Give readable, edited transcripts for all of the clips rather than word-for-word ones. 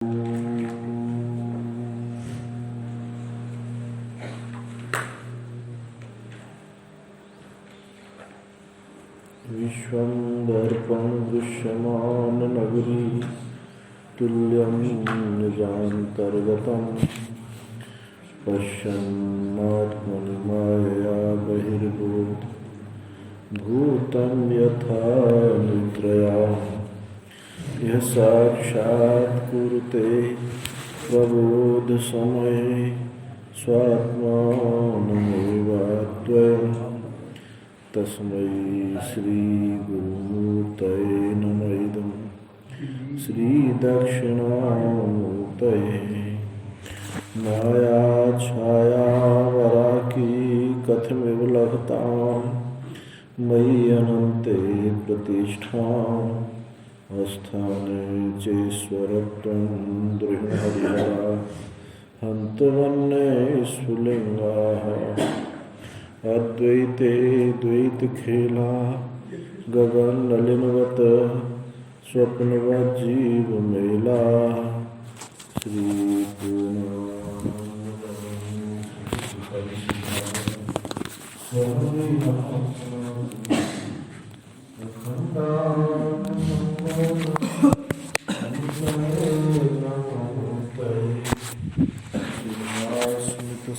विश्वं दर्पणदृश्यमाननगरी तुल्यं निजान्तर्गतं पश्यन्नात्मनि मायया बहिर्भूतं यथा निद्रया यः साक्षात् कुरुते प्रबोधसमये स्वात्मानमेवाद्वयम् तस्मै श्रीगुरुमूर्तये नमः इदं श्रीदक्षिणामूर्तये मायाछायावराकी कथमिव लभतां मयि अनन्ते प्रतिष्ठाम् अस्थाने चेश्वरत्वं दृढहरिहरा हन्तवन्ये स्फुलिङ्गाः अद्वैते द्वैतखेला गगननलिनवत् स्वप्नवत् जीवमेला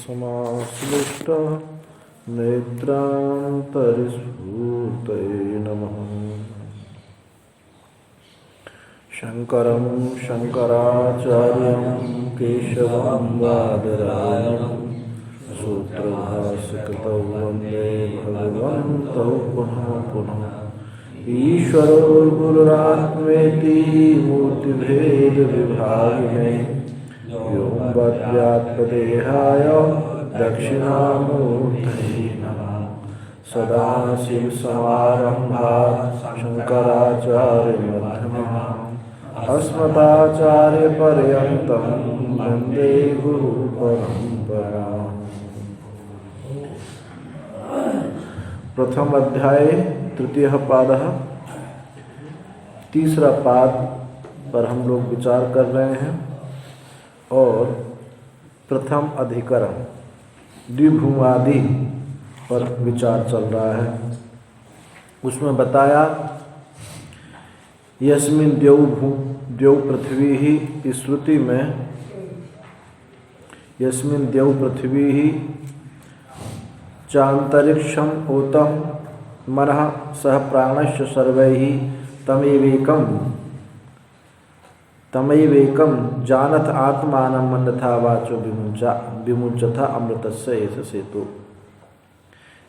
समाश्लिष्ट नेत्रान्तरस्फूर्तये नमः। शङ्करं शङ्कराचार्यं केशवं बादरायणं सूत्रभाष्यकृतौ वन्दे भगवन्तौ पुनः पुनः। ईश्वरो गुरुरात्मेति मूर्तिभेदविभागिने व्योमवद्व्याप्तदेहाय दक्षिणामूर्तये नमः। सदाशिवसमारम्भात् शङ्कराचार्यमध्यमाम् अस्मदाचार्यपर्यन्तं वन्दे गुरुपरम्पराम्। प्रथम अध्याय तृतीय पादः, तीसरा पाद पर हम लोग विचार कर रहे हैं और प्रथम अधिकरण द्विभुवादि पर विचार चल रहा है। उसमें बताया यस्मिन् द्यौ पृथ्वी ही, इस श्रुति में यस्मिन् द्यौ पृथ्वी ही चान्तरिक्षम ओतम मनः सह प्राणस्य सर्वैः तमैवेकं जानथ आत्मानं अन्यथा वाचो विमुञ्चथा अमृतस्य एष सेतु।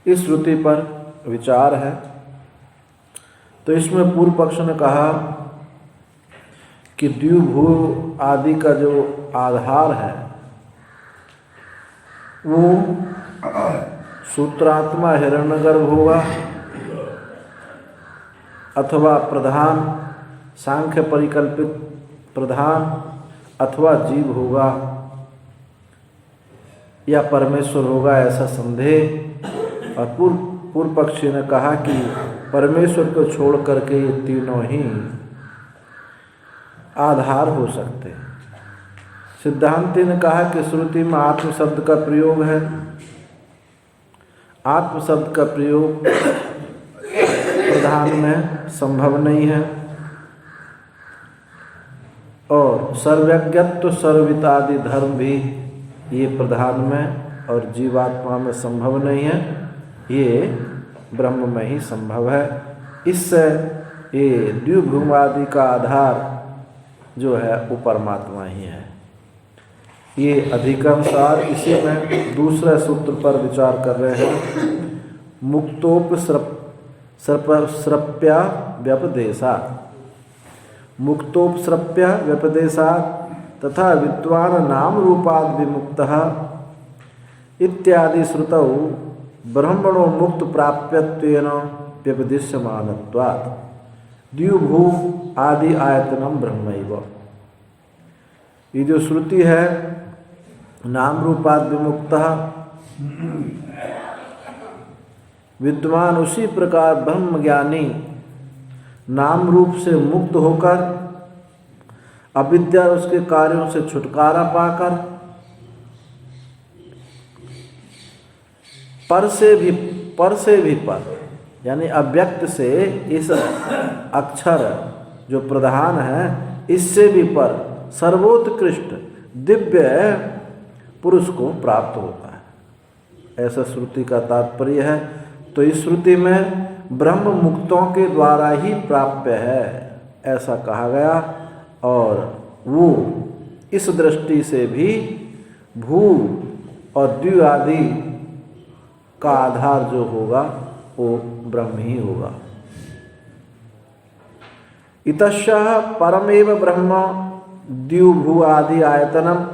इस श्रुति पर विचार है। तो इसमें पूर्व पक्ष ने कहा कि द्विभू आदि का जो आधार है वो सूत्रात्मा हिरण्यगर्भ होगा अथवा प्रधान सांख्य परिकल्पित प्रधान अथवा जीव होगा या परमेश्वर होगा, ऐसा संदेह। और पूर्व पक्षी ने कहा कि परमेश्वर को छोड़ करके ये तीनों ही आधार हो सकते हैं। सिद्धांति ने कहा कि श्रुति में आत्म शब्द का प्रयोग है। आत्म शब्द का प्रयोग प्रधान में संभव नहीं है और सर्वज्ञत्व सर्ववितादि धर्म भी ये प्रधान में और जीवात्मा में संभव नहीं है, ये ब्रह्म में ही संभव है। इससे ये द्विभुवादि का आधार जो है वो परमात्मा ही है। ये अधिकमसार इसी में दूसरे सूत्र पर विचार कर रहे हैं। मुक्तोपसृप्या व्यपदेशात्, मुक्तोपसृप्य व्यपदेशात् तथा विद्वान नाम रूपाद विमुक्तः इत्यादि श्रुतौ ब्रह्मणो मुक्त प्राप्यत्वेन व्यपदिश्यमानत्वात् द्विभू आदि आयतनम ब्रह्मैव। ये जो श्रुति है नाम रूपाद विमुक्तः, विद्वान उसी प्रकार ब्रह्म ज्ञानी नाम रूप से मुक्त होकर अविद्या उसके कार्यों से छुटकारा पाकर पर से भी पर यानी अव्यक्त से इस अक्षर जो प्रधान है इससे भी पर सर्वोत्कृष्ट दिव्य पुरुष को प्राप्त होता है, ऐसा श्रुति का तात्पर्य है। तो इस श्रुति में ब्रह्म मुक्तों के द्वारा ही प्राप्य है ऐसा कहा गया, और वो इस दृष्टि से भी भू और द्वि आदि का आधार जो होगा वो ब्रह्म ही होगा। इतश्चः परमेव ब्रह्म द्यु भू आदि आयतनम,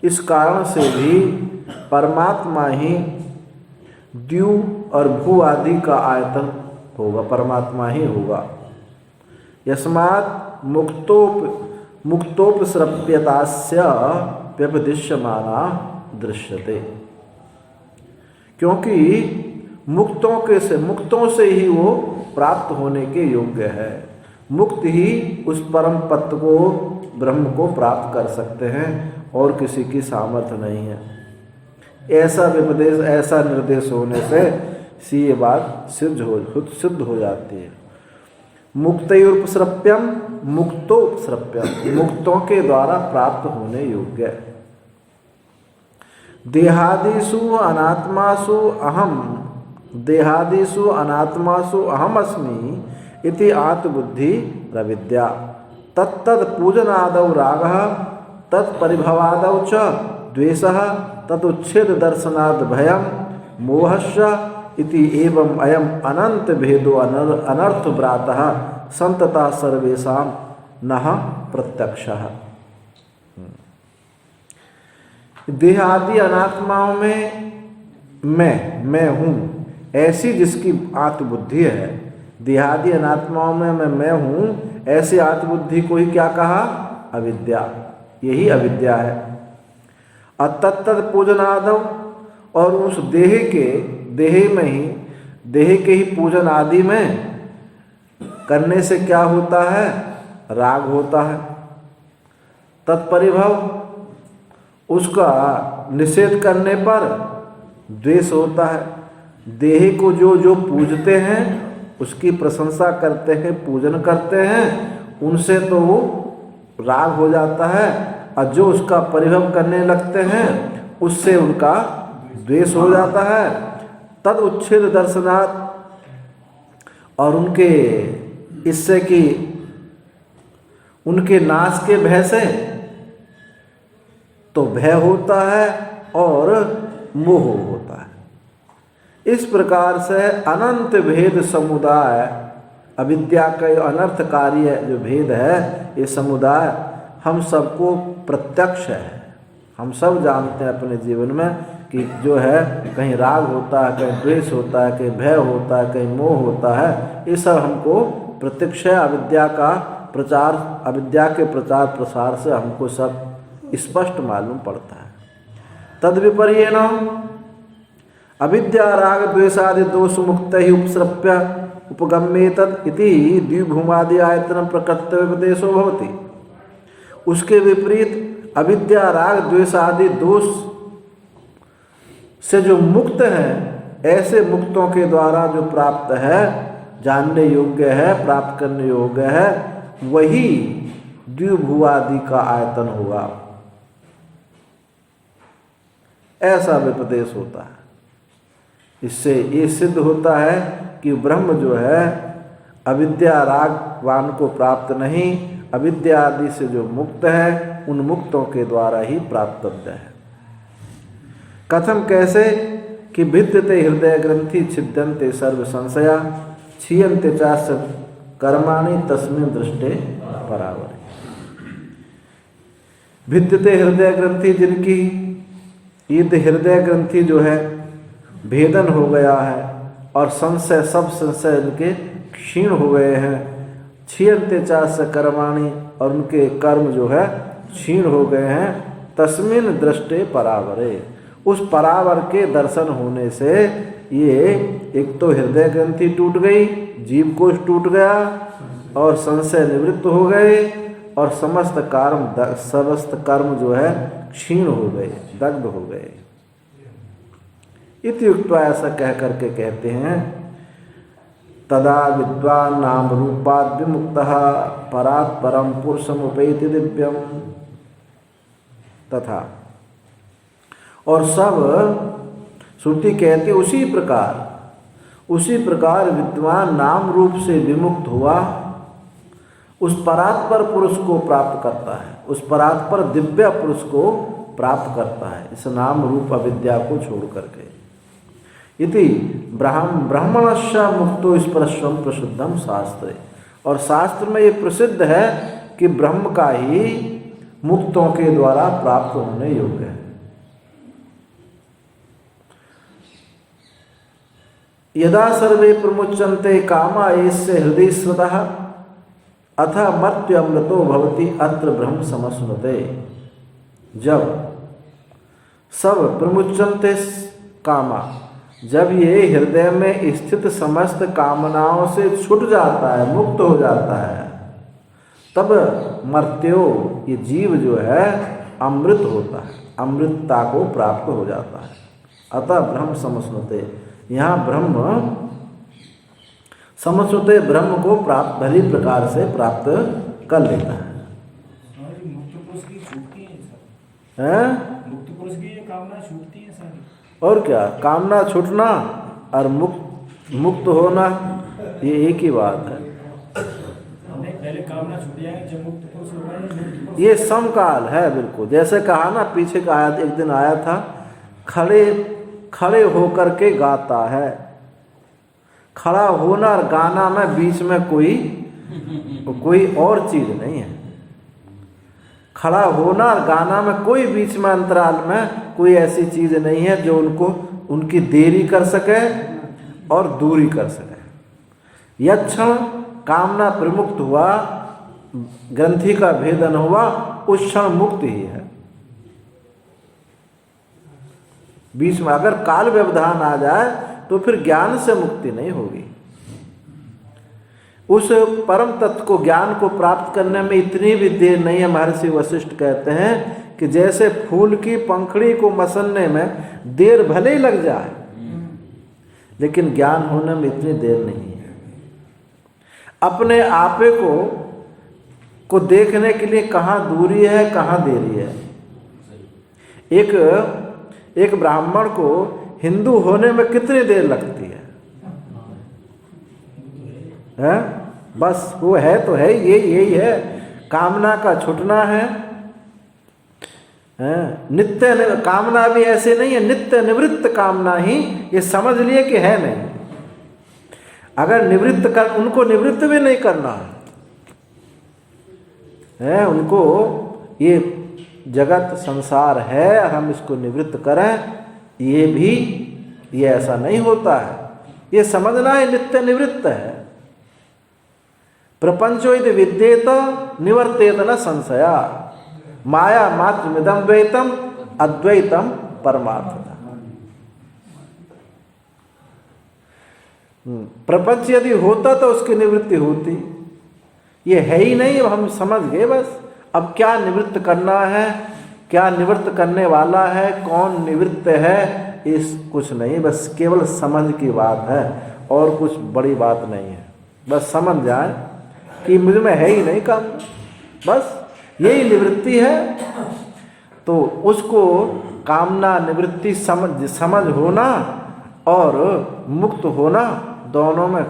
इस कारण से भी परमात्मा ही द्यु और भू आदि का आयतन होगा, परमात्मा ही होगा। यस्मात् मुक्तोपसृप्यतास्य व्यपदिश्यमाना दृश्यते, क्योंकि मुक्तों से ही वो प्राप्त होने के योग्य है। मुक्त ही उस परम पद को ब्रह्म को प्राप्त कर सकते हैं और किसी की सामर्थ्य नहीं है। ऐसा विपदेश ऐसा निर्देश होने से ये बात सिद्ध हो जाती है। मुक्तयोपसृप्यम मुक्तोपसृप्यम, मुक्तों के द्वारा प्राप्त होने योग्य। देहादिषु अनात्मासु अहम अस्मि इति आत्मबुद्धि प्रविद्या, तत्तद पूजनादौ रागः तत्परिभवादौ च द्वेषः तदुच्छेद दर्शनाद भयं मोहश्च इति एवं अयम अनंत भेदो अनर्थ भ्रातः संतता सर्वेषां नः प्रत्यक्षः। देह आदि अनात्माओं में मैं हूँ ऐसी जिसकी आत्मबुद्धि है, देहादि अनात्माओं में मैं हूँ ऐसी आत्मबुद्धि को ही क्या कहा? अविद्या, यही अविद्या है। अतत्तद पूजनादव, और उस देह के ही पूजन आदि में करने से क्या होता है? राग होता है। तत्परिभव, उसका निषेध करने पर द्वेष होता है। देह को जो पूजते हैं उसकी प्रशंसा करते हैं, पूजन करते हैं, उनसे तो राग हो जाता है, और जो उसका परिभव करने लगते हैं उससे उनका द्वेष हो जाता है। तद उच्छेद दर्शनात्, और उनके इससे कि उनके नाश के भय से तो भय होता है और मोह होता है। इस प्रकार से अनंत भेद समुदाय, अविद्या का अनर्थकारी जो भेद है ये समुदाय हम सबको प्रत्यक्ष है। हम सब जानते हैं अपने जीवन में कि जो है कहीं राग होता है, कहीं द्वेष होता है, कहीं भय होता है, कहीं मोह होता है। ये सब हमको प्रत्यक्ष है। अविद्या के प्रचार प्रसार से हमको सब स्पष्ट मालूम पड़ता है। तद विपर्येण अविद्या राग द्वेषादि दोष मुक्त ही उपसृप्य उपगम्येतत् इति द्विभूमादि आयतन प्रकृत्य उपदेशो भवति। उसके विपरीत अविद्या राग द्वेष आदि दोष से जो मुक्त है, ऐसे मुक्तों के द्वारा जो प्राप्त है, जानने योग्य है, प्राप्त करने योग्य है, वही द्विभुवादि का आयतन होगा। ऐसा विपदेश होता है। इससे ये सिद्ध होता है कि ब्रह्म जो है अविद्या रागवान को प्राप्त नहीं, अविद्या आदि से जो मुक्त है उन मुक्तों के द्वारा ही प्राप्तव्य है। कथम, कैसे कि भिद्यते हृदय ग्रंथि छिद्यन्ते सर्व संशया क्षीयन्ते चास्य कर्माणि तस्मिन् दृष्टे परावरे। भिद्यते हृदय ग्रंथि, जिनकी ईद हृदय ग्रंथि जो है भेदन हो गया है और संशय, सब संशय उनके क्षीण हो गए हैं। क्षीयन्ते चास्य कर्माणि, और उनके कर्म जो है क्षीण हो गए हैं। तस्मिन् दृष्टे परावरे, उस परावर के दर्शन होने से ये एक तो हृदय ग्रंथि टूट गई, जीव कोश टूट गया और संशय निवृत्त हो गए, और समस्त कर्म जो है क्षीण हो गए, दग्ध हो गए। इत्युक्त्वा ऐसा कह करके कहते हैं तदा विद्वान नाम रूपाद विमुक्तः परात् परम पुरुषमुपैति दिव्यम। तथा और सब श्रुति कहते उसी प्रकार विद्वान नाम रूप से विमुक्त हुआ उस परात्पर पुरुष को प्राप्त करता है, उस परात्पर दिव्य पुरुष को प्राप्त करता है इस नाम रूप अविद्या को छोड़ करके। इति ब्राह्मणस्य मुक्तो स्पर्शम प्रसिद्धम शास्त्रे। और शास्त्र में ये प्रसिद्ध है कि ब्रह्म का ही मुक्तों के द्वारा प्राप्त होने योग्य है। यदा सर्वे प्रमुच्यन्ते कामा एस्य हृदय स्वतः अथ मर्त्य अमृतो भवति अत्र ब्रह्म समश्नुते। जब सब प्रमुच्यन्ते कामा, जब ये हृदय में स्थित समस्त कामनाओं से छूट जाता है, मुक्त हो जाता है, तब मर्त्यो ये जीव जो है अमृत होता है, अमृतता को प्राप्त हो जाता है। अतः ब्रह्म समश्नुते, यहाँ ब्रह्म समश्नुते ब्रह्म को प्राप्त भली प्रकार से प्राप्त कर लेता है। मुक्त पुरुष की छूटती हैं? मुक्त पुरुष की ये कामना छूटती है सारी। और क्या, कामना छूटना और मुक्त होना ये एक ही बात है। पहले कामना छूट जाए जब मुक्त पुरुष हो गए। ये समकाल है बिल्कुल। जैसे कहा ना, पीछे का आया एक दिन आया था, खड़े होकर के गाता है। खड़ा होना और गाना में बीच में कोई और चीज नहीं है। खड़ा होना और गाना में कोई बीच में अंतराल में कोई ऐसी चीज नहीं है जो उनकी देरी कर सके और दूरी कर सके। यह क्षण कामना प्रमुक्त हुआ, ग्रंथि का भेदन हुआ, उस क्षण मुक्त ही है। बीच में अगर काल व्यवधान आ जाए तो फिर ज्ञान से मुक्ति नहीं होगी। उस परम तत्व को, ज्ञान को प्राप्त करने में इतनी भी देर नहीं है। महर्षि वशिष्ठ कहते हैं कि जैसे फूल की पंखड़ी को मसलने में देर भले ही लग जाए, लेकिन ज्ञान होने में इतनी देर नहीं है। अपने आपे को देखने के लिए कहाँ दूरी है, कहाँ देरी है। एक ब्राह्मण को हिंदू होने में कितनी देर लगती है? बस वो है तो है, यही है। कामना का छूटना है। नित्य कामना भी ऐसे नहीं है, नित्य निवृत्त कामना ही, ये समझ लिए कि है नहीं। अगर उनको निवृत्त भी नहीं करना है, उनको ये जगत संसार है और हम इसको निवृत्त करें, ये ऐसा नहीं होता है। ये समझना है नित्य निवृत्त है। प्रपंचो यदि विद्येत निवर्तेत न संशया, माया मात्रमिदं द्वैतम अद्वैतम परमार्थता। प्रपंच यदि होता तो उसकी निवृत्ति होती, ये है ही नहीं। अब हम समझ गए बस। अब क्या निवृत्त करना है, क्या निवृत्त करने वाला है, कौन निवृत्त है, इस कुछ नहीं, बस केवल समझ की बात है और कुछ बड़ी बात नहीं है। बस समझ जाए कि मुझ में है ही नहीं काम, बस यही निवृत्ति है। तो उसको कामना निवृत्ति समझ होना और मुक्त होना, दोनों में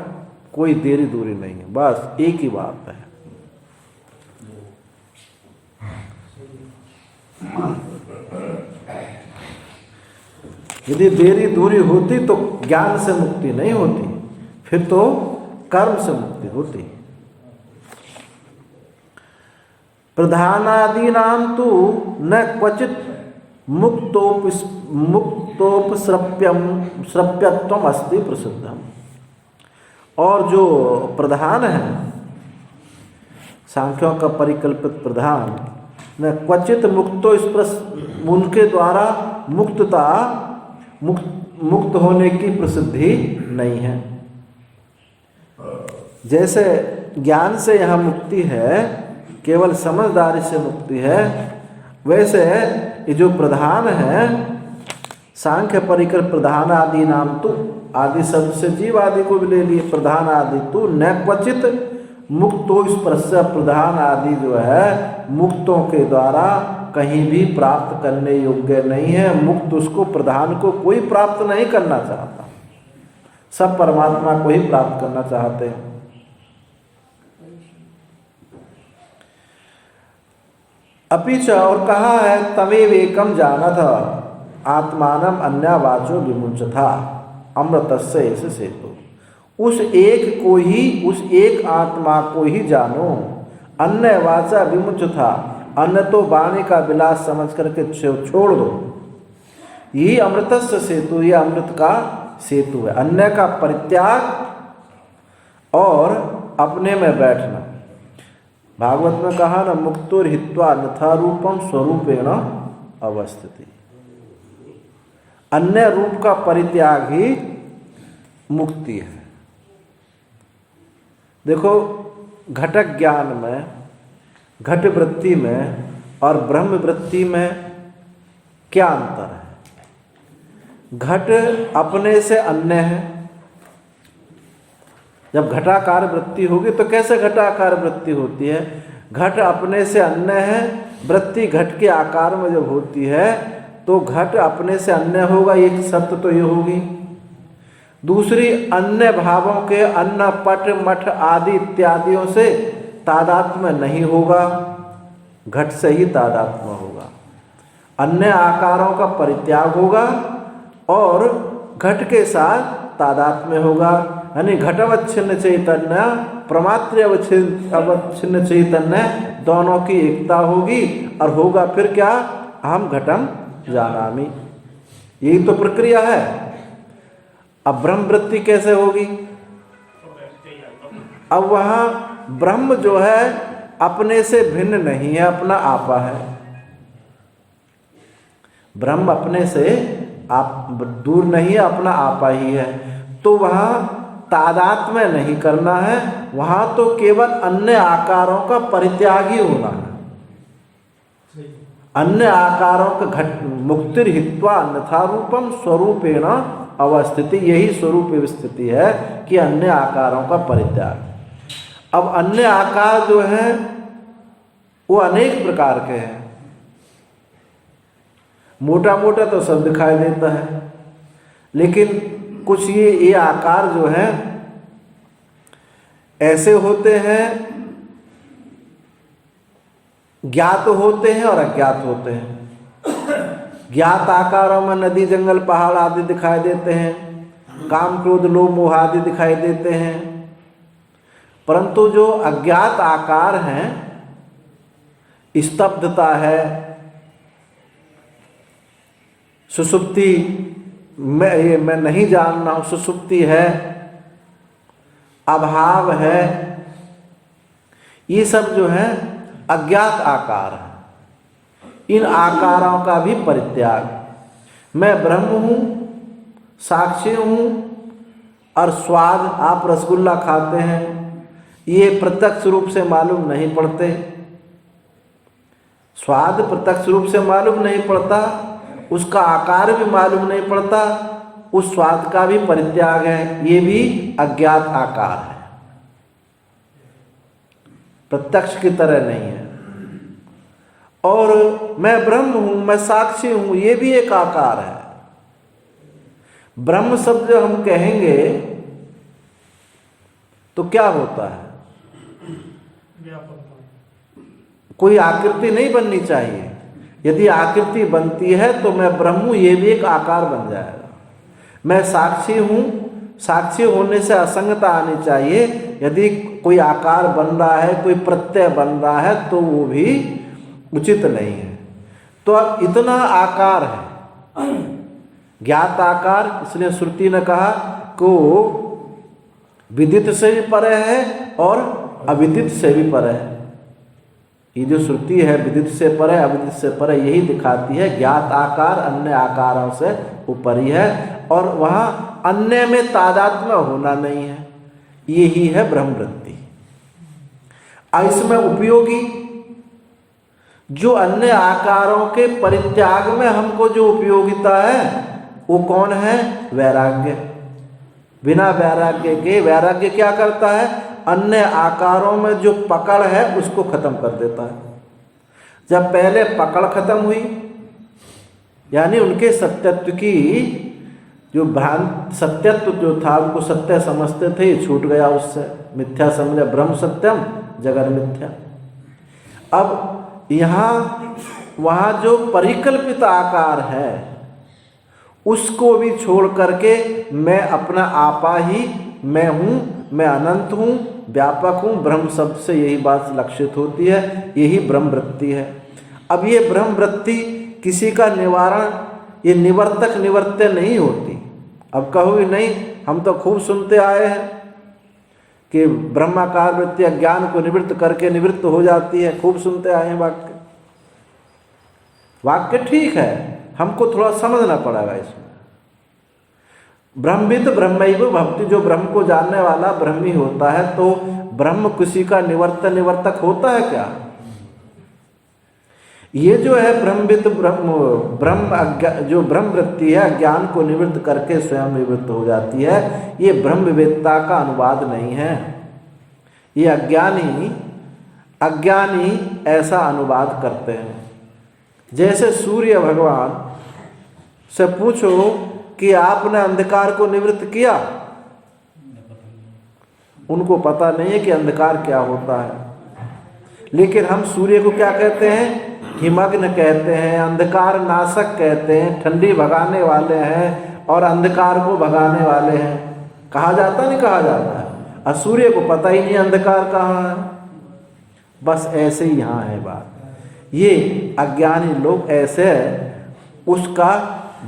कोई देरी दूरी नहीं है, बस एक ही बात है। यदि देरी दूरी होती तो ज्ञान से मुक्ति नहीं होती, फिर तो कर्म से मुक्ति होती। प्रधानादीनां तु न क्वचित मुक्तोपश्रप्यत्वम अस्ति प्रसिद्धम। और जो प्रधान है, सांख्यों का परिकल्पित प्रधान, न क्वचित मुक्तो उनके द्वारा मुक्त होने की प्रसिद्धि नहीं है। जैसे ज्ञान से यहाँ मुक्ति है, केवल समझदारी से मुक्ति है। वैसे ये जो प्रधान है, सांख्य परिकर प्रधान आदि नाम तो, आदि शब्द से जीव आदि को भी ले लिए, प्रधान आदि तो न क्वचित मुक्तो स्पर्श, प्रधान आदि जो है मुक्तों के द्वारा कहीं भी प्राप्त करने योग्य नहीं है। मुक्त उसको, प्रधान को कोई प्राप्त नहीं करना चाहता, सब परमात्मा को ही प्राप्त करना चाहते हैं। अपिच और कहा है तमेव एकम जानथ आत्मानम अन्यवाचो विमुंचथा अमृतस्य ऐसे सेतु। उस एक को ही, उस एक आत्मा को ही जानो। अन्य वाचा विमुंचथा, अन्य तो वाणी का विलास समझ करके छोड़ दो। यही अमृतस्य सेतु, ये अमृत का सेतु है। अन्य का परित्याग और अपने में बैठना। भागवत में कहा ना, मुक्तोर हित्वा अन्यथा रूपम स्वरूपेण अवस्थिति। अन्य रूप का परित्याग ही मुक्ति है। देखो, घटक ज्ञान में, घट वृत्ति में और ब्रह्म वृत्ति में क्या अंतर है? घट अपने से अन्य है। जब घटाकार वृत्ति होगी तो कैसे घटाकार वृत्ति होती है? घट अपने से अन्य है। वृत्ति घट के आकार में जब होती है तो घट अपने से अन्य होगा, एक सत्य तो ये होगी। दूसरी, अन्य भावों के अन्न, पट, मठ आदि इत्यादियों से तादात्म्य नहीं होगा, घट से ही तादात्म्य होगा। अन्य आकारों का परित्याग होगा और घट के साथ तादात्म्य होगा। यानी घटवच्छिन्न चैतन्य, प्रमात्र अवच्छिन्न चैतन्य, दोनों की एकता होगी। और होगा फिर क्या? अहम घटम जानामि। यही तो प्रक्रिया है। अब ब्रह्म वृत्ति कैसे होगी? अब वहाँ ब्रह्म जो है अपने से भिन्न नहीं है, अपना आपा है। ब्रह्म अपने से आप दूर नहीं है, अपना आपा ही है। तो वहाँ तादात्म्य नहीं करना है, वहाँ तो केवल अन्य आकारों का परित्याग ही होना है। अन्य आकारों का घट मुक्तिर हित्वा अन्यथा रूपम स्वरूपेण अवस्थिति। यही स्वरूप स्थिति है कि अन्य आकारों का परित्याग। अब अन्य आकार जो है वो अनेक प्रकार के हैं। मोटा मोटा तो सब दिखाई देता है, लेकिन कुछ ये आकार जो है ऐसे होते हैं, ज्ञात होते हैं और अज्ञात होते हैं। ज्ञात आकारों में नदी, जंगल, पहाड़ आदि दिखाई देते हैं, काम, क्रोध, लोभ, मोह आदि दिखाई देते हैं। परंतु जो अज्ञात आकार हैं, स्तब्धता है, सुषुप्ति मैं नहीं जानना हूँ, सुषुप्ति है, अभाव है, ये सब जो है अज्ञात आकार है। इन आकारों का भी परित्याग। मैं ब्रह्म हूँ, साक्षी हूँ, और स्वाद, आप रसगुल्ला खाते हैं, ये प्रत्यक्ष रूप से मालूम नहीं पड़ते। स्वाद प्रत्यक्ष रूप से मालूम नहीं पड़ता, उसका आकार भी मालूम नहीं पड़ता, उस स्वाद का भी परित्याग है। ये भी अज्ञात आकार है, प्रत्यक्ष की तरह नहीं है। और मैं ब्रह्म हूँ, मैं साक्षी हूँ, ये भी एक आकार है। ब्रह्म शब्द हम कहेंगे तो क्या होता है? कोई आकृति नहीं बननी चाहिए। यदि आकृति बनती है तो मैं ब्रह्म हूँ, ये भी एक आकार बन जाएगा। मैं साक्षी हूँ, साक्षी होने से असंगता आनी चाहिए। यदि कोई आकार बन रहा है, कोई प्रत्यय बन रहा है, तो वो भी उचित नहीं है। तो अब इतना आकार है, ज्ञात आकार, इसलिए श्रुति ने कहा को विदित से भी परे है और अविदित से भी परे है। ये जो श्रुति है विदित से परे, अविदित से परे, यही दिखाती है ज्ञात आकार अन्य आकारों से ऊपरी है और वहाँ अन्य में तादात्म्य होना नहीं है। यही है ब्रह्मवृत्ति। इसमें उपयोगी जो अन्य आकारों के परित्याग में हमको जो उपयोगिता है वो कौन है? वैराग्य। बिना वैराग्य के, वैराग्य क्या करता है? अन्य आकारों में जो पकड़ है उसको खत्म कर देता है। जब पहले पकड़ खत्म हुई, यानी उनके सत्यत्व की जो भ्रांत, सत्यत्व जो था उनको सत्य समझते थे, ये छूट गया उससे, मिथ्या समझा। ब्रह्म सत्यम जगत मिथ्या। अब यहाँ वहाँ जो परिकल्पित आकार है उसको भी छोड़ करके मैं अपना आपा ही मैं हूँ, मैं अनंत हूँ, व्यापक हूँ, ब्रह्म शब्द से यही बात लक्षित होती है, यही ब्रह्म वृत्ति है। अब ये ब्रह्म वृत्ति किसी का निवारण, ये निवर्तक निवर्त्य नहीं होती। अब कहोगे नहीं, हम तो खूब सुनते आए हैं कि ब्रह्माकार वृत्ति अज्ञान को निवृत्त करके निवृत्त हो जाती है, खूब सुनते आए हैं वाक्य। वाक्य ठीक है, हमको थोड़ा समझना पड़ेगा इसमें। ब्रह्मविद ब्रह्मैव भवति, जो ब्रह्म को जानने वाला ब्रह्म ही होता है। तो ब्रह्म किसी का निवर्तन निवर्तक होता है क्या? ये जो है ब्रह्मविद जो ब्रह्म वृत्ति है, अज्ञान को निवृत्त करके स्वयं निवृत्त हो जाती है, ये ब्रह्मवेत्ता का अनुवाद नहीं है। ये अज्ञानी ऐसा अनुवाद करते हैं। जैसे सूर्य भगवान से पूछो कि आपने अंधकार को निवृत्त किया, उनको पता नहीं है कि अंधकार क्या होता है। लेकिन हम सूर्य को क्या कहते हैं? हिमग्न कहते हैं, अंधकार नाशक कहते हैं, ठंडी भगाने वाले हैं और अंधकार को भगाने वाले हैं। कहा जाता नहीं कहा जाता है। और सूर्य को पता ही नहीं अंधकार कहाँ है। बस ऐसे ही यहाँ है बात। ये अज्ञानी लोग ऐसे उसका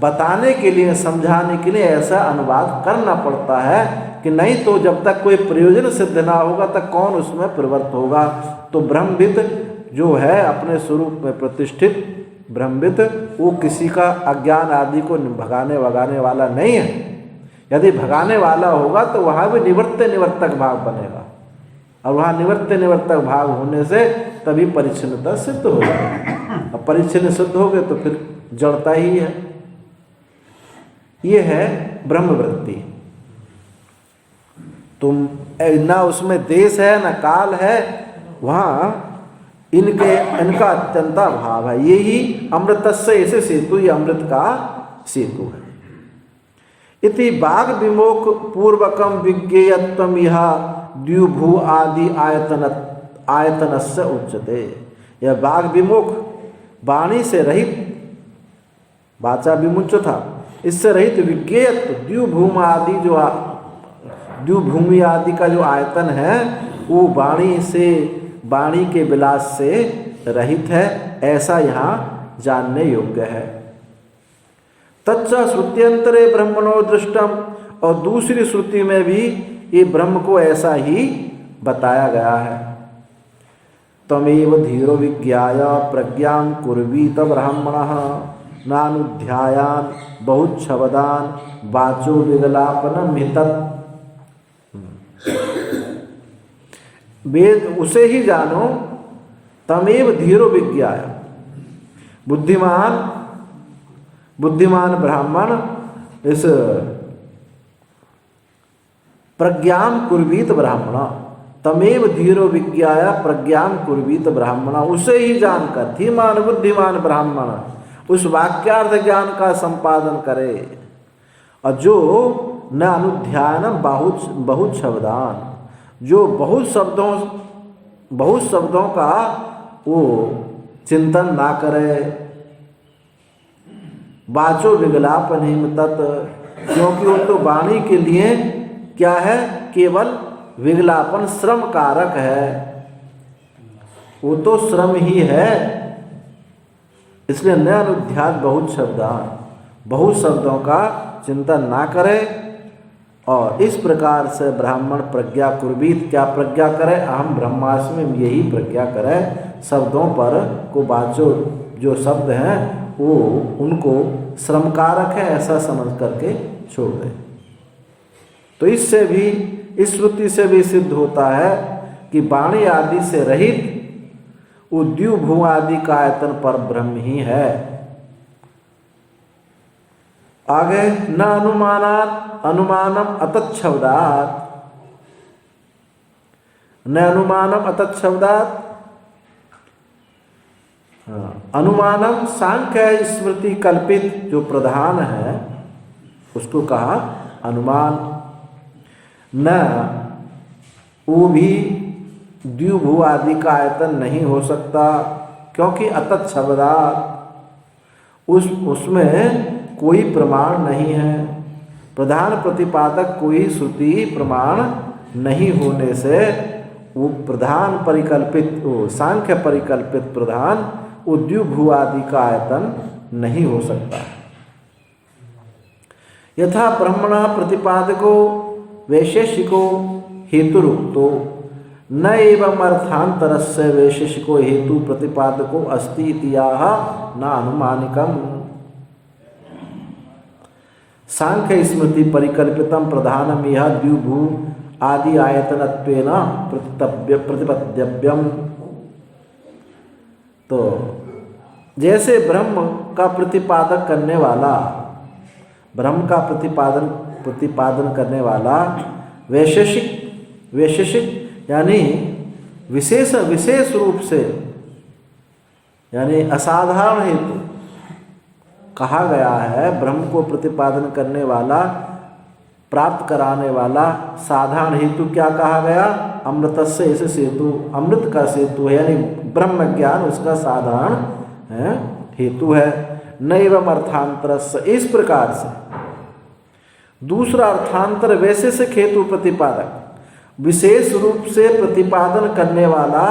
बताने के लिए, समझाने के लिए ऐसा अनुवाद करना पड़ता है कि नहीं तो जब तक कोई प्रयोजन सिद्ध ना होगा तक कौन उसमें प्रवृत्त होगा। तो ब्रह्मविद जो है अपने स्वरूप में प्रतिष्ठित ब्रह्मविद, वो किसी का अज्ञान आदि को भगाने वगाने वाला नहीं है। यदि भगाने वाला होगा तो वहाँ भी निवर्त्य निवर्तक भाव बनेगा, और वहाँ निवर्त्य निवर्तक भाव होने से तभी परिच्छिन्नता सिद्ध हो जाएगी। अब परिच्छिन्न सिद्ध हो गए तो फिर जड़ता ही है। ये है ब्रह्मवृत्ति। तुम ना उसमें देश है ना काल है, वहाँ इनका अत्यंता भाव है। यही अमृतस्य ऐसे सेतु, ये अमृत का सेतु है। इति बाग विमोख पूर्वकम विज्ञेयत्वम यह द्युभू आदि आयतनस्य उच्यते। यह बाग विमोख, वाणी से रहित, वाचा विमुच था, इससे रहित विज्ञेयत्व द्युभूम आदि, जो द्युभूमि आदि का जो आयतन है वो वाणी के विलास से रहित है, ऐसा यहाँ जानने योग्य है। तच्च श्रुत्यंतरे ब्रह्मणो दृष्टम, और दूसरी श्रुति में भी ये ब्रह्म को ऐसा ही बताया गया है। तमेव धीरो विज्ञाय प्रज्ञां कुर्वीत ब्राह्मणः नानुध्यायान बहुच्छब्दान वाचो विगलापनम हितत्। वेद उसे ही जानो, तमेव धीरो विज्ञाय, बुद्धिमान ब्राह्मण इस प्रज्ञां कुर्वीत ब्राह्मण, तमेव धीरो विज्ञाय प्रज्ञां कुर्वीत ब्राह्मण, उसे ही जानकर, धीमान बुद्धिमान ब्राह्मण उस वाक्यार्थ ज्ञान का संपादन करे। और जो न अनुध्यान बहुत शब्दान, जो बहुत शब्दों का वो चिंतन ना करे। वाचो विगलापन हिमतत्, क्योंकि वो तो वाणी के लिए क्या है? केवल विगलापन, श्रम कारक है, वो तो श्रम ही है। इसलिए न अनुध्यात बहुत शब्दान, बहुत शब्दों का चिंतन ना करे। और इस प्रकार से ब्राह्मण प्रज्ञा कुर्वीत, क्या प्रज्ञा करे? अहम ब्रह्मास्मि, यही प्रज्ञा करे। शब्दों पर को बाचो, जो शब्द हैं वो उनको श्रमकारक है ऐसा समझ करके छोड़ दे। तो इससे भी, इस श्रुति से भी सिद्ध होता है कि वाणी आदि से रहित उद्यू भू आदि का आयतन पर ब्रह्म ही है। आगे न अनुमानात अनुमानम अतच्छब्दात, न अनुमानम अतच्छब्दात, अनुमानम सांख्य स्मृति कल्पित जो प्रधान है उसको कहा अनुमान। न वो भी द्विभू आदि का आयतन नहीं हो सकता, क्योंकि अतच्छब्दात उसमें कोई प्रमाण नहीं है। प्रधान प्रतिपादक कोई श्रुति प्रमाण नहीं होने से वो प्रधान परिकल्पित, वो सांख्य परिकल्पित प्रधान उद्युभू आदि का आयतन नहीं हो सकता। यथा ब्रह्मणः प्रतिपादको वैशेषिको हेतुरुक्तो न एवं अर्थांतरस्य वैशेषिको हेतु प्रतिपादको अस्ति इत्याह न अनुमानिकम्। सांख्य स्मृति परिकल्पितम प्रधानम यह द्विभू आदि आयतनत्वेन प्रतिपद्यव्यम। तो जैसे ब्रह्म का प्रतिपादक करने वाला, ब्रह्म का प्रतिपादन करने वाला वैशेषिक यानी विशेष रूप से, यानी असाधारण हेतु कहा गया है। ब्रह्म को प्रतिपादन करने वाला, प्राप्त कराने वाला साधारण हेतु क्या कहा गया? अमृतस्य ऐसे सेतु, अमृत का सेतु है, यानी ब्रह्म ज्ञान उसका साधारण हेतु है। नैवम अर्थांतरस्य, इस प्रकार से दूसरा अर्थांतर वैशेषिक हेतु प्रतिपादक, विशेष रूप से प्रतिपादन करने वाला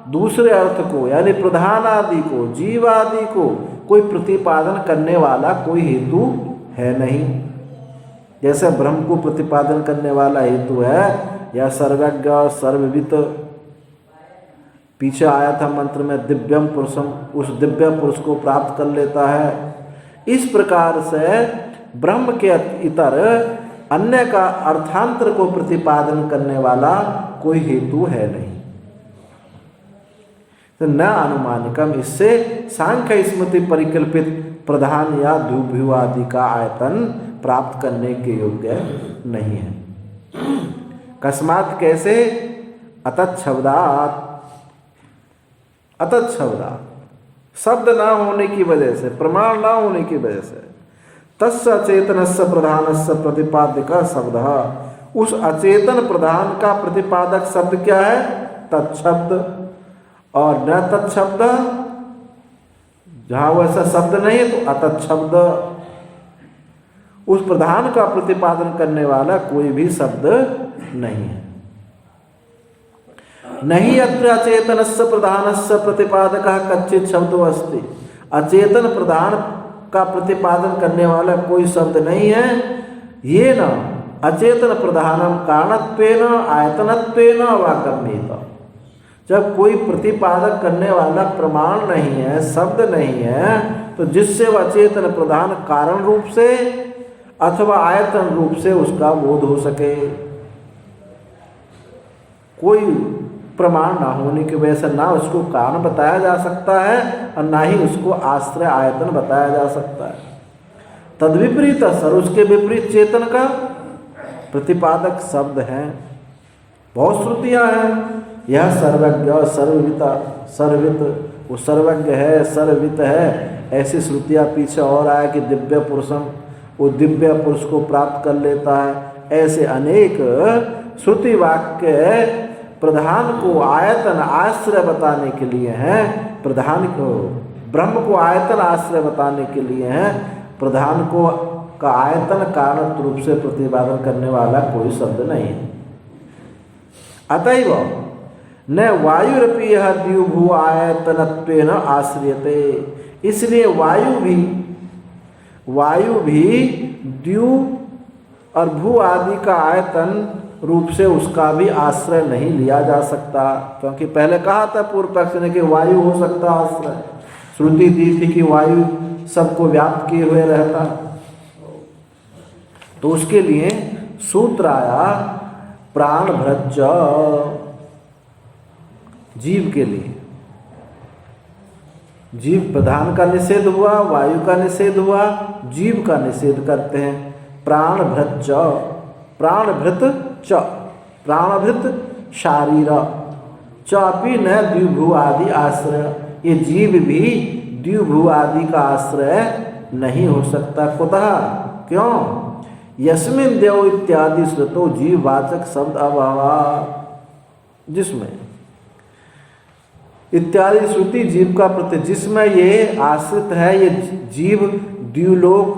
दूसरे अर्थ को, यानी प्रधान आदि को, जीव आदि को कोई प्रतिपादन करने वाला कोई हेतु है नहीं। जैसे ब्रह्म को प्रतिपादन करने वाला हेतु है या सर्वज्ञ और सर्ववित, पीछे आया था मंत्र में दिव्यम पुरुषम, उस दिव्य पुरुष को प्राप्त कर लेता है। इस प्रकार से ब्रह्म के इतर अन्य का अर्थांतर को प्रतिपादन करने वाला कोई हेतु है नहीं। तो न अनुमानिकम, इससे सांख्य स्मृति परिकल्पित प्रधान या द्विभू आदि का आयतन प्राप्त करने के योग्य नहीं है। कस्मात्, कैसे? अतच्छब्दात्, अतच्छब्दात् शब्द ना होने की वजह से, प्रमाण ना होने की वजह से, तस्य अचेतनस्य प्रधानस्य प्रतिपादक शब्द, उस अचेतन प्रधान का प्रतिपादक शब्द क्या है? तत्शब्द। और न तत्शब्द, जहां वैसा शब्द नहीं है तो अतच्छब्द, उस प्रधान का प्रतिपादन करने वाला कोई भी शब्द नहीं है। नहीं अत्र अचेतनस्य प्रधानस्य प्रतिपादकः कच्चित् शब्दो अस्ति, अचेतन प्रधान का प्रतिपादन करने वाला कोई शब्द नहीं है। ये न अचेतन प्रधानम कारणत्वेन आयतनत्वेन वा गम्येत, जब कोई प्रतिपादक करने वाला प्रमाण नहीं है, शब्द नहीं है, तो जिससे वह अचेतन प्रधान कारण रूप से अथवा आयतन रूप से उसका बोध हो सके, कोई प्रमाण ना होने की वजह से ना उसको कारण बताया जा सकता है और ना ही उसको आश्रय आयतन बताया जा सकता है। तद्विपरीत सर, उसके विपरीत चेतन का प्रतिपादक शब्द हैं। बहुत श्रुतियाँ हैं, यह सर्वज्ञ सर्वविता सर्वित, वो सर्वज्ञ है, सर्ववित है, ऐसी श्रुतियाँ पीछे और आया कि दिव्य पुरुषम, वो दिव्य पुरुष को प्राप्त कर लेता है। ऐसे अनेक श्रुति वाक्य प्रधान को आयतन आश्रय बताने के लिए हैं, प्रधान को, ब्रह्म को आयतन आश्रय बताने के लिए हैं, प्रधान को का आयतन कारण रूप से प्रतिपादन करने वाला कोई शब्द नहीं है। अतएव न वायुरपि यह द्विभू आयतनत्वेन आश्रियते, इसलिए वायु भी द्यू और भू आदि का आयतन रूप से उसका भी आश्रय नहीं लिया जा सकता, क्योंकि पहले कहा था पूर्व पक्ष ने कि वायु हो सकता आश्रय, श्रुति दी थी कि वायु सबको व्याप्त किए हुए रहता, तो उसके लिए सूत्र आया प्राण भृज, जीव के लिए जीव प्रधान का निषेध हुआ, वायु का निषेध हुआ, जीव का निषेध करते हैं। प्राणभृत च, प्राणभृत च, प्राणभृत शारीर चापी न द्विभु आदि आश्रय, ये जीव भी द्विभु आदि का आश्रय नहीं हो सकता। कुतः, क्यों? यस्मिन् देव इत्यादि श्रुतो जीववाचक शब्द अभाव, जिसमें इत्यादि श्रुति जीव का प्रति, जिसमें ये आश्रित है, ये जीव द्युलोक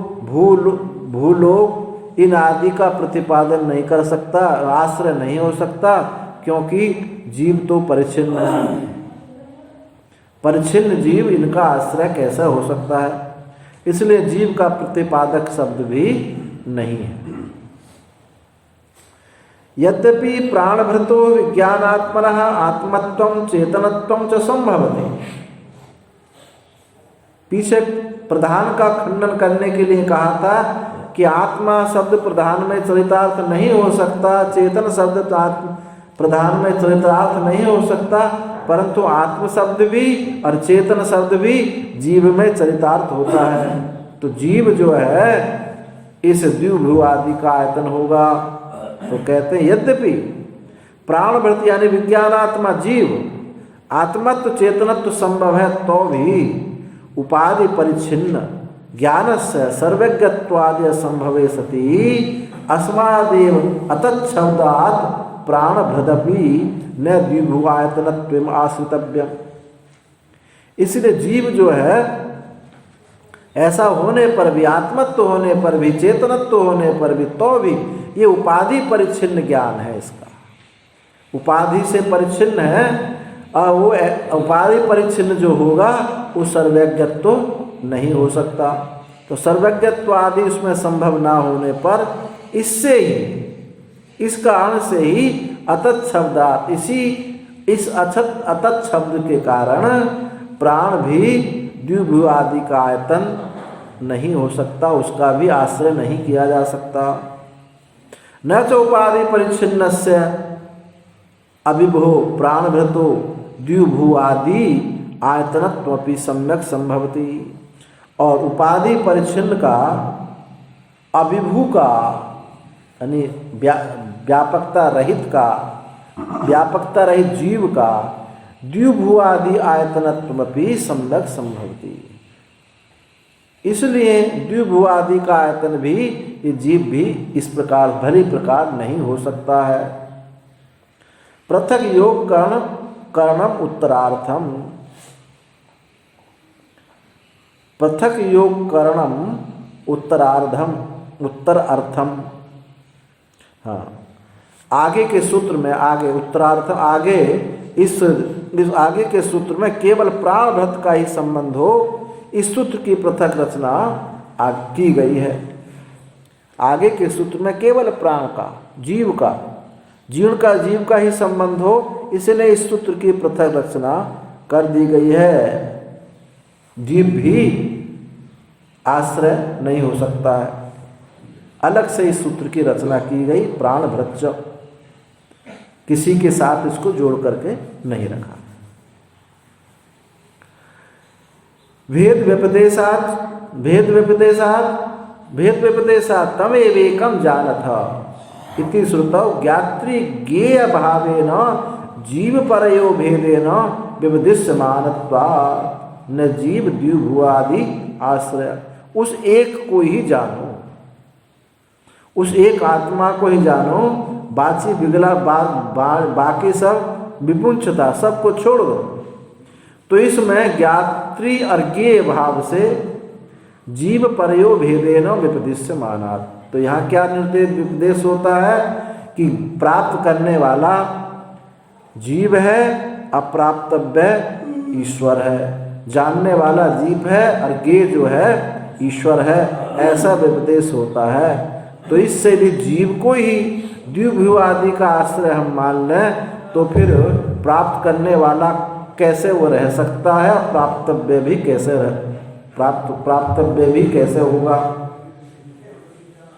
भूलोक इन आदि का प्रतिपादन नहीं कर सकता, आश्रय नहीं हो सकता, क्योंकि जीव तो परिच्छिन्न है। परिच्छिन्न जीव इनका आश्रय कैसा हो सकता है? इसलिए जीव का प्रतिपादक शब्द भी नहीं है। यद्यपि प्राणभृतो विज्ञानात्मनः आत्मत्वं चेतनत्वं च संभवति, पीछे प्रधान का खंडन करने के लिए कहा था कि आत्मा शब्द प्रधान में चरितार्थ नहीं हो सकता, चेतन शब्द प्रधान में चरितार्थ नहीं हो सकता, परंतु आत्म शब्द भी और चेतन शब्द भी जीव में चरितार्थ होता है। तो जीव जो है इस द्विभु आदि का आयतन होगा। तो कहते हैं यद्यपि प्राणभृत यानी विज्ञानात्मा जीव आत्मत्व चेतनत्व संभव है, तो भी उपाधि परिच्छिन्न ज्ञान से सर्वज्ञत्वादि असंभवे सती अस्मादेव अतच्छब्दात् प्राणभृदपि न द्विभुआयतनत्वम् आश्रितव्यम्। इसलिए जीव जो है ऐसा होने पर भी, आत्मत्व होने पर भी, चेतनत्व होने पर भी, तो भी ये उपाधि परिच्छिन्न ज्ञान है। इसका उपाधि से परिच्छिन्न है, और वो उपाधि परिच्छिन्न जो होगा वो सर्वज्ञत्व नहीं हो सकता। तो सर्वज्ञत्व आदि उसमें संभव ना होने पर इससे ही, इस कारण से ही अतत् शब्दात, इस अतत् शब्द के कारण प्राण भी द्विभु आदि का आयतन नहीं हो सकता, उसका भी आश्रय नहीं किया जा सकता। न च उपाधि परिच्छिन्नस्य अभिभो प्राणभृतो द्विभु आदि आयतनत्वपि सम्यक संभवति, और उपाधि परिच्छिन्न का, अभिभू का यानी व्यापकता रहित का, व्यापकता रहित जीव का द्विभु आदि आयतनत्वपि सम्यक संभवति। इसलिए द्विभु आदि का आयतन भी, ये जीव भी इस प्रकार भली प्रकार नहीं हो सकता है। पृथक योग कर्णम उत्तरार्थम, पृथक योग कर्णम उत्तरार्धम, उत्तर अर्थम। हाँ, आगे के सूत्र में, आगे उत्तरार्थ, आगे इस आगे के सूत्र में केवल प्राणभृत का ही संबंध हो, इस सूत्र की पृथक रचना की गई है। आगे के सूत्र में केवल प्राण का, जीव का ही संबंध हो, इसलिए इस सूत्र की पृथक रचना कर दी गई है। जीव भी आश्रय नहीं हो सकता है, अलग से इस सूत्र की रचना की गई। प्राणभृत, किसी के साथ इसको जोड़ करके नहीं रखा। भेद व्यपदेशात् तमेवेकं जानथ इति श्रुतौ ज्ञात्री ज्ञेय भावेन जीव परयो भेदेन व्यपदिश्यमानत्वात् न जीव द्विभुआदि आश्रय। उस एक को ही जानो, उस एक आत्मा को ही जानो, बाची बिगला बाकी सब विपुंछता सबको छोड़ दो। तो इसमें ज्ञात्री और ज्ञेय भाव से जीव परयो भेदेन विपदिश्यमानात्, तो यहाँ क्या निर्देश होता है कि प्राप्त करने वाला जीव है, अप्राप्तव्य ईश्वर है, जानने वाला जीव है और ज्ञेय जो है ईश्वर है, ऐसा विपदेश होता है। तो इससे भी जीव को ही द्विभु आदि का आश्रय हम मान लें, तो फिर प्राप्त करने वाला कैसे वो रह सकता है, प्राप्तव्य भी कैसे प्राप्तव्य भी कैसे होगा,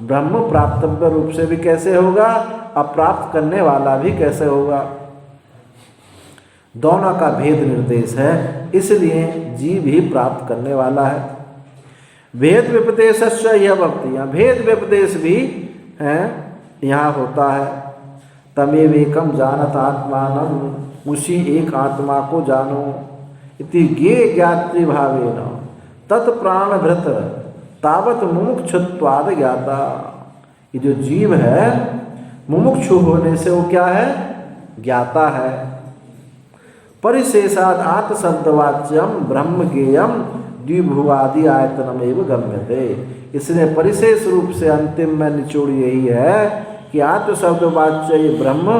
ब्रह्म प्राप्तव्य रूप से भी कैसे होगा, अप्राप्त करने वाला भी कैसे होगा। दोनों का भेद निर्देश है, इसलिए जीव ही प्राप्त करने वाला है। भेद व्यपदेश यह भक्ति, यहाँ भेद व्यपदेश भी है यहाँ होता है। तमेव एकम जानत आत्मानम, उसी एक आत्मा को जानो। इति ज्ञे ज्ञात्री भावेन तत्प्राण भृत तावत मुमुक्षुत्वाद ज्ञाता। ये जो जीव है मुमुक्षु होने से वो क्या है? ज्ञाता है। परिशेषाद आत्म शब्दवाच्यम ब्रह्म ज्ञेयम द्विभुवादि आयतनम एवं गम्यते। इसलिए परिशेष रूप से अंतिम में निचोड़ यही है कि आत्म शब्दवाच्य ये ब्रह्म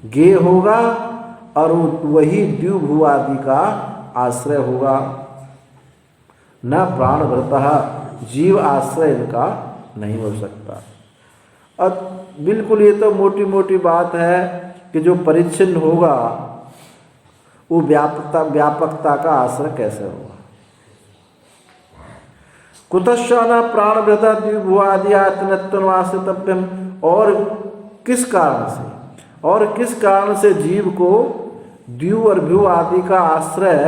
ज्ञेय होगा और वही द्विभुवादि का आश्रय होगा। न प्राणभृतः, जीव आश्रय इनका नहीं हो सकता। और बिल्कुल ये तो मोटी मोटी बात है कि जो परिच्छिन्न होगा वो व्यापकता का आश्रय कैसे होगा। कुतश्च न प्राणभृता द्विभुवादि आत्मत्वमाश्रितव्यम, और किस कारण से जीव को द्वि और भ्यू आदि का आश्रय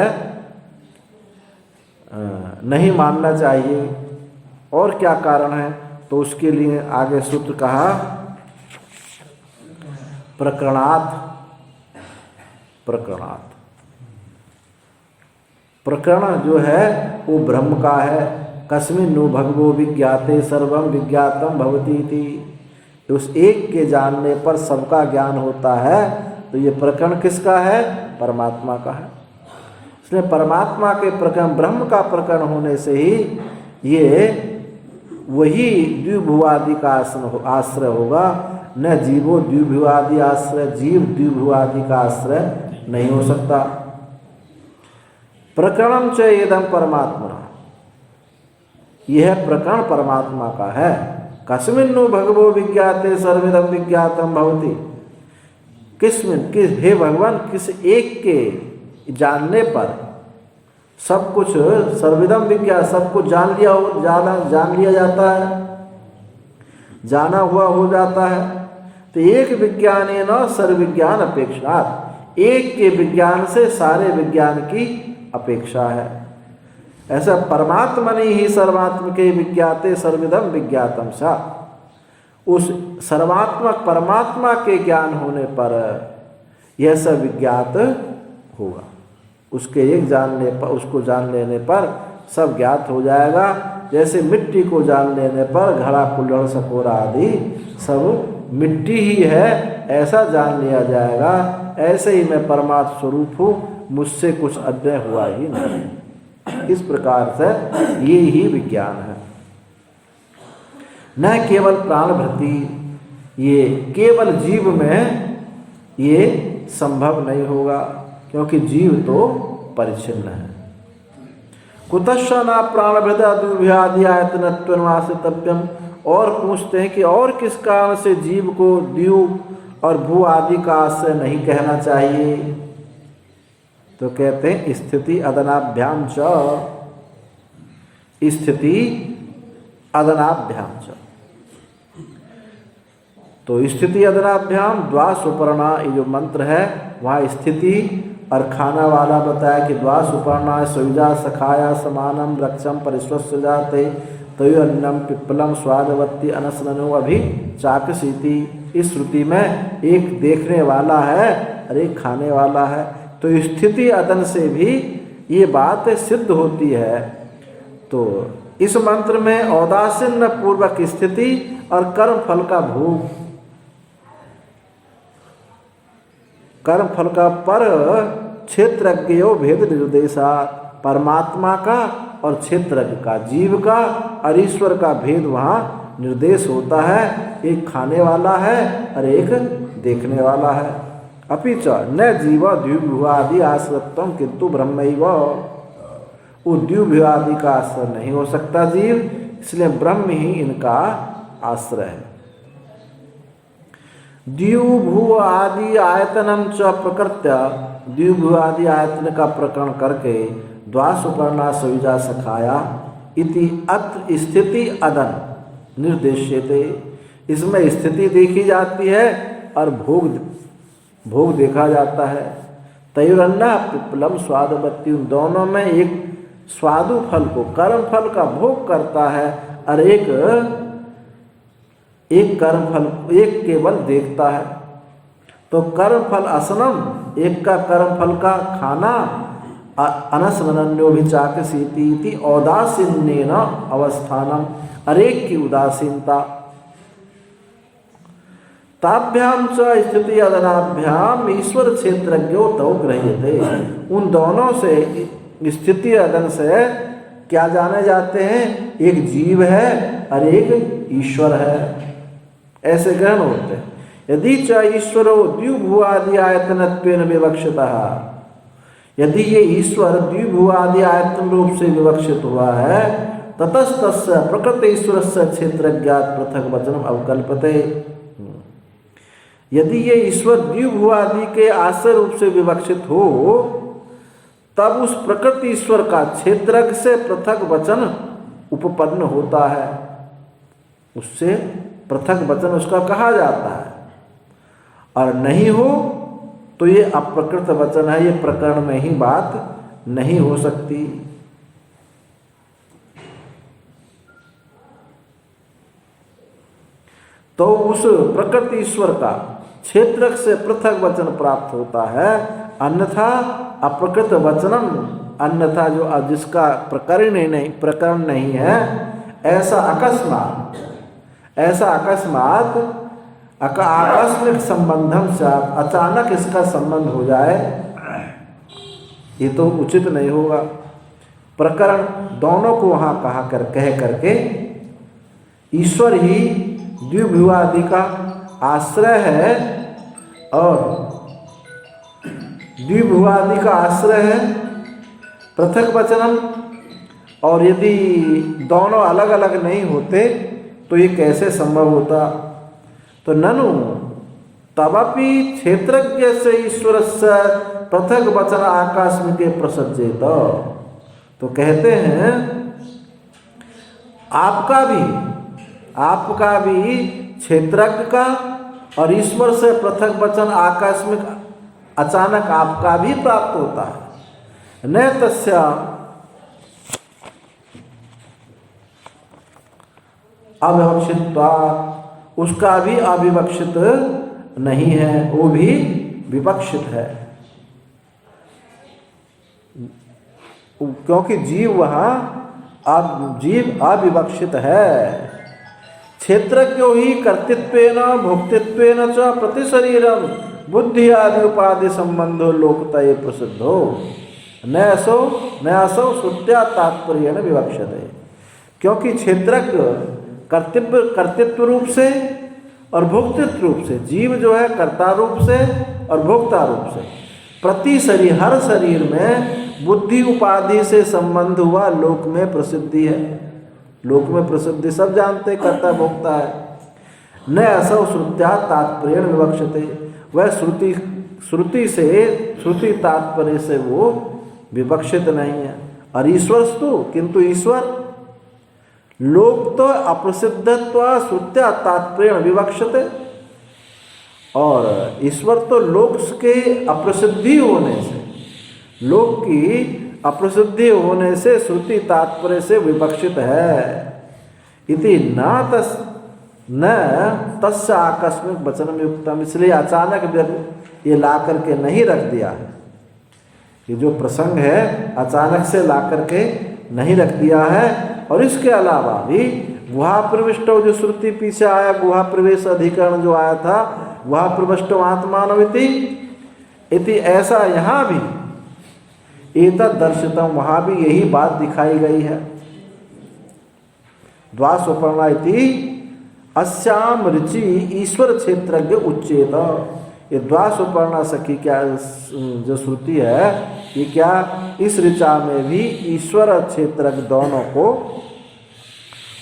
नहीं मानना चाहिए, और क्या कारण है? तो उसके लिए आगे सूत्र कहा प्रकरणात्। प्रकरण जो है वो ब्रह्म का है। कस्मिन् नु भगवो विज्ञाते सर्वं विज्ञातम भवति इति। उस एक के जानने पर सबका ज्ञान होता है। तो ये प्रकरण किसका है? परमात्मा का है। इसलिए परमात्मा के प्रकरण, ब्रह्म का प्रकरण होने से ही ये वही द्विभुवादि का आश्रय होगा। न जीवो द्विभुवादि आश्रय, जीव द्विभुवादि का आश्रय नहीं हो सकता। प्रकरणम च एदम परमात्मा, यह प्रकरण परमात्मा का है। कस्मिन्नु भगवो विज्ञाते सर्वमिदं विज्ञातम भवति। किस हे भगवान, किस एक के जानने पर सब कुछ सर्वविदम विज्ञान, सब कुछ जान लिया जाता है, जाना हुआ हो जाता है। तो एक विज्ञानेन सर्वविज्ञान अपेक्षा, एक के विज्ञान से सारे विज्ञान की अपेक्षा है। ऐसा परमात्मनि ही सर्वात्मके विज्ञाते सर्वविदं विज्ञातम सा। उस सर्वात्मक परमात्मा के ज्ञान होने पर यह सब विज्ञात होगा। उसके एक जानने पर, उसको जान लेने पर सब ज्ञात हो जाएगा। जैसे मिट्टी को जान लेने पर घड़ा कुल्हड़ सकोरा आदि सब मिट्टी ही है, ऐसा जान लिया जाएगा। ऐसे ही मैं परमात्म स्वरूप हूँ, मुझसे कुछ अन्य हुआ ही नहीं। इस प्रकार से ये ही विज्ञान है। न केवल प्राणभृति, ये केवल जीव में ये संभव नहीं होगा, क्योंकि जीव तो परिच्छिन्न है। कुतश्च न प्राणभृता द्विभुवादि आयतनत्वमाश्रितव्यम। और पूछते हैं कि और किस कारण से जीव को द्यू और भू आदि का आश्रय नहीं कहना चाहिए? तो कहते हैं स्थिति अदनाभ्याम च, स्थिति अदनाभ्याम च। तो स्थिति अदनाभ्याम द्वा सुपर्णा, ये जो मंत्र है वहाँ स्थिति और खाना वाला बताया कि द्वा सुपर्णा सुविजा सखाया समानम रक्षम परिस्वस्य जाते तयो अन्नम पिप्पलम स्वादवत्ती अनसनो अभी चाकसीति। इस श्रुति में एक देखने वाला है और एक खाने वाला है। तो स्थिति अदन से भी ये बात सिद्ध होती है। तो इस मंत्र में औदासीन्य पूर्वक स्थिति और कर्म फल का भोग, कर्म फल का पर क्षेत्रज्ञो भेद निर्देशा, परमात्मा का और क्षेत्रज्ञ का, जीव का और ईश्वर का भेद वहाँ निर्देश होता है। एक खाने वाला है और एक देखने वाला है। अपि च न जीव द्विभुवादि आश्रयत्वम किंतु ब्रह्मैव, वो द्विभुवादि का आश्रय नहीं हो सकता जीव, इसलिए ब्रह्म ही इनका आश्रय है। द्विभु आदि आयतनम च प्रकृत्य, द्विभु आदि आयतन का प्रकरण करके द्वा सुपर्णा सविजा सखाया इति अत्र स्थिति अदन निर्देश्यते। इसमें स्थिति देखी जाती है और भोग देखा जाता है। तयुरन्ना पिप्पलम स्वादवती, उन दोनों में एक स्वादु फल को, कर्म फल का भोग करता है और एक कर्म फल, एक केवल देखता है। तो कर्म फल असनम, एक का कर्म फल का खाना, अनसनन्योभिचाकसीति औदासीन्येन अवस्थानम, अरेक की उदासीनता। ताभ्याम च स्थिति अदनाभ्याम ईश्वर क्षेत्रज्ञो तौ गृह्यते, उन दोनों से स्थिति अदन से क्या जाने जाते हैं, एक जीव है और एक ईश्वर है, ऐसे ग्रहण होते हैं। यदि च ईश्वरो द्विभुवादि आयतनत्वेन विवक्षितः, यदि ये ईश्वर द्विभुवादि आयतन रूप से विवक्षित हुआ है, ततस्तस्य प्रकृति ईश्वरस्य क्षेत्रज्ञात पृथक वचनम अवकल्पते, यदि ये ईश्वर द्विभुवादि के आश्रय रूप से विवक्षित हो, तब उस प्रकृति ईश्वर का क्षेत्रज्ञ से पृथक वचन उपपन्न होता है, उससे पृथक वचन उसका कहा जाता है। और नहीं हो तो ये अप्रकृत वचन है, ये प्रकरण में ही बात नहीं हो सकती। तो उस प्रकृति ईश्वर का क्षेत्रक से पृथक वचन प्राप्त होता है, अन्यथा अप्रकृत वचनम, अन्यथा जो जिसका प्रकरण नहीं है, ऐसा अकस्मात आकस्मिक संबंधम से अचानक इसका संबंध हो जाए, ये तो उचित नहीं होगा। प्रकरण दोनों को वहाँ कह करके ईश्वर ही द्विभुवादि का आश्रय है और द्विभुवादि का आश्रय है पृथक वचनम, और यदि दोनों अलग अलग नहीं होते तो ये कैसे संभव होता। तो ननु तदपि क्षेत्रज्ञ से ईश्वर से पृथक वचन आकस्मिके प्रसज्जेत, तो कहते हैं आपका भी क्षेत्रज्ञ का और ईश्वर से पृथक वचन आकस्मिक अचानक आपका भी प्राप्त होता है। न तस्य अविवक्षित्वात्, उसका भी अविवक्षित नहीं है, वो भी विवक्षित है, क्योंकि जीव अविवक्षित है। क्षेत्रज्ञो ही कर्तृत्वेन भोक्तृत्वेन च प्रतिशरीरम बुद्धि आदि उपाधि संबंधो लोकतये प्रसिद्धो न असौ श्रुत्या तात्पर्येण विवक्षते, क्योंकि क्षेत्रज्ञ कर्तृत्व रूप से और भोक्तृत्व रूप से, जीव जो है कर्ता रूप से और भोक्ता रूप से, प्रति शरीर हर शरीर में बुद्धि उपाधि से संबंध हुआ लोक में प्रसिद्धि है। लोक में प्रसिद्धि सब जानते, कर्ता भोक्ता है। न असौ श्रुत्या तात्पर्य विवक्षते, वह श्रुति तात्पर्य से वो विवक्षित नहीं है। और ईश्वरस्तु, किंतु ईश्वर लोक तो अप्रसिद्धत्व श्रुत्या तात्पर्य विवक्षते, और ईश्वर तो लोक के अप्रसिद्धि होने से, लोक की अप्रसिद्धि होने से श्रुति तात्पर्य से विवक्षित है। इति न तस्य आकस्मिक वचन युक्तम, इसलिए अचानक ये ला करके नहीं रख दिया है। ये जो प्रसंग है अचानक से ला करके नहीं रख दिया है। और इसके अलावा भी गुहा प्रविष्टो, जो श्रुति पीछे आया, गुहा प्रवेश अधिकरण जो आया था, गुहा प्रविष्टो आत्मानमिति इति, ऐसा यहाँ भी एतद् दर्शितम, वहाँ भी यही बात दिखाई गई है। द्वासोपर्णा इति अस्याम रुचि ईश्वर क्षेत्रज्ञ उच्चेत, ये द्वासोपर्णा सखी क्या जो श्रुति है, ये क्या इस ऋचा में भी ईश्वर क्षेत्रज्ञ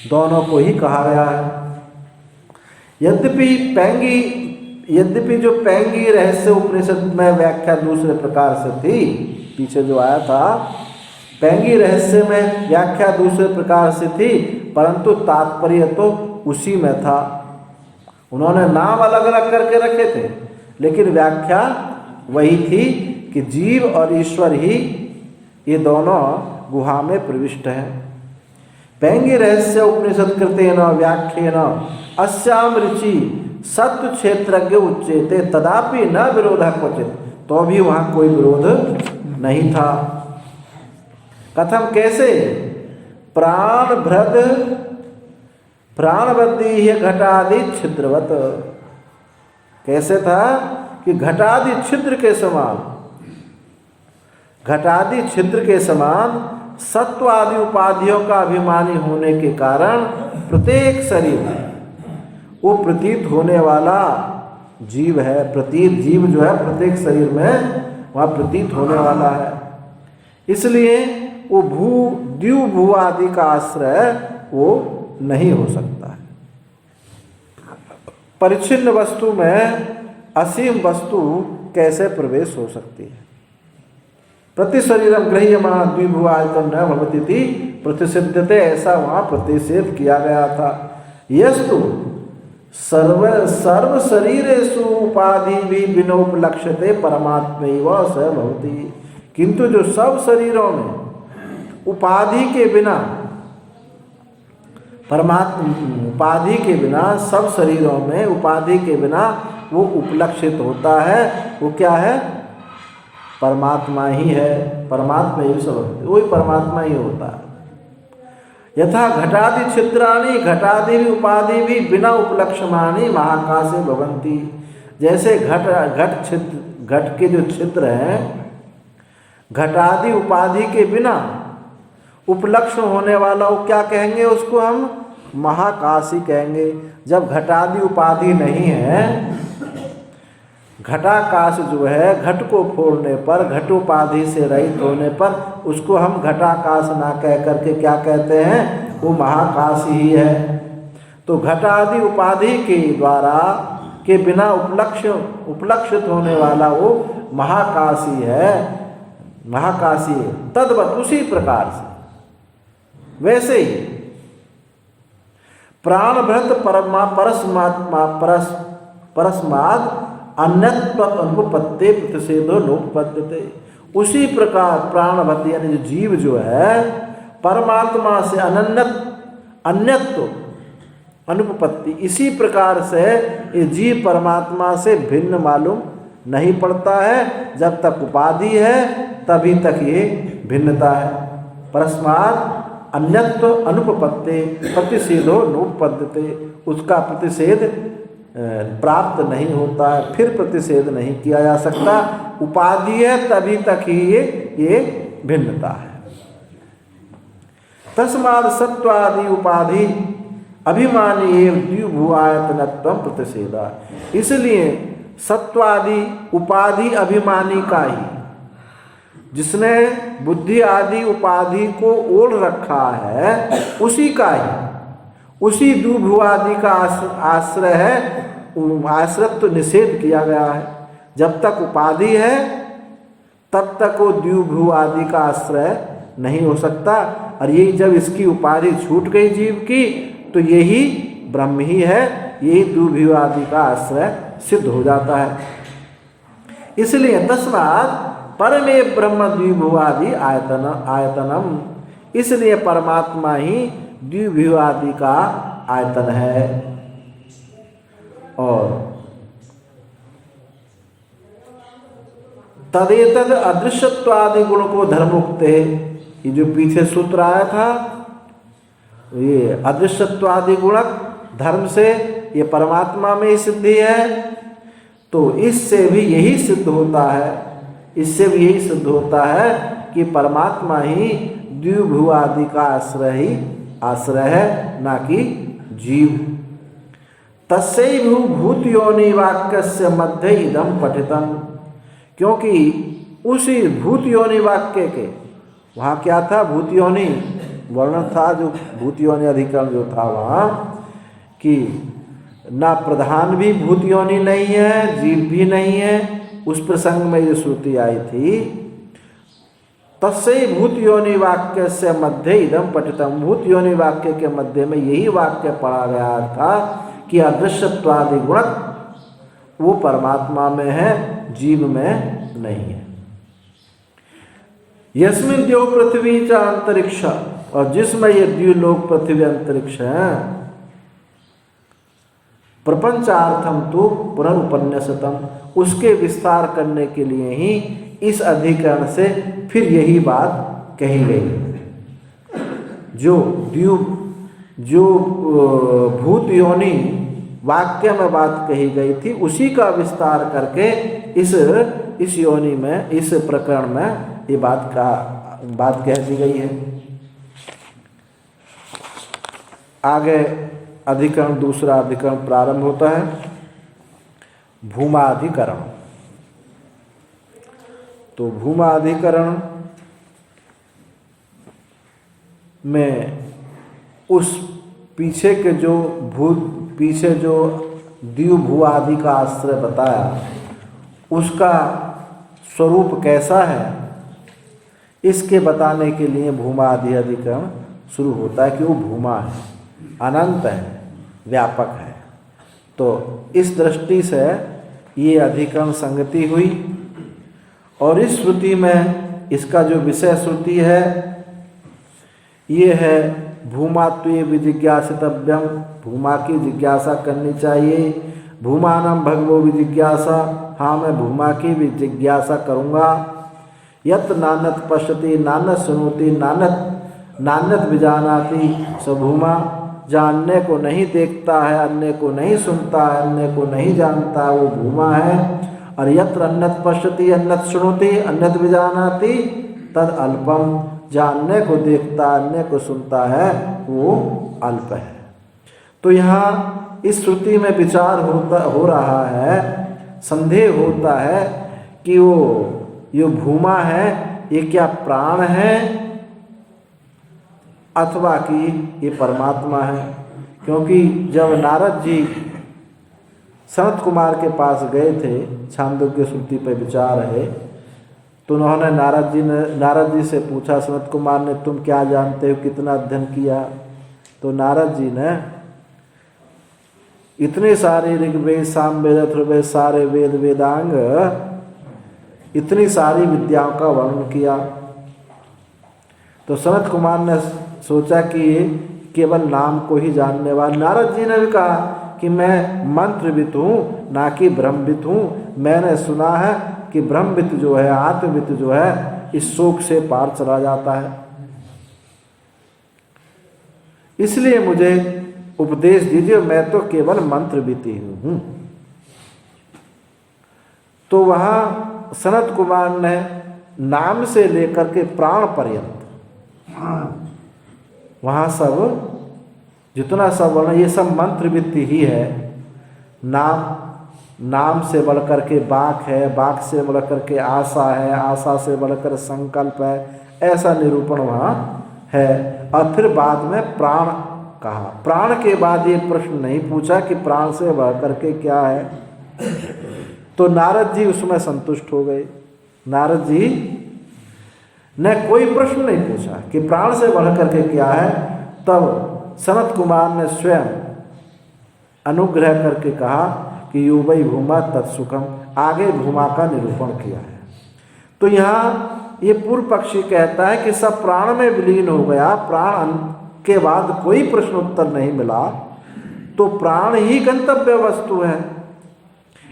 दोनों को ही कहा गया है। यद्यपि जो पैंगी रहस्य उपनिषद में व्याख्या दूसरे प्रकार से थी, पीछे जो आया था पैंगी रहस्य में व्याख्या दूसरे प्रकार से थी, परंतु तात्पर्य तो उसी में था। उन्होंने नाम अलग अलग करके रखे थे, लेकिन व्याख्या वही थी कि जीव और ईश्वर ही ये दोनों गुहा में प्रविष्ट हैं। पैंगी रहस्य उपनिषद कृतेन व्याख्येन अस्याम ऋचि सत्व क्षेत्रज्ञ उच्यते तदापि न विरोध क्वचित, तो भी वहाँ कोई विरोध नहीं था। कथम कैसे? प्राणबद्धि घटादि छिद्रवत, कैसे था कि घटादि छिद्र के समान, घटादि छिद्र के समान सत्व आदि उपाधियों का अभिमानी होने के कारण प्रत्येक शरीर वो प्रतीत होने वाला जीव है। प्रतीत जीव जो है प्रत्येक शरीर में वह प्रतीत होने वाला है। इसलिए वो द्यू भू आदि का आश्रय वो नहीं हो सकता है। परिच्छिन्न वस्तु में असीम वस्तु कैसे प्रवेश हो सकती है? प्रति शरीरम गृह्यमाण द्विभु आयतन न भवति थी प्रतिषिध्यते, ऐसा वहाँ प्रतिषेध किया गया था। यस्तु सर्व शरीरेषु उपाधि भी बिनोपलक्ष्यते परमात्मैव स भवति, किंतु जो सब शरीरों में उपाधि के बिना, परमात्मा उपाधि के बिना, सब शरीरों में उपाधि के बिना वो उपलक्षित होता है, वो क्या है? परमात्मा ही है। परमात्मा ही सब, वही परमात्मा ही होता है। यथा घटादि छिद्राणि घटादि भी उपाधि भी बिना उपलक्ष्यमानि महाकाशे भवन्ति, जैसे घट के जो छिद्र हैं घटादि उपाधि के बिना उपलक्ष्य होने वाला, वो क्या कहेंगे? उसको हम महाकाशी कहेंगे। जब घटादि उपाधि नहीं है, घटाकाश जो है घट को फोड़ने पर, घट उपाधि से रहित होने पर उसको हम घटाकाश ना कह करके क्या कहते हैं? वो महाकाश ही है। तो घटादि उपाधि के द्वारा के बिना उपलक्षित होने वाला वो महाकाशी है, महाकाशी है। तद्वत उसी प्रकार से वैसे ही प्राणभृत परस्माद अन्यत्व अनुपत्ति प्रतिषेधो नोपपद्यते, उसी प्रकार प्राणभृत यानी जो जीव जो है परमात्मा से अन्यत्व अनुपपत्ति, इसी प्रकार से ये जीव परमात्मा से भिन्न मालूम नहीं पड़ता है। जब तक उपाधि है तभी तक ये भिन्नता है। परस्माद अन्यत्व अनुपपत्ति प्रतिषेधो नोपपद्यते, उसका प्रतिषेध प्राप्त नहीं होता है, फिर प्रतिषेध नहीं किया जा सकता। उपाधि है तभी तक ही ये भिन्नता है। तस्माद सत्वादि उपाधि अभिमानी एवं द्विभुआयतनत्वं प्रतिषेधा, इसलिए सत्वादि उपाधि अभिमानी का ही, जिसने बुद्धि आदि उपाधि को ओढ़ रखा है उसी का ही, उसी द्विभुआदि का आश्रय है, आश्रत्व निषेध किया गया है। जब तक उपाधि है तब तक वो द्विभु आदि का आश्रय नहीं हो सकता। और यही जब इसकी उपाधि छूट गई जीव की, तो यही ब्रह्म ही है, यही द्विभु आदि का आश्रय सिद्ध हो जाता है। इसलिए तस्मात् परमे ब्रह्म द्विभुआदि आयतनम, इसलिए परमात्मा ही द्विभुआदि का आयतन है। और तदेतद अदृश्यत्वादि गुण को धर्मोक्ते, ये जो पीछे सूत्र आया था, ये अदृश्यत्वादि गुणक धर्म से ये परमात्मा में ही सिद्धि है। तो इससे भी यही सिद्ध होता है, इससे भी यही सिद्ध होता है कि परमात्मा ही द्विभु आदि का आश्रय है, ना कि जीव। तस्यैव भूत योनि वाक्यस्य मध्य इदम पठितम, क्योंकि उसी भूत योनि वाक्य के वहाँ क्या था? भूत योनि वर्णन था, जो भूत योनि अधिकरण जो था वहाँ, कि ना प्रधान भी भूत योनि नहीं है, जीव भी नहीं है। उस प्रसंग में ये श्रुति आई थी, तस्यै भूत योनि वाक्य से मध्य इदम पठितम, भूत योनि वाक्य के मध्य में यही वाक्य पढ़ा गया था कि अदृश्यत्वादि गुण वो परमात्मा में है, जीव में नहीं है। यस्मिन द्यो पृथ्वी च अंतरिक्ष, और जिसमें ये द्व्युलोक पृथ्वी अंतरिक्ष है, प्रपंचार्थम तो पुनरुपन्यासतम, उसके विस्तार करने के लिए ही इस अधिकरण से फिर यही बात कही गई। जो भूत योनि वाक्य में बात कही गई थी, उसी का विस्तार करके इस योनि में, इस प्रकरण में ये बात कह दी गई है। आगे अधिकरण, दूसरा अधिकरण प्रारंभ होता है, भूमाधिकरण। तो भूमाधिकरण में उस पीछे के जो द्विभुआदि का आश्रय बताया, उसका स्वरूप कैसा है, इसके बताने के लिए भूमादि अधिकरण शुरू होता है कि वो भूमा है, अनंत है, व्यापक है। तो इस दृष्टि से ये अधिकरण संगति हुई। और इस श्रुति में इसका जो विषय श्रुति है ये है भूमात्वे विजिज्ञासितव्यम, भूमा की जिज्ञासा करनी चाहिए। भूमानम भगवो विजिज्ञासा, हाँ मैं भूमा की भी जिज्ञासा करूँगा। यत नानत पश्यति नानत सुनोति नानत विजानाति स भूमा, जानने को नहीं देखता है, अन्य को नहीं सुनता है, अन्य को नहीं जानता, वो भूमा है। और यत्र अन्नत पश्यति अन्नत शुणोति अन्नत विजानाति तद अल्पम, जानने को देखता, अन्य को सुनता है, वो अल्प है। तो यहाँ इस श्रुति में विचार हो रहा है, संदेह होता है कि ये भूमा है, ये क्या प्राण है अथवा कि ये परमात्मा है। क्योंकि जब नारद जी सनत कुमार के पास गए थे, छांदोग्य श्रुति पर विचार है, तो उन्होंने नारद जी से पूछा, सनत कुमार ने तुम क्या जानते हो, कितना अध्ययन किया। तो नारद जी ने इतने सारे ऋग्वेद सामवेद अथर्ववेद सारे वेद वेदांग इतनी सारी विद्याओं का वर्णन किया। तो सनत कुमार ने सोचा कि केवल नाम को ही जानने वाला। नारद जी ने भी कहा कि मैं मंत्रविद हूँ, ना कि ब्रह्मविद हूँ। मैंने सुना है कि ब्रह्मविद जो है, आत्मविद जो है, इस शोक से पार चला जाता है। इसलिए मुझे उपदेश दीजिए, मैं तो केवल मंत्रविद ही हूँ। तो वहाँ सनत कुमार ने नाम से लेकर के प्राण पर्यंत वहाँ सब जितना सब वर्ण, ये सब मंत्र वित्ति ही है। नाम से बढ़कर के बाक है, बाक से बढ़कर के आशा है, आशा से बढ़कर संकल्प है, ऐसा निरूपण वहाँ है। और फिर बाद में प्राण कहा। प्राण के बाद ये प्रश्न नहीं पूछा कि प्राण से बढ़कर के क्या है। तो नारद जी उसमें संतुष्ट हो गए। नारद जी ने कोई प्रश्न नहीं पूछा कि प्राण से बढ़कर के क्या है। तब सनत कुमार ने स्वयं अनुग्रह करके कहा कि युवई भूमा तत्सुखम, आगे भूमा का निरूपण किया है। तो यहाँ ये पूर्व पक्षी कहता है कि सब प्राण में विलीन हो गया, प्राण के बाद कोई प्रश्न उत्तर नहीं मिला, तो प्राण ही गंतव्य वस्तु है।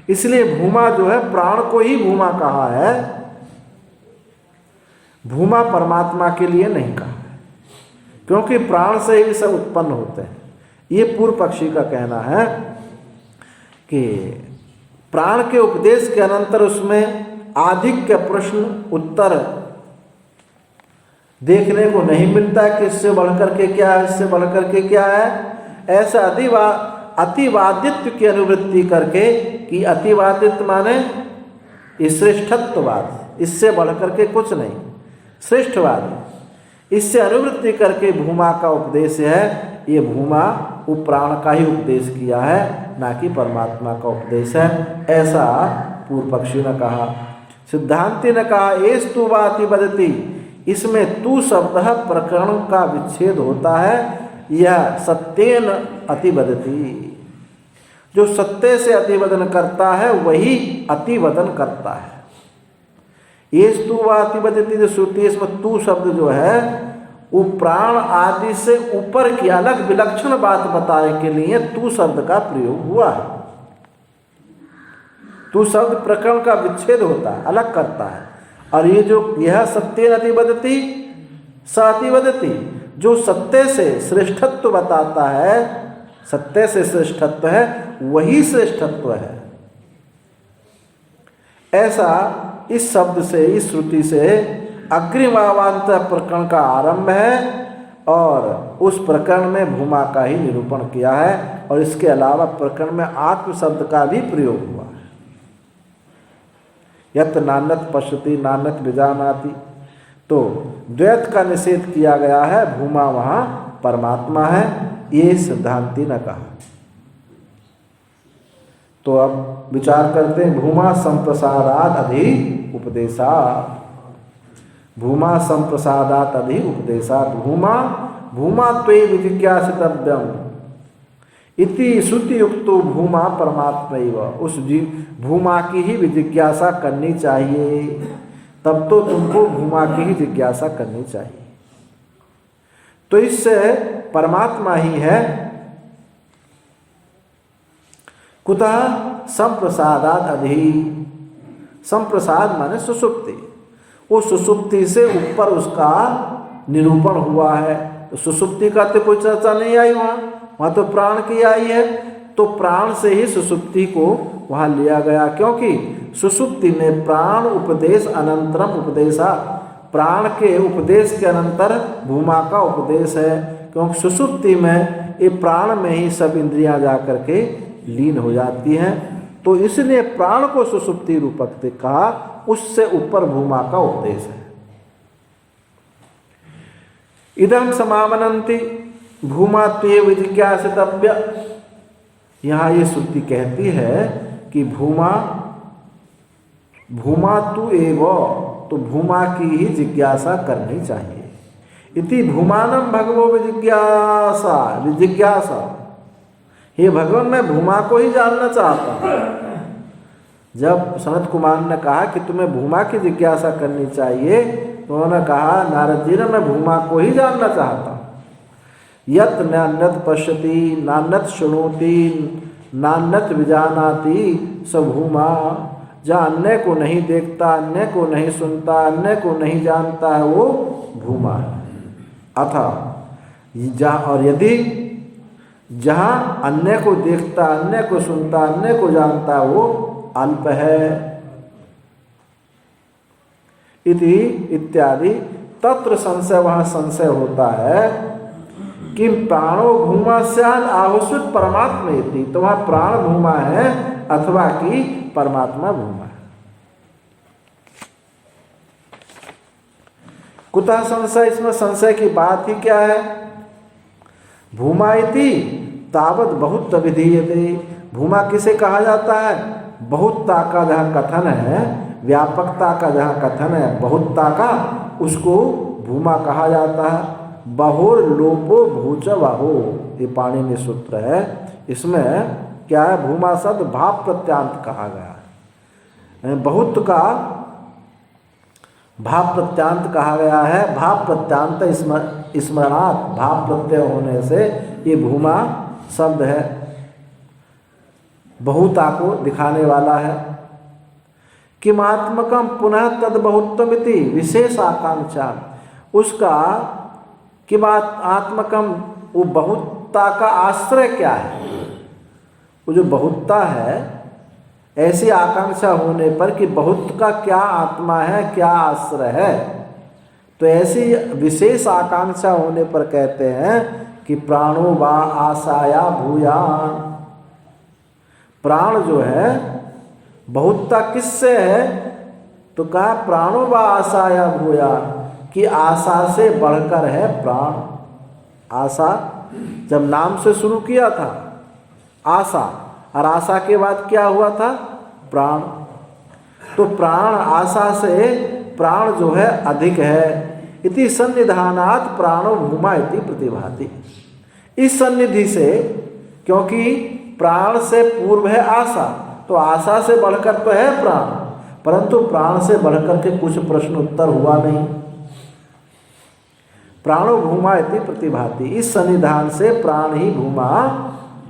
इसलिए भूमा जो है, प्राण को ही भूमा कहा है, भूमा परमात्मा के लिए नहीं कहा है, क्योंकि प्राण से ही सब उत्पन्न होते हैं। ये पूर्व पक्षी का कहना है कि प्राण के उपदेश के अनंतर उसमें आधिक्य प्रश्न उत्तर देखने को नहीं मिलता कि इससे बढ़कर के क्या है, इससे बढ़कर के क्या है। ऐसा अतिवादित्व की अनुवृत्ति करके कि अतिवादित्व माने श्रेष्ठत्ववाद, इससे बढ़कर के कुछ नहीं, श्रेष्ठवाद, इससे अनुवृत्ति करके भूमा का उपदेश है। ये भूमा वो प्राण का ही उपदेश किया है, ना कि परमात्मा का उपदेश है, ऐसा पूर्व पक्षी ने कहा। सिद्धांति ने कहा एस तु वाति बदती, इसमें तू शब्द प्रकरण का विच्छेद होता है। यह सत्येन अतिवदती, जो सत्य से अतिवदन करता है वही अतिवदन करता है। ये तू वाति बदती जो श्रुति, इसमें तू शब्द जो है वो प्राण आदि से ऊपर की अलग विलक्षण बात बताने के लिए तू शब्द का प्रयोग हुआ है। तू शब्द प्रकरण का विच्छेद होता है, अलग करता है। और ये जो यह सत्य नति बदती साति बदती, जो सत्य से श्रेष्ठत्व बताता है, सत्य से श्रेष्ठत्व है, वही श्रेष्ठत्व है। ऐसा इस शब्द से, इस श्रुति से अग्रिमावांत प्रकरण का आरंभ है और उस प्रकरण में भूमा का ही निरूपण किया है। और इसके अलावा प्रकरण में आत्म शब्द का भी प्रयोग हुआ है। यत नान्यत पश्यति नान्यत विजानाति, तो द्वैत का निषेध किया गया है, भूमा वहाँ परमात्मा है, ये सिद्धांति ने कहा। तो अब विचार करते हैं, भूमा संप्रसादात अधि उपदेशात्, भूमा संप्रसादात अधि उपदेशात्, भूमा भूमा त्वे विजिज्ञासितव्यम इति श्रुति युक्तो भूमा परमात्मैव, उस भूमा की ही विजिज्ञासा करनी चाहिए, तब तो तुमको भूमा की ही जिज्ञासा करनी चाहिए। तो इससे परमात्मा ही है। कुतः संप्रसादात अधि, संप्रसाद माने सुसुप्ति, वो सुसुप्ति से ऊपर उसका निरूपण हुआ है। तो सुसुप्ति का तो कोई चर्चा नहीं आई वहाँ तो प्राण की आई है। तो प्राण से ही सुसुप्ति को वहाँ लिया गया, क्योंकि सुसुप्ति में प्राण उपदेश अनंतरम उपदेशा, प्राण के उपदेश के अनंतर भूमा का उपदेश है। क्योंकि सुसुप्ति में ये प्राण में ही सब इंद्रियां जा करके लीन हो जाती हैं। तो इसलिए प्राण को सुसुप्ति रूपक कहा, उससे ऊपर भूमा का उपदेश है। इदम समामनन्ति भूमा त्वे विजिज्ञासितव्य, यहाँ ये श्रुति कहती है कि भूमा भूमा तु एव, तो भूमा की ही जिज्ञासा करनी चाहिए। इति भूमानम भगवो विजिज्ञासा, विजिज्ञासा, हे भगवान मैं भूमा को ही जानना चाहता हूँ। जब सनत कुमार ने कहा कि तुम्हें भूमा की जिज्ञासा करनी चाहिए, तो उन्होंने कहा नारद जी ने मैं भूमा को ही जानना चाहता हूँ। यत नान्यत पश्यति नान्यत शृणोति नान्यत विजानाति स भूमा, जहाँ अन्य को नहीं देखता, अन्य को नहीं सुनता, अन्य को नहीं जानता है, वो भूमा है। अथा जहाँ, और यदि जहाँ अन्य को देखता, अन्य को सुनता, अन्य को जानता, वो अल्प है। इति इत्यादि तत्र संशय, वहाँ संशय होता है कि प्राणो भूमा स्यात् आहुस्वित परमात्मा इति, तो वहाँ प्राण भूमा है अथवा कि परमात्मा भूमा है। कुतः संशय, इसमें संशय की बात ही क्या है? भूमा इति तावत बहुत विधीयते, भूमा किसे कहा जाता है? बहुतता का जहाँ कथन है, व्यापकता का जहाँ कथन है, बहुतता का, उसको भूमा कहा जाता है। बहोर लोपो भूच वाहो, ये पाणिनि सूत्र है। इसमें क्या है? भूमा शब्द भाव प्रत्यांत कहा गया है। बहुत का भाव प्रत्यांत कहा गया है। भाव प्रत्यांत स्मरणात्, भाव प्रत्यय होने से ये भूमा शब्द है, बहुता को दिखाने वाला है। किमात्मकम पुनः तद बहुत्तमिति विशेष आकांक्षा, उसका किमात्मकम, वो बहुतता का आश्रय क्या है? वो जो बहुतता है, ऐसी आकांक्षा होने पर कि बहुत का क्या आत्मा है, क्या आश्रय है, तो ऐसी विशेष आकांक्षा होने पर कहते हैं कि प्राणो वा आशाया भूयान, प्राण जो है बहुतता किससे है? तो कहा प्राणो वा आशाया भूयान, कि आशा से बढ़कर है प्राण। आशा जब नाम से शुरू किया था आशा, और आशा के बाद क्या हुआ था? प्राण। तो प्राण आशा से प्राण जो है अधिक है। इति सन्निधानात् प्राणो भूमा इति प्रतिभाति, इस सन्निधि से, क्योंकि प्राण से पूर्व है आशा, तो आशा से बढ़कर तो है प्राण। परंतु प्राण से बढ़कर के कुछ प्रश्न उत्तर हुआ नहीं। प्राणो भूमा इति प्रतिभाति, इस सन्निधान से प्राण ही भूमा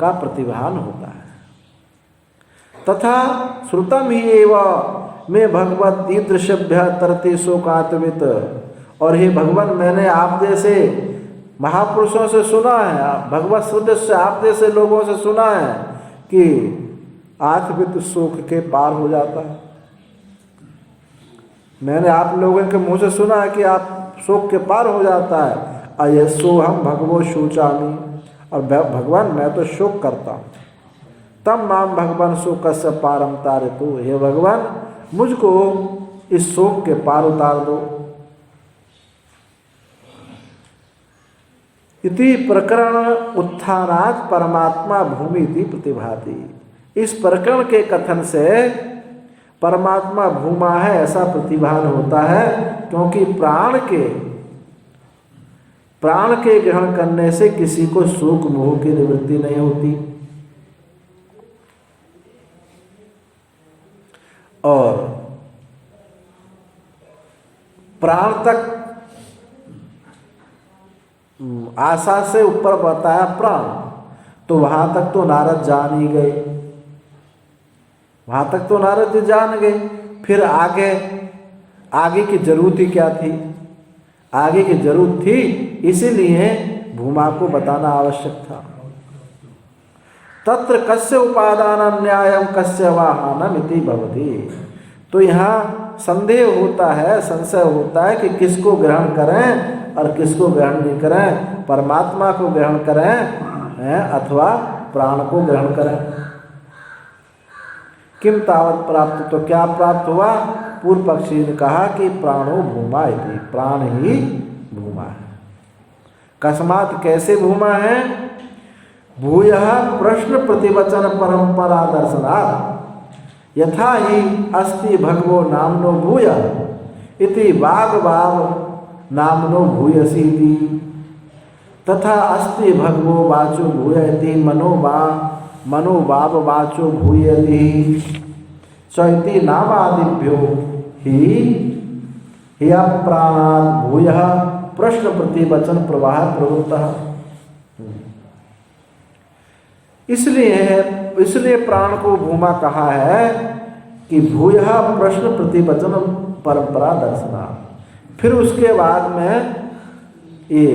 का प्रतिभान होता है। तथा श्रुतम ही एव में भगवत ईदृशभ्य तरति शोकात्वित, और हे भगवान मैंने आप जैसे महापुरुषों से सुना है, भगवत श्रुति से आप जैसे लोगों से सुना है कि आत्मित शोक के पार हो जाता है। मैंने आप लोगों के मुंह से सुना है कि आप शोक के पार हो जाता है। अयसो हम भगवो शोचामी, और भगवान मैं तो शोक करता हूँ। तब माम भगवान शोक से पारम तारितु, हे भगवान मुझको इस शोक के पार उतार दो। इति प्रकरण उत्थानात् परमात्मा भूमि इति प्रतिभाति, इस प्रकरण के कथन से परमात्मा भूमा है ऐसा प्रतिभान होता है, क्योंकि प्राण के ग्रहण करने से किसी को शोक मोह की निवृत्ति नहीं होती। और प्राण तक आशा से ऊपर बताया प्राण, तो वहां तक तो नारद जान ही गए, वहां तक तो नारद जी जान गए। फिर आगे की जरूरत ही क्या थी? आगे की जरूरत थी, इसीलिए भूमा को बताना आवश्यक था। तत्र कस्य उपादान न्यायम कस्य वाहनम इति भवति, तो यहाँ संदेह होता है, संशय होता है कि किसको ग्रहण करें और किसको ग्रहण नहीं करें, परमात्मा को ग्रहण करें अथवा प्राण को ग्रहण करें। किम तावत प्राप्त, तो क्या प्राप्त हुआ? पूर्व पक्षी ने कहा कि प्राणो भूमा इति, प्राण ही भूमा है। कस्मात, कैसे भूमा है? भूयः प्रश्न प्रतिवचन परंपरा दर्शनात् यथा ही अस्ति भगवो नामनो भूय इति वाग्भाव नामनो भूयसीति, तथा अस्ति भगवो वाचो भूय इति मनोभाव वाचो भूयति चैति नामादिभ्यो ही प्राणात् भूयः प्रश्न प्रतिवचन प्रवाह प्रवृत्तः। इसलिए प्राण को भूमा कहा है कि भूयः प्रश्न प्रतिवचन परंपरा दर्शना। फिर उसके बाद में ये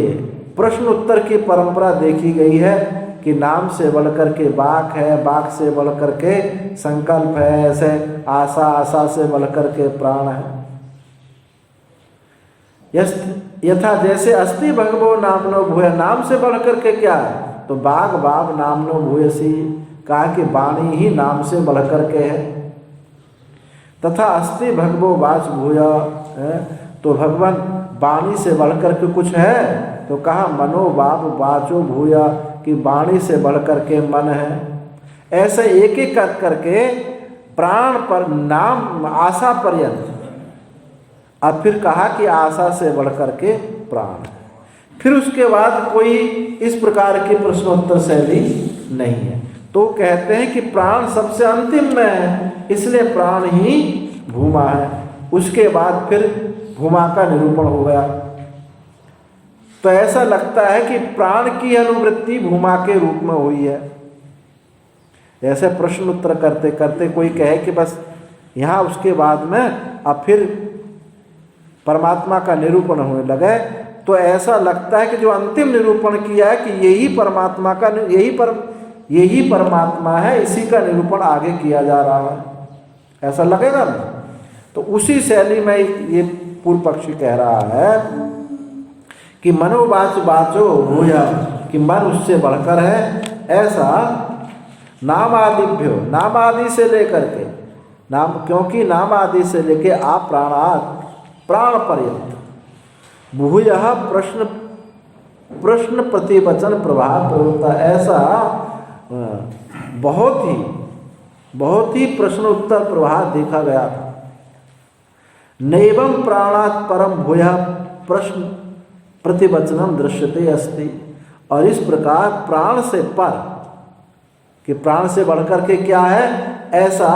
प्रश्न उत्तर की परंपरा देखी गई है कि नाम से बढ़कर के बाक है, बाक से बढ़कर के संकल्प है, ऐसे आशा से बढ़कर के प्राण है। यथा जैसे अस्ति भगवो नामनो भूय, नाम से बढ़कर के क्या है? तो बाग बाब नामनो भूयसी, कहा कि वाणी ही नाम से बढ़कर के है। तथा अस्ति भगवो वाच भूय, तो भगवान वाणी से बढ़कर के कुछ है, तो कहा मनोभाव वाचो भूय, कि वाणी से बढ़कर के मन है। ऐसे एक एक करके प्राण पर नाम आशा पर्यंत, अब फिर कहा कि आशा से बढ़कर के प्राण है। फिर उसके बाद कोई इस प्रकार की प्रश्नोत्तर शैली नहीं है, तो कहते हैं कि प्राण सबसे अंतिम में है, इसलिए प्राण ही भूमा है। उसके बाद फिर भूमा का निरूपण हो गया। तो ऐसा लगता है कि प्राण की अनुवृत्ति भूमा के रूप में हुई है। ऐसे प्रश्न उत्तर करते करते कोई कहे कि बस यहाँ उसके बाद में अब फिर परमात्मा का निरूपण होने लगे, तो ऐसा लगता है कि जो अंतिम निरूपण किया है कि यही परमात्मा का यही परमात्मा है, इसी का निरूपण आगे किया जा रहा है, ऐसा लगेगा ना। तो उसी शैली में ये पूर्व पक्षी कह रहा है कि मनोवाच वाचो भूया, कि मन उससे बढ़कर है। ऐसा नाम आदिभ्यो, नाम आदि से लेकर के नाम, क्योंकि नाम आदि से लेके आप प्राण पर्यंत भूयः प्रश्न प्रतिवचन प्रभाव प्रवृत्ता, ऐसा बहुत ही प्रश्नोत्तर प्रवाह देखा गया था। नैवं प्राणात् परम भूयः प्रश्न प्रतिवचनम दृश्यते अस्ति, और इस प्रकार प्राण से पर, कि प्राण से बढ़कर के क्या है, ऐसा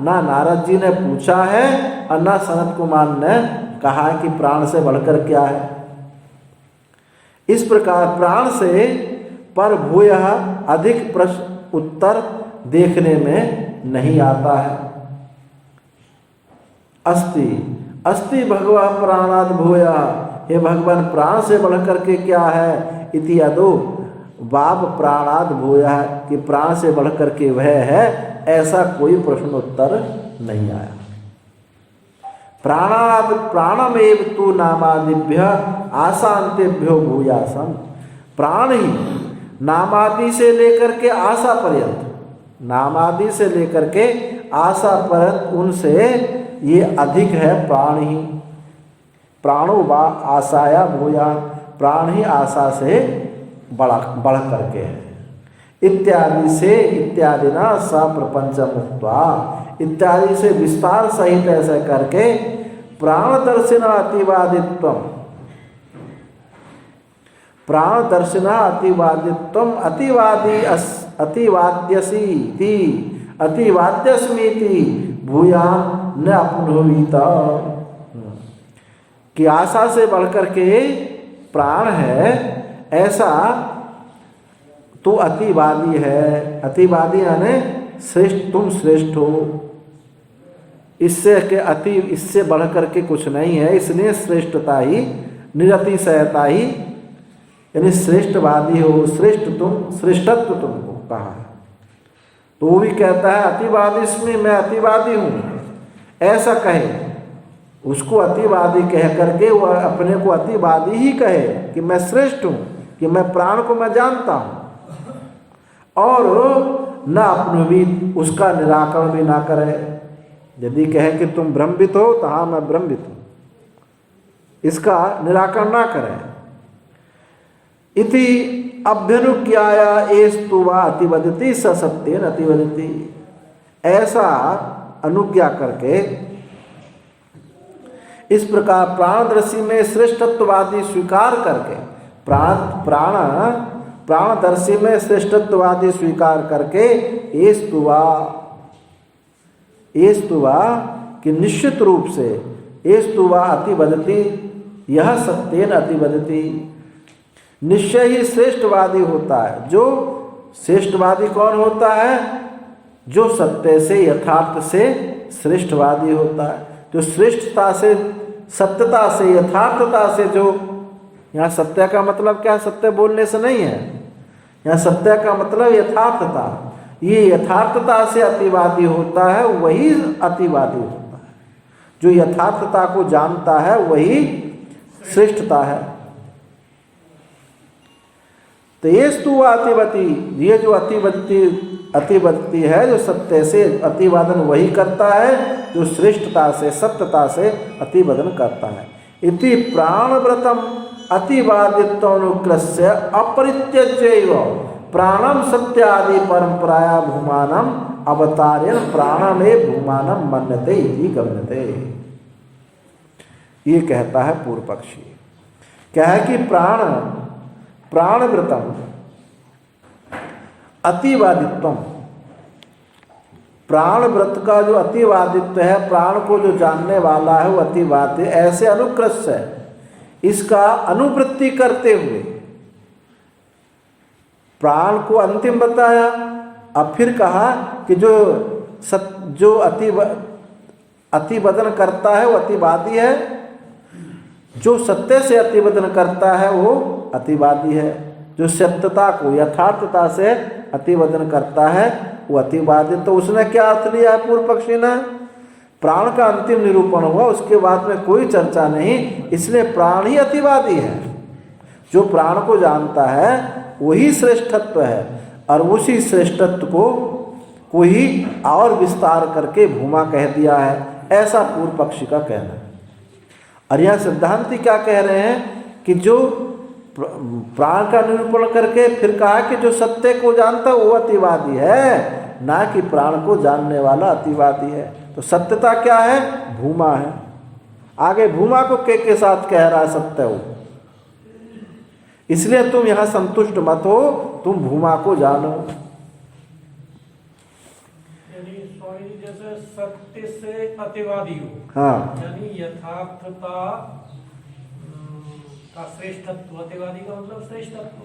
ना नारद जी ने पूछा है और ना सनत कुमार ने कहा कि प्राण से बढ़कर क्या है। इस प्रकार प्राण से पर भूयः अधिक प्रश्न उत्तर देखने में नहीं आता है। अस्ति अस्ति भगवा प्राणाद भूयः, हे भगवान प्राण से बढ़कर के क्या है। इति अदो बाब प्राणाद भूयः, कि प्राण से बढ़कर के वह है, ऐसा कोई प्रश्न उत्तर नहीं आया। प्राणाद प्राणमेव तु नामादिभ्य आसांतेभ्यो भूयासम, प्राण ही नामादि से लेकर के आशा पर्यंत, नामादि से लेकर के आशा पर्यंत उनसे ये अधिक है। प्राण ही प्राणो वा आशाया भूया, प्राण ही आशा से बढ़ करके है। इत्यादि से इत्यादि ना सप्रपंच मुक्त्वा, इत्यादि से विस्तार सहित ऐसे करके प्राण दर्शन अतिवादित्व, प्राण दर्शन अतिवादित्व अतिवादी अतिवाद्यसी थी अतिवाद्यस्मीति भूयाम न अपनोवीत, कि आशा से बढ़कर के प्राण है, ऐसा तो अतिवादी है। अतिवादी यानी श्रेष्ठ, तुम श्रेष्ठ हो, इससे के अति, इससे बढ़कर के कुछ नहीं है, इसलिए श्रेष्ठता ही निरतिशयता ही, यानी श्रेष्ठवादी हो, श्रेष्ठ तुम, श्रेष्ठत्व तुमको कहा है। तो वो भी कहता है अतिवादी इसमें मैं अतिवादी हूँ, ऐसा कहे, उसको अतिवादी कह करके वह अपने को अतिवादी ही कहे कि मैं श्रेष्ठ हूँ, कि मैं प्राण को मैं जानता हूँ, और न अपनोविद, उसका निराकरण भी ना करे। यदि कहे कि तुम ब्रह्मविद हो तो हाँ मैं ब्रह्मविद हूँ, इसका निराकरण ना करें। इति अभ्यनुज्ञाया एस्तु वा अतिवदति स सत्येन अतिवदति, ऐसा अनुज्ञा करके इस प्रकार प्राणदर्शी में श्रेष्ठत्ववादी स्वीकार करके, प्राणदर्शी में श्रेष्ठत्ववादी स्वीकार करके एस्तुवा कि निश्चित रूप से एस्तुवा अतिवदति, यह सत्येन अतिवदति, निश्चय ही श्रेष्ठवादी होता है। जो श्रेष्ठवादी कौन होता है? जो सत्य से, यथार्थ से श्रेष्ठवादी होता है। जो श्रेष्ठता से, सत्यता से, यथार्थता से, जो यहाँ सत्य का मतलब क्या, सत्य बोलने से नहीं है, यहाँ सत्य का मतलब यथार्थता, ये यथार्थता से अतिवादी होता है, वही अतिवादी होता है। जो यथार्थता को जानता है वही श्रेष्ठता है। तो ये स्तु अतिवती, ये जो अतिवदती है, जो सत्य से अतिवादन वही करता है जो श्रेष्ठता से, सत्यता से अतिवादन करता है। इति प्राणव्रतम अतिवादित्वानुकृष्य अपरित्यज्यैव प्राणम सत्यादि परंपराया भूमानम अवतार्यन प्राणमे भूमानम मन्यते इति गम्यते। ये कहता है पूर्व पक्षी, क्या है कि प्राणव्रतम अतिवादित्वम, प्राणव्रत का जो अतिवादित्व है, प्राण को जो जानने वाला है वो अतिवादी, ऐसे अनुकृष्य है, इसका अनुवृत्ति करते हुए प्राण को अंतिम बताया। अब फिर कहा कि जो अतिवदन करता है वो अतिवादी है, जो सत्य से अतिवदन करता है वो अतिवादी है, जो सत्यता को, यथार्थता से अतिवदन करता है वो अतिवादी। तो उसने क्या अर्थ लिया है पूर्व पक्षी ने? प्राण का अंतिम निरूपण हुआ, उसके बाद में कोई चर्चा नहीं, इसलिए प्राण ही अतिवादी है। जो प्राण को जानता है वही श्रेष्ठत्व है, और उसी श्रेष्ठत्व को ही और विस्तार करके भूमा कह दिया है, ऐसा पूर्व पक्षी का कहना है। और यह सिद्धांती क्या कह रहे हैं कि जो प्राण का निरूपण करके फिर कहा कि जो सत्य को जानता वो अतिवादी है, ना कि प्राण को जानने वाला अतिवादी है। तो सत्यता क्या है? भूमा है। आगे भूमा को के साथ कह रहा है सत्य हो, इसलिए तुम यहां संतुष्ट मत हो, तुम भूमा को जानो। यदि स्वामी जी जैसे सत्य से अतिवादी हो, हाँ यानी यथार्थता का श्रेष्ठत्व, अतिवादी का मतलब श्रेष्ठत्व।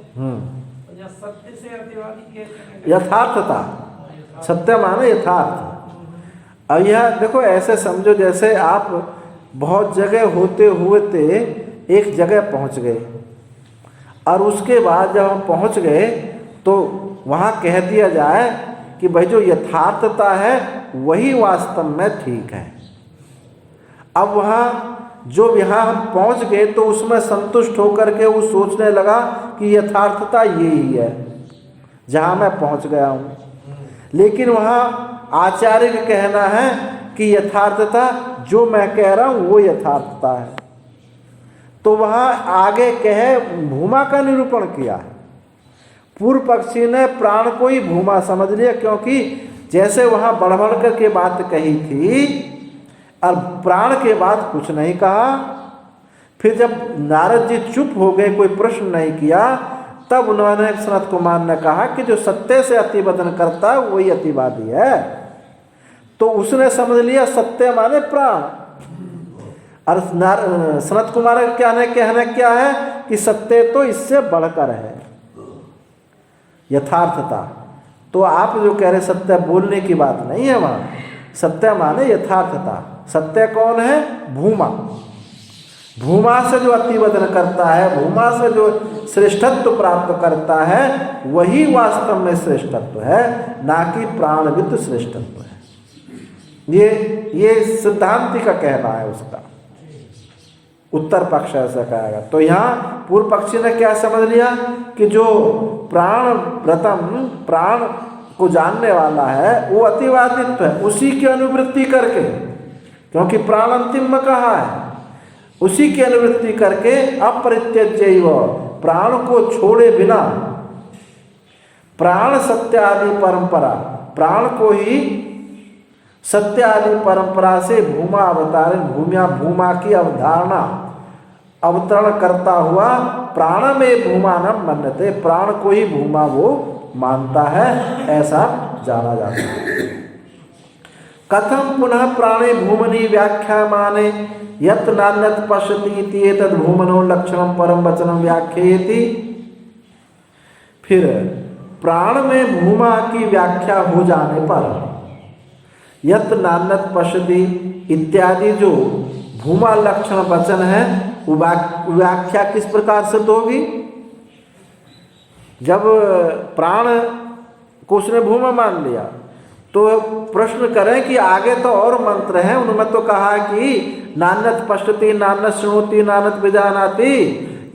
तो यहाँ सत्य से अतिवादी के यथार्थता, सत्य माने यथार्थ। अब यह देखो ऐसे समझो जैसे आप बहुत जगह होते हुए एक जगह पहुंच गए और उसके बाद जब हम पहुंच गए तो वहाँ कह दिया जाए कि भाई जो यथार्थता है वही वास्तव में ठीक है। अब वहाँ जो यहाँ हम पहुँच गए तो उसमें संतुष्ट होकर के वो सोचने लगा कि यथार्थता यही है जहाँ मैं पहुँच गया हूँ, लेकिन वहाँ आचार्य का कहना है कि यथार्थता जो मैं कह रहा हूँ वो यथार्थता है। तो वहाँ आगे कहे भूमा का निरूपण किया है। पूर्व पक्षी ने प्राण को ही भूमा समझ लिया, क्योंकि जैसे वहाँ बढ़ बढ़ कर के बात कही थी और प्राण के बाद कुछ नहीं कहा। फिर जब नारद जी चुप हो गए, कोई प्रश्न नहीं किया, तब उन्होंने सनत कुमार ने कहा कि जो सत्य से अतिवदन करता है वही अतिवादी है। तो उसने समझ लिया सत्य माने प्राण। और सनत कुमार का कहना क्या है कि सत्य तो इससे बढ़कर है, यथार्थता। तो आप जो कह रहे सत्य बोलने की बात नहीं है, वहाँ सत्य माने यथार्थता। सत्य कौन है? भूमा। भूमा से जो अतिवदन करता है, भूमा से जो श्रेष्ठत्व प्राप्त करता है वही वास्तव में श्रेष्ठत्व है, ना कि प्राणविद श्रेष्ठत्व है। ये सिद्धांति का कहना है उसका। उत्तर पक्ष ऐसा कहेगा। तो यहाँ पूर्व पक्षी ने क्या समझ लिया कि जो प्राण व्रतम, प्राण को जानने वाला है वो अतिवादित्व है, उसी की अनुवृत्ति करके, क्योंकि प्राण अंतिम में कहा है, उसी की अनुवृत्ति करके अपरित्यज्यैव, प्राण को छोड़े बिना, प्राण सत्य आदि परंपरा, प्राण को ही सत्य आदि परंपरा से भूमा अवतारण, भूमा की अवधारणा अवतरण करता हुआ प्राण में भूमा न मन्यते, प्राण को ही भूमा वो मानता है, ऐसा जाना जाता है। कथम पुनः प्राणे भूमनि व्याख्या माने यत् नान्यत् पश्यति इति एतद् भूमनो लक्षणं परम वचनं व्याख्येति। फिर प्राण में भूमा की व्याख्या हो जाने पर यत् नान्यत् पश्यति इत्यादि जो भूमा लक्षण वचन है, व्याख्या किस प्रकार सिद्ध होगी? जब प्राण को उसने भूमा मान लिया तो प्रश्न करें कि आगे तो और मंत्र हैं, उनमें तो कहा कि नान्यत् पश्यति, नान्यत् शृणोति, नान्यत् विजानाति।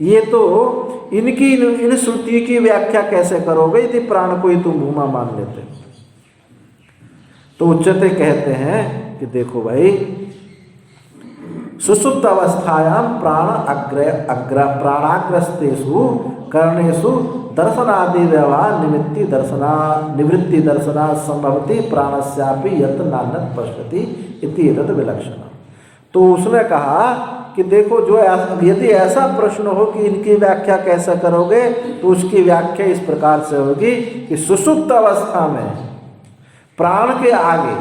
ये तो इनकी इन श्रुति की व्याख्या कैसे करोगे यदि प्राण को ही तुम भूमा मान लेते? तो उच्चते कहते हैं कि देखो भाई, सुसुप्त अवस्थायाम प्राण अग्र प्राणाग्रस्तेषु कर्णेषु दर्शनादि व्यवहार निवृत्ति दर्शना संभवति प्राणस्यापि यत् नान्यत् पश्यति इति एतद् विलक्षणम्। तो उसने कहा कि देखो, जो यदि ऐसा प्रश्न हो कि इनकी व्याख्या कैसे करोगे, तो उसकी व्याख्या इस प्रकार से होगी कि सुसुप्त अवस्था में प्राण के आगे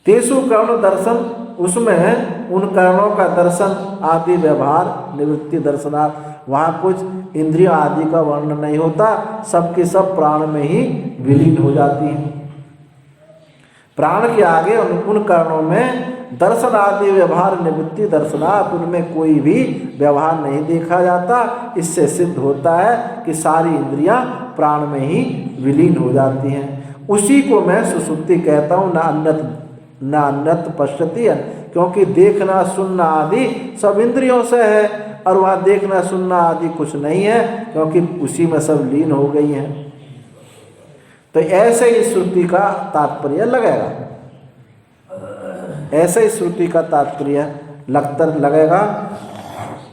तेसु कर्ण दर्शन, उसमें उन कर्णों का दर्शन आदि व्यवहार निवृत्ति दर्शनार्थ, वहाँ कुछ इंद्रिय आदि का वर्णन नहीं होता, सबके सब प्राण में ही विलीन हो जाती हैं। प्राण के आगे उन कर्णों में दर्शन आदि व्यवहार निवृत्ति दर्शनार्थ, उनमें कोई भी व्यवहार नहीं देखा जाता। इससे सिद्ध होता है कि सारी इंद्रियां प्राण में ही विलीन हो जाती हैं। उसी को मैं सुसुप्ति कहता हूँ, ना अन्यत् पश्यति, क्योंकि देखना सुनना आदि सब इंद्रियों से है और वहाँ देखना सुनना आदि कुछ नहीं है, क्योंकि उसी में सब लीन हो गई हैं। तो ऐसे ही श्रुति का तात्पर्य लगेगा, ऐसे ही श्रुति का तात्पर्य लगेगा।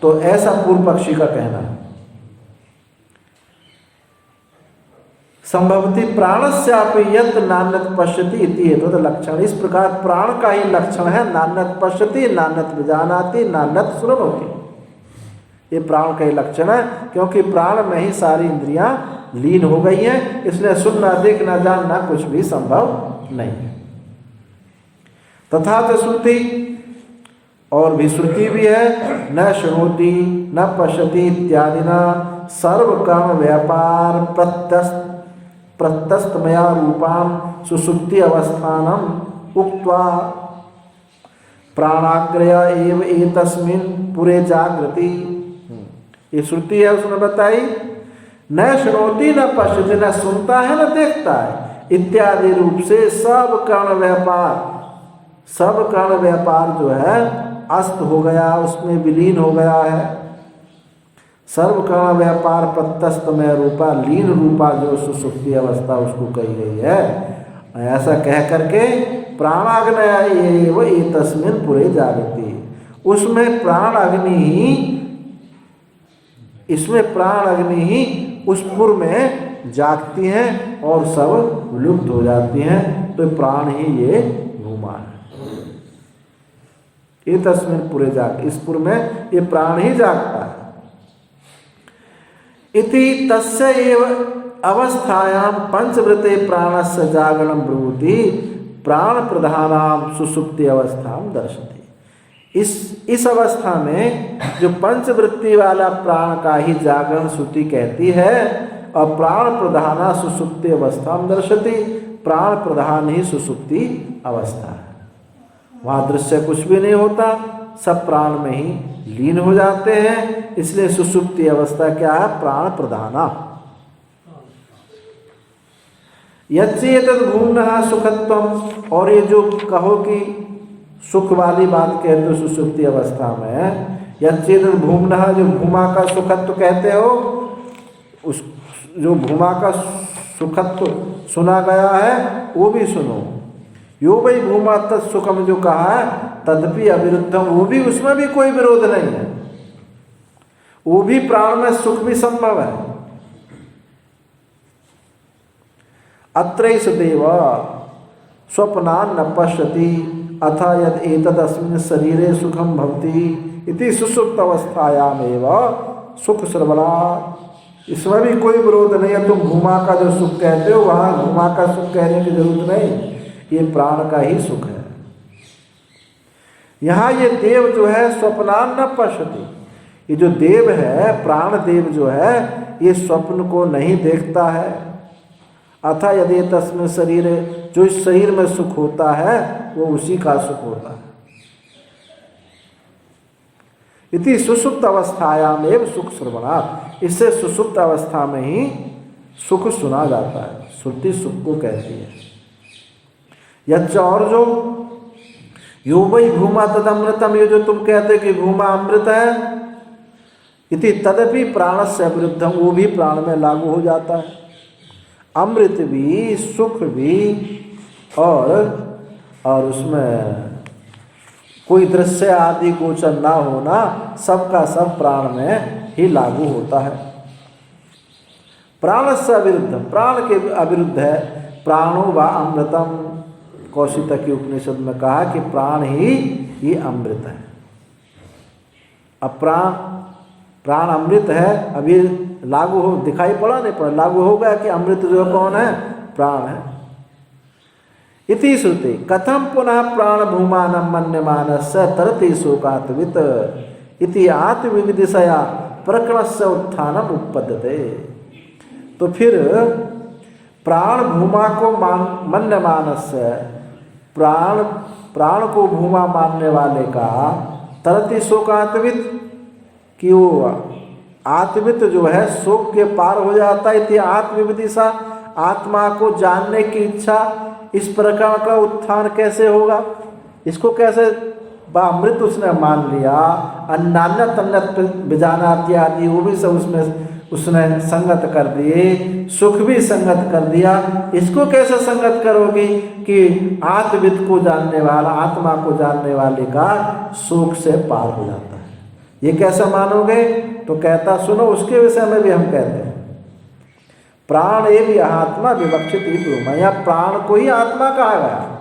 तो ऐसा पूर्व पक्षी का कहना है। संभवती प्राणस्यापि यत् नान्यत् पश्यति इति एतद् लक्षण। इस प्रकार प्राण का ही लक्षण है नान्यत् पश्यति, नान्यत् विजानाति, नान्यत् शृणोति। ये प्राण का ही लक्षण है, क्योंकि प्राण में ही सारी इंद्रियां लीन हो गई हैं, इसलिए सुनना, देखना, जानना कुछ भी संभव नहीं है। तथा च श्रुति, और भी श्रुति भी है, न शृणोति न पश्यति इत्यादि न सर्व कर्म व्यापार प्रत्यस्तमया रूपाम सुसुप्ति अवस्थानम उक्त्वा प्राणाग्रय एव एतस्मिन् पुरे जागृति। ये श्रुति है, उसने बताई न शृणोति न पश्यति, न सुनता है न देखता है, इत्यादि रूप से सब कर्ण व्यापार जो है अस्त हो गया, उसमें विलीन हो गया है। सर्व कर्ण व्यापार प्रत्यस्तमय रूपा, लीन रूपा जो सुसुप्ति अवस्था उसको कही गई है। ऐसा कह करके प्राणाग्नय एव एतस्मिन् पुरे जागृति, उसमें प्राण अग्नि ही उस पुर में जागती हैं और सब विलुप्त हो जाती हैं। तो प्राण ही ये भूमा है। ये तस्मिन् पुरे जाग, इस पुर में ये प्राण ही जागता है। इति तस्य एव अवस्थायां पंचवृते प्राणस्य जागरणं ब्रूति प्राण प्रधानां सुसुप्ति अवस्थां दर्शति। इस अवस्था में जो पंचवृत्ति वाला प्राण का ही जागरण श्रुति कहती है, और प्राण प्रधाना सुसुप्ति अवस्थां दर्शति, प्राण प्रधान ही सुसुप्ति अवस्था है। वहाँ दृश्य कुछ भी नहीं होता, सब प्राण में ही लीन हो जाते हैं, इसलिए सुसुप्ति अवस्था क्या है? प्राण प्रधाना। यच्चेतद् भूम्नः सुखत्वम, और ये जो कहो कि सुख वाली बात कहते हो सुसुप्ति अवस्था में, यच्चेतद् भूम्नः, जो भूमा का सुखत्व कहते हो, उस जो भूमा का सुखत्व सुना गया है वो भी सुनो। यो वै भूमा तत्सुखम जो कहा है, तदपि अविरुद्धम, वो भी, उसमें भी कोई विरोध नहीं है, वो भी प्राण में सुख भी संभव है। अत्रैष देव स्वप्नान् न पश्यति अथा यद एतदस्मिन् शरीरे सुखम भवति इति सुसुप्त अवस्थायामेव सुख श्रवणा। इसमें भी कोई विरोध नहीं है। तुम भूमा का जो सुख कहते हो, वहाँ भूमा का सुख कहने की जरूरत नहीं, ये प्राण का ही सुख है। यहाँ ये देव जो है स्वप्नान् न पश्यति, ये जो देव है, प्राण देव जो है, ये स्वप्न को नहीं देखता है। अथा यदि तस्मिन् शरीर, जो इस शरीर में सुख होता है वो उसी का सुख होता है। इति सुसुप्त अवस्थायाम एव सुख श्रवणात्, इससे सुसुप्त अवस्था में ही सुख सुना जाता है। श्रुति सुख को कहती है। यच्च, और जो यो वै भूमा तदमृतम, ये जो तुम कहते कि भूमा अमृत है, इति तदपि प्राणस्य विरुद्धम, वो भी प्राण में लागू हो जाता है। अमृत भी, सुख भी, और उसमें कोई दृश्य आदि गोचर ना होना, सबका सब प्राण में ही लागू होता है। प्राणस्य अविरुद्धम, प्राण के अविरुद्ध है। प्राणो वा अमृतम, कौशितकी के उपनिषद में कहा कि प्राण ही अमृत है। अब प्राण अमृत है, अभी लागू हो, दिखाई पड़ा नहीं पड़ा, लागू हो गया कि अमृत जो कौन है? प्राण है। इति श्रुति कथम पुनः प्राण भूमानं मन्यमानस्य तरति शोकात्वित इति आत्मविदिशया प्रकरणस्य उत्थानम उपपद्यते। तो फिर प्राण भूमा को मन्यमानस्य, प्राण को भूमा मानने वाले का तरति शोकात्वित, कि वो आत्मित जो है शोक के पार हो जाता है। इति आत्मविदिशा, आत्मा को जानने की इच्छा, इस प्रकार का उत्थान कैसे होगा? इसको कैसे अमृत उसने मान लिया, अन्नान्य तन्नत बिजानाति आदि वो भी सब उसने संगत कर दिए, सुख भी संगत कर दिया। इसको कैसे संगत करोगी कि आत्मविद को जानने वाला, आत्मा को जानने वाले का शोक से पार हो जाता है? ये कैसे मानोगे? तो कहता सुनो, उसके विषय में भी हम कहते हैं प्राण एवं आत्मा विवक्षित ही, या प्राण को ही आत्मा कहा गया।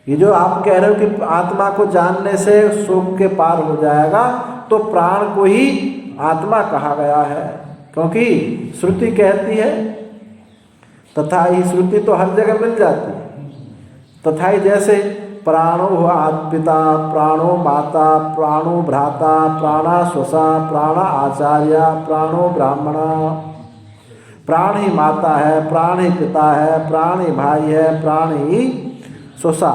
ये जो आप कह रहे हो कि आत्मा को जानने से शोक के पार हो जाएगा, तो प्राण को ही आत्मा कहा गया है। क्योंकि श्रुति कहती है, तथा ही श्रुति तो हर जगह मिल जाती है। तथा ही जैसे प्राणो पिता, प्राणो माता, प्राणो भ्राता, प्राणा स्वसा, प्राण आचार्य, प्राणो ब्राह्मणा। प्राण ही माता है, प्राण ही पिता है, प्राण ही भाई है, प्राण ही स्वसा,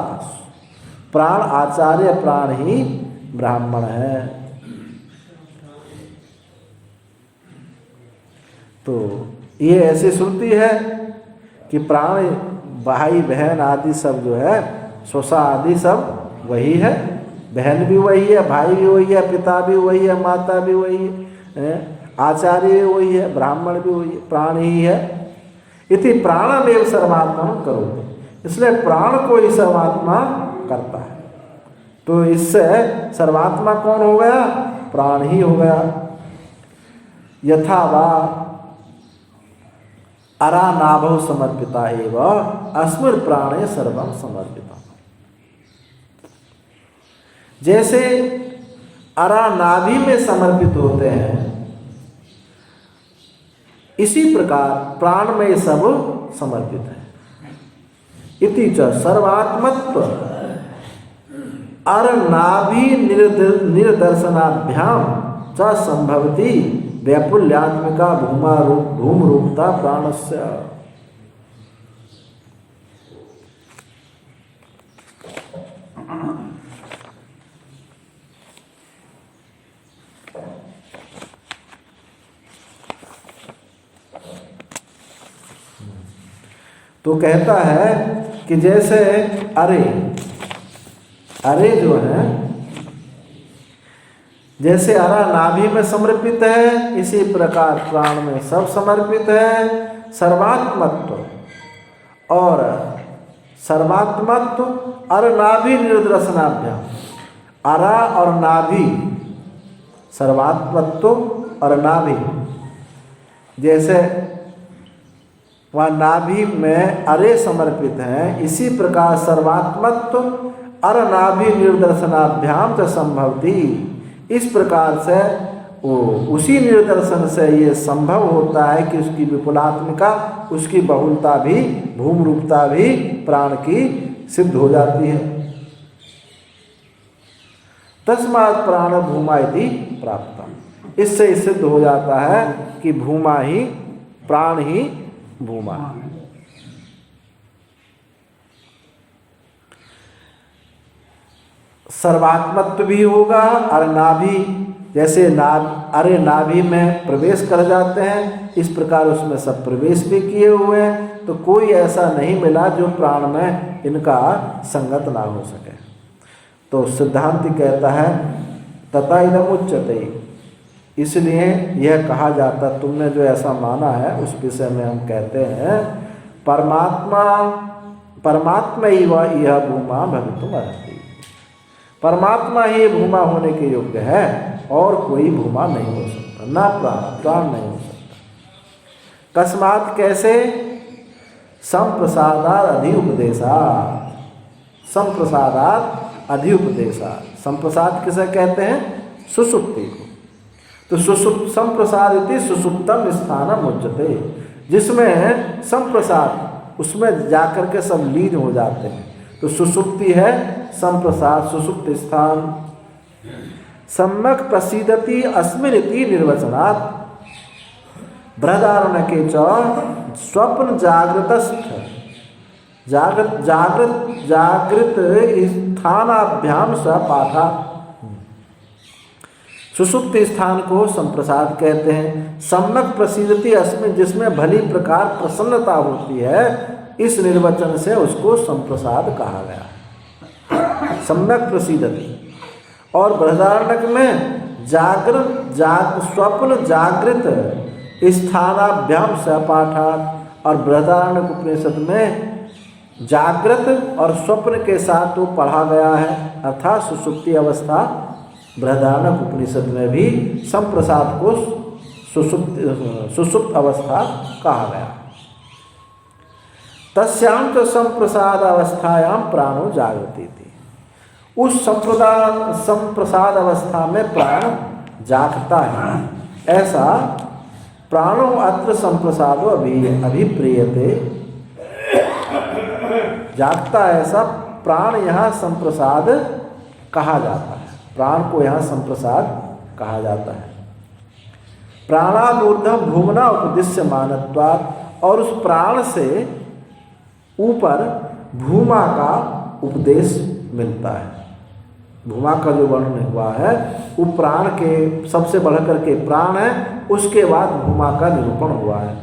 प्राण आचार्य, प्राण ही ब्राह्मण है। तो ये ऐसी श्रुति है कि प्राण भाई बहन आदि सब जो है, स्वसा आदि सब वही है, बहन भी वही है, भाई भी वही है, पिता भी वही है, माता भी वही है, आचार्य भी वही है, ब्राह्मण भी वही है, प्राण ही है। इति प्राणमेव सर्वात्मा करो, इसलिए प्राण को ही सर्वात्मा करता है। तो इससे सर्वात्मा कौन हो गया? प्राण ही हो गया। यथा वा अरानाभौ समर्पिता एवं अस्मिन् प्राणे सर्वं समर्पिता। जैसे अरानाभि में समर्पित होते हैं, इसी प्रकार प्राण में सब समर्पित है। इति च सर्वात्मत्व अरनाभि निर्दर्शनाभ्याम च संभवति वैपुल्यात्मिका भूम रूपता प्राणस्य। तो कहता है कि जैसे अरे जो है, जैसे अरा नाभि में समर्पित है, इसी प्रकार प्राण में सब समर्पित है। सर्वात्मत्व और सर्वात्मत्व अरनाभि निर्दर्शनाभ्याम, अरा और नाभि, सर्वात्मत्व और नाभि, जैसे वह नाभि में अरे समर्पित हैं, इसी प्रकार सर्वात्मत्व अरनाभि निर्दर्शनाभ्याम च संभवती। इस प्रकार से वो उसी निर्दर्शन से ये संभव होता है कि उसकी विपुलात्मिका, उसकी बहुलता भी, भूम रूपता भी प्राण की सिद्ध हो जाती है। तस्मात् प्राण भूमा इति प्राप्त। इससे सिद्ध हो जाता है कि भूमा ही, प्राण ही भूमा। सर्वात्मत्व भी होगा और नाभि, जैसे अरे नाभि में प्रवेश कर जाते हैं, इस प्रकार उसमें सब प्रवेश भी किए हुए हैं। तो कोई ऐसा नहीं मिला जो प्राण में इनका संगत ना हो सके। तो सिद्धांत कहता है तथा इदम उच्यते, इसलिए यह कहा जाता, तुमने जो ऐसा माना है उस विषय में हम कहते हैं परमात्मा ही वह यह भूमा भवितुम अर्हति। परमात्मा ही भूमा होने के योग्य है, और कोई भूमा नहीं हो सकता, ना प्राण नहीं हो सकता। कस्मात् कैसे? संप्रसादात् अधिउपदेशात्, संप्रसादात् अधिउपदेशात्। संप्रसाद किसे कहते हैं? सुषुप्ति को। तो संप्रसाद इति सुषुप्तम स्थानम उच्यते, जिसमें संप्रसाद, उसमें जाकर के सब लीन हो जाते हैं। तो सुषुप्ति है संप्रसाद, सुषुप्त स्थान। सम्यक प्रसीदति अस्मिन् इति निर्वचनात् बृहदारण्यके च स्वप्न जागृतस्थ जागृत स्थानाभ्याम स पाठा। सुषुप्त स्थान को संप्रसाद कहते हैं। सम्यक प्रसीदति अस्मिन्, जिसमें भली प्रकार प्रसन्नता होती है, इस निर्वचन से उसको संप्रसाद कहा गया। सम्यक प्रसीदति। और बृहदारण्यक में स्वप्न जागृत स्थानाभ्याम सपाठात्, और बृहदारण्यक उपनिषद में जागृत और स्वप्न के साथ वो पढ़ा गया है, अर्थात सुषुप्ति अवस्था। बृहदारण्यक उपनिषद में भी संप्रसाद को सुषुप्त अवस्था कहा गया। तस्यां च संप्रसाद अवस्थायां प्राणो जागृति थी। उस संप्रसाद अवस्था में प्राण जागता है, ऐसा प्राणो अत्र संप्रसादो अभिप्रियते। जागता ऐसा प्राण यहाँ संप्रसाद कहा जाता है, प्राण को यहाँ संप्रसाद कहा जाता है। प्राणादूर्ध्वं भूमना उपदिश्य मानत्वात्, और उस प्राण से ऊपर भूमा का उपदेश मिलता है। भूमा का जो वर्णन हुआ है वो प्राण के सबसे बढ़कर के प्राण है, उसके बाद भूमा का निरूपण हुआ है।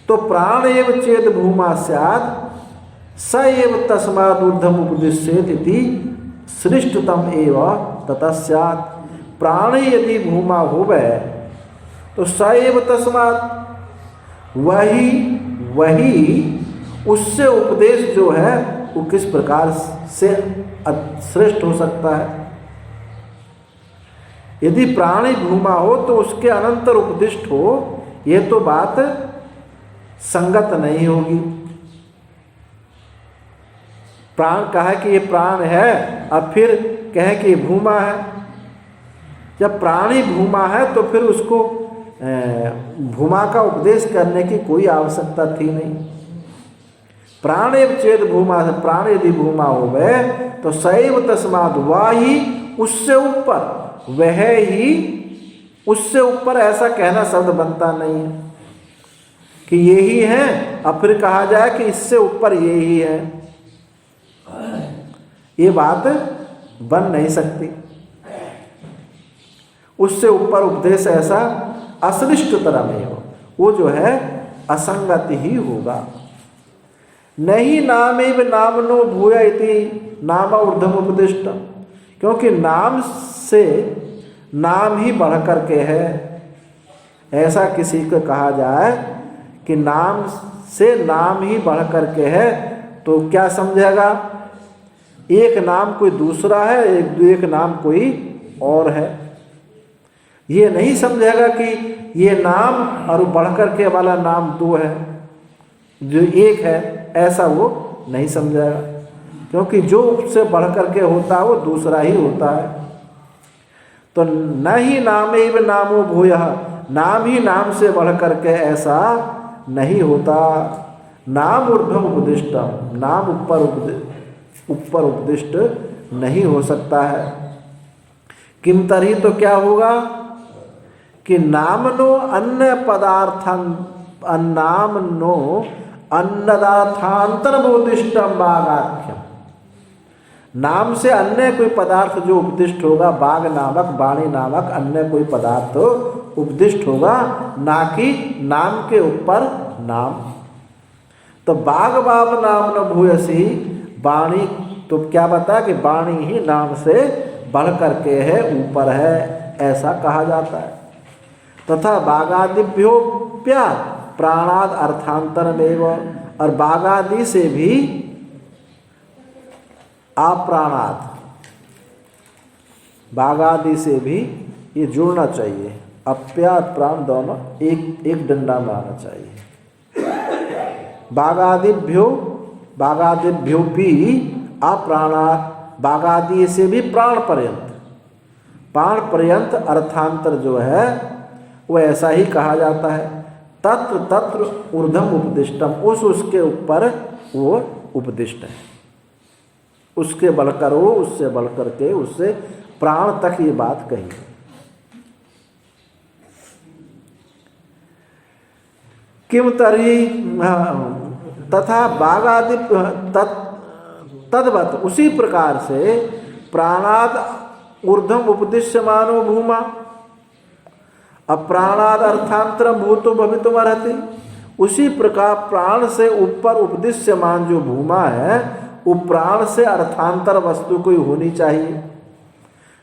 तो प्राण एव चेद भूमा स्यात् स एव तस्मादूर्ध्वम् उपदिश्येत इति श्रेष्ठतम एव ततः स्यात्। प्राण यदि भूमा होवे तो स एव तस्मात्, वही उससे उपदेश जो है वो किस प्रकार से श्रेष्ठ हो सकता है। यदि प्राणी भूमा हो तो उसके अनंतर उपदिष्ट हो, ये तो बात संगत नहीं होगी। प्राण कहा कि ये प्राण है, अब फिर कहे कि भूमा है। जब प्राणी भूमा है तो फिर उसको भूमा का उपदेश करने की कोई आवश्यकता थी नहीं। प्राण एव चेद भूमा, प्राण यदि भूमा हो गए तो सैव तस्माद, वही उससे ऊपर, वह ही उससे ऊपर, ऐसा कहना शब्द बनता नहीं है कि यही है, अब फिर कहा जाए कि इससे ऊपर यही है, ये बात बन नहीं सकती। उससे ऊपर उपदेश ऐसा अश्लिष्टतरम है, वो जो है असंगत ही होगा। नहीं नामेव नामनो भूय इति नाम ऊर्ध्वम उपदिष्टम, क्योंकि नाम से नाम ही बढ़ करके है। ऐसा किसी को कहा जाए कि नाम से नाम ही बढ़ करके है तो क्या समझेगा? एक नाम कोई दूसरा है, एक नाम कोई और है। ये नहीं समझेगा कि ये नाम और बढ़ करके वाला नाम दो है, जो एक है, ऐसा वो नहीं समझेगा, क्योंकि जो उससे बढ़ करके होता है वो दूसरा ही होता है। तो न ही नामेव नामो भूयः, नाम ही नाम से बढ़ करके ऐसा नहीं होता। नाम ऊर्ध्वम उपदिष्टम, नाम ऊपर उपदिष्ट नहीं हो सकता है। किम तरी, तो क्या होगा कि नामनो अन्य पदार्थं, नामनो अन्नदार्थांतर उपदिष्टम बागाख्यम, नाम से अन्य कोई पदार्थ जो उपदिष्ट होगा, बाग नामक, वाणी नामक अन्य कोई पदार्थ उपदिष्ट होगा, ना कि नाम के ऊपर नाम। तो बाग बाब नाम न भूयसी, वाणी तो क्या बता कि वाणी ही नाम से बढ़ करके है, ऊपर है, ऐसा कहा जाता है। तथा बागादिभ्यो प्या प्राणाद अर्थांतरमेव, और बागादि से भी अप्राणाद, बागादि से भी ये जुड़ना चाहिए। अप्या प्राण दोनों एक डंडा में आना चाहिए। बागादिभ्यो भी अप्राणाद, बागादि से भी प्राण पर्यंत अर्थांतर जो है वो ऐसा ही कहा जाता है। तत्र तत्र ऊर्ध्वम उपदिष्टम, उसके ऊपर वो उपदिष्ट है, उसके बढ़कर वो, उससे बढ़कर के, उससे प्राण तक ये बात कही है। किम तरी तथा बागादि तद्वत, उसी प्रकार से प्राणाद ऊर्ध्वम उपदिश्यमानो भूमा, अब प्राणाद अर्थांतरम भूतो भवितुम अर्हति, उसी प्रकार प्राण से ऊपर उपदिश्यमान जो भूमा है वो प्राण से अर्थांतर वस्तु कोई होनी चाहिए।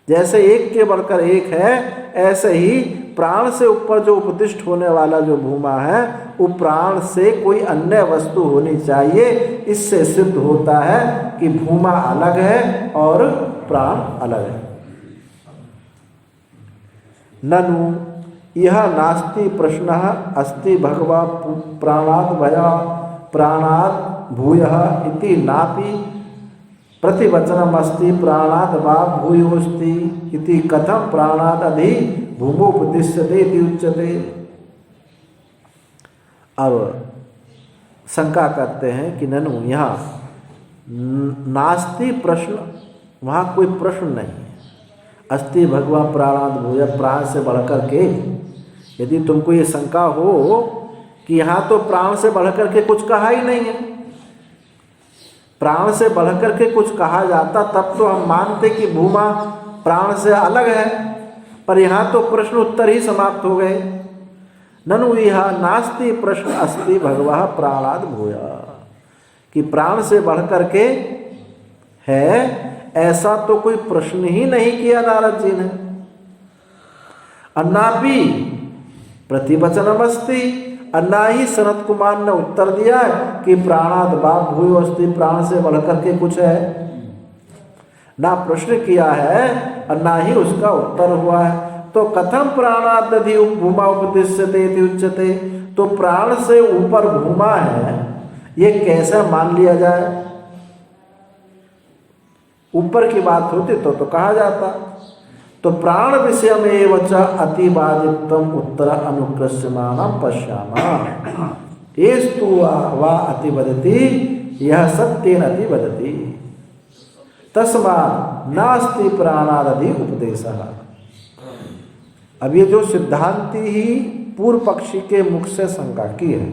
जैसे एक के बढ़कर एक है, ऐसे ही प्राण से ऊपर जो उपदिष्ट होने वाला जो भूमा है वो प्राण से कोई अन्य वस्तु होनी चाहिए। इससे सिद्ध होता है कि भूमा अलग है और प्राण अलग है। ननु यह नास्ति प्रश्नः अस्ति भगवा प्राणात् भया प्राणात् भूयः इति नापि प्रतिवचनम अस्ति प्राणात् वा भूयोस्ति इति कथम प्राणात् अधि भूमोपदिश्यते इति उच्यते। अब शंका करते हैं कि ननु यहाँ नास्ति प्रश्न, वहाँ कोई प्रश्न नहीं है। अस्ति भगवा प्राणाद भूय, प्राण से बढ़कर के, यदि तुमको ये शंका हो कि यहाँ तो प्राण से बढ़कर के कुछ कहा ही नहीं है, प्राण से बढ़कर के कुछ कहा जाता तब तो हम मानते कि भूमा प्राण से अलग है, पर यहाँ तो प्रश्न उत्तर ही समाप्त हो गए। ननु यह नास्ति प्रश्न अस्ति भगवा प्राणाद भूया, कि प्राण से बढ़कर के है ऐसा तो कोई प्रश्न ही नहीं किया नारद जी ने। अन्नापि प्रतिवचनमस्ति, अन्ना ही सनत कुमार ने उत्तर दिया कि प्राणाद बाप भूयो अस्ति, प्राण से बढ़कर के कुछ है। ना प्रश्न किया है और ना ही उसका उत्तर हुआ है। तो कथम प्राणादधि भूमा उपदिश्यते इति उच्यते, तो प्राण से ऊपर भूमा है ये कैसे मान लिया जाए? ऊपर की बात होती तो कहा जाता। तो प्राण विषय में एवं अतिवादित्वम उत्तर अनुकृष्यमाणं पश्यामः, एस्तु वा अतिवदति यह सत्येन अतिवदति, तस्मात् नास्ति प्राणादधि उपदेशः। अब ये जो सिद्धांति ही पूर्व पक्षी के मुख से शंका की है,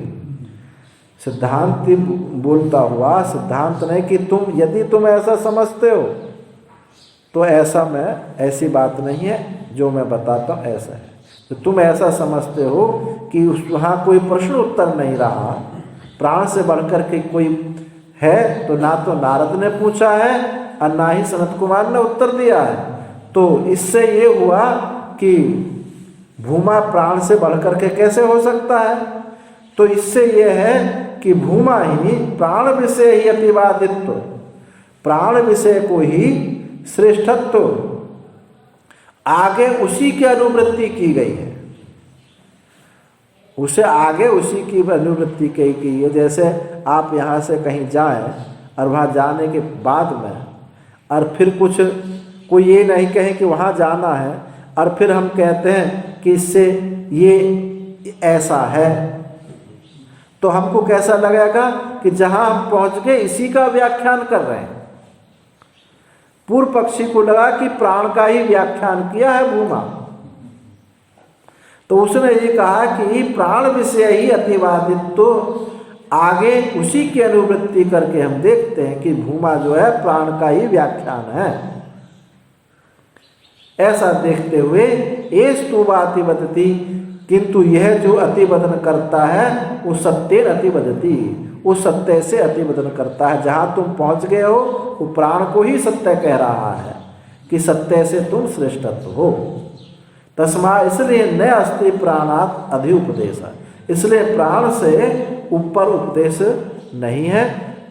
सिद्धांति बोलता हुआ, सिद्धांत नहीं कि तुम यदि तुम ऐसा समझते हो तो ऐसा मैं, ऐसी बात नहीं है जो मैं बताता हूँ ऐसा है। तो तुम ऐसा समझते हो कि वहाँ कोई प्रश्न उत्तर नहीं रहा, प्राण से बढ़कर के कोई है, तो ना तो नारद ने पूछा है और ना ही सनत कुमार ने उत्तर दिया है। तो इससे ये हुआ कि भूमा प्राण से बढ़कर के कैसे हो सकता है? तो इससे यह है कि भूमा ही प्राण विषय ही अतिवादित्व, प्राण विषय को ही श्रेष्ठत्व आगे उसी की अनुवृत्ति की गई है, उसे आगे उसी की अनुवृत्ति की है। जैसे आप यहाँ से कहीं जाएं और वहाँ जाने के बाद में और फिर कुछ कोई ये नहीं कहे कि वहाँ जाना है और फिर हम कहते हैं कि इससे ये ऐसा है, तो हमको कैसा लगेगा कि जहाँ हम पहुँच गए इसी का व्याख्यान कर रहे हैं। पूर्व पक्षी को लगा कि प्राण का ही व्याख्यान किया है भूमा, तो उसने ये कहा कि प्राण विषय ही अतिवादित्व, तो आगे उसी की अनुवृत्ति करके हम देखते हैं कि भूमा जो है प्राण का ही व्याख्यान है। ऐसा देखते हुए एस्तु वा अतिवदति, किंतु यह जो अतिवदन करता है वो सत्येन अतिवदति, उस सत्य से अतिवदन करता है। जहाँ तुम पहुँच गए हो वो प्राण को ही सत्य कह रहा है कि सत्य से तुम श्रेष्ठत्व हो। तस्मा, इसलिए न अस्ति प्राणात अधि उपदेश, इसलिए प्राण से ऊपर उपदेश नहीं है।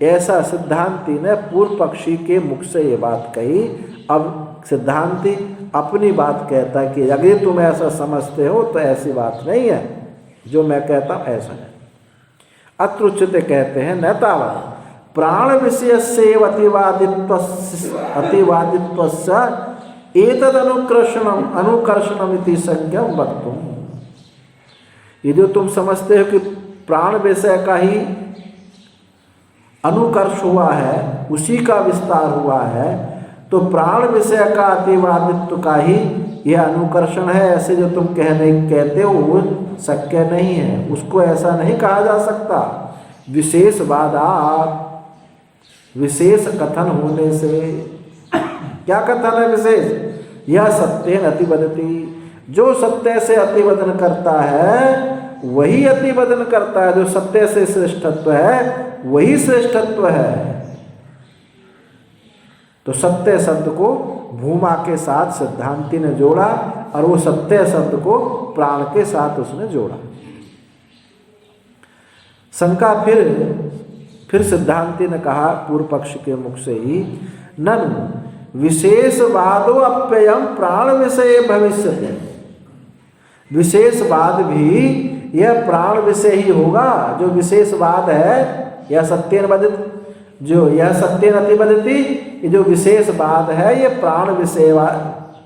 ऐसा सिद्धांति ने पूर्व पक्षी के मुख से ये बात कही। अब सिद्धांति अपनी बात कहता है कि अगर तुम ऐसा समझते हो तो ऐसी बात नहीं है, जो मैं कहता हूँ ऐसा है। अत्र उच्यते कहते हैं न तावत् प्राण विषय से अतिवादित्वस्य एतद अनुकर्षणम इति संज्ञम वक्तुम। ये जो तुम समझते हो कि प्राण विषय का ही अनुकर्ष हुआ है, उसी का विस्तार हुआ है, तो प्राण विषय का अतिवादित्व का ही यह अनुकर्षण है, ऐसे जो तुम कहते हो वो शक्य नहीं है, उसको ऐसा नहीं कहा जा सकता। विशेष वादात, विशेष कथन होने से, क्या कथन है विशेष? यह सत्येन अतिवदति, जो सत्य से अतिवदन करता है वही अतिवदन करता है, जो सत्य से श्रेष्ठत्व है वही श्रेष्ठत्व है। तो सत्य शब्द को भूमा के साथ सिद्धांति ने जोड़ा और वो सत्य शब्द को प्राण के साथ उसने जोड़ा। शंका फिर सिद्धांति ने कहा पूर्व पक्ष के मुख से ही, ननु विशेषवादो अप्ययम प्राण विषय भविष्यते, विशेषवाद भी यह प्राण विषय ही होगा। जो विशेषवाद है यह सत्येन वदित, जो यह सत्येन अतिवदति, ये जो विशेषवाद है ये प्राण विषय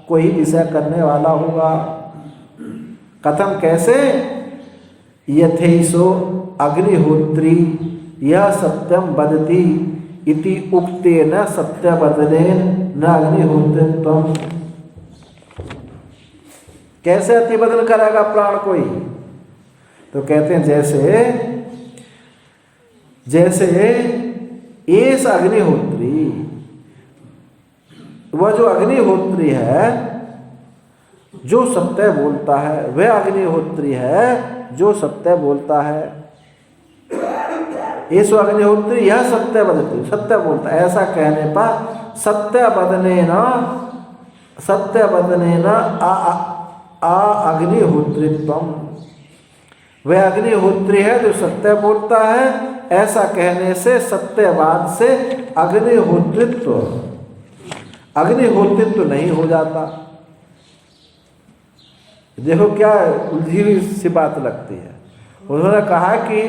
को ही विषय करने वाला होगा। कथम, कैसे? यथैसो अग्निहोत्री यह सत्यम वदति इति उक्तेन सत्यवदनेन न अग्निहोत्रित्वम्। कैसे अतिवदन करेगा प्राण कोई? तो कहते हैं जैसे एस अग्निहोत्री, वह जो अग्निहोत्री है जो सत्य बोलता है, वह अग्निहोत्री है जो सत्य बोलता है। एस अग्निहोत्री यह सत्य वदति, सत्य बोलता है। ऐसा कहने पर सत्यवदनेन आ अग्निहोत्रित्वम्, वह अग्निहोत्री है जो सत्य बोलता है। ऐसा कहने से सत्यवाद से अग्निहोत्रित्व नहीं हो जाता। देखो क्या उलझी हुई सी बात लगती है। उन्होंने कहा कि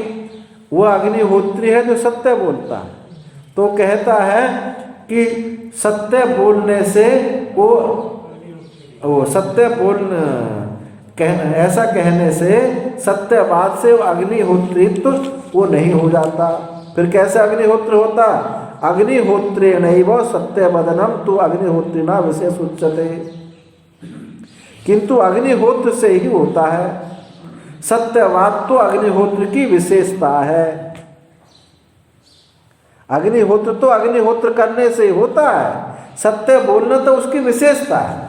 वह अग्निहोत्री है जो सत्य बोलता है, तो कहता है कि सत्य बोलने से वो सत्य ऐसा कहने से सत्यवाद से अग्निहोत्रित्व वो नहीं हो जाता। फिर कैसे अग्निहोत्र होता? अग्निहोत्रेणैव सत्यवदनम तु अग्निहोत्रिणा विशेष उच्यते। किंतु अग्निहोत्र से ही होता है। सत्यवाद तो अग्निहोत्र की विशेषता है। अग्निहोत्र तो अग्निहोत्र करने से ही होता है। सत्य बोलना तो उसकी विशेषता है।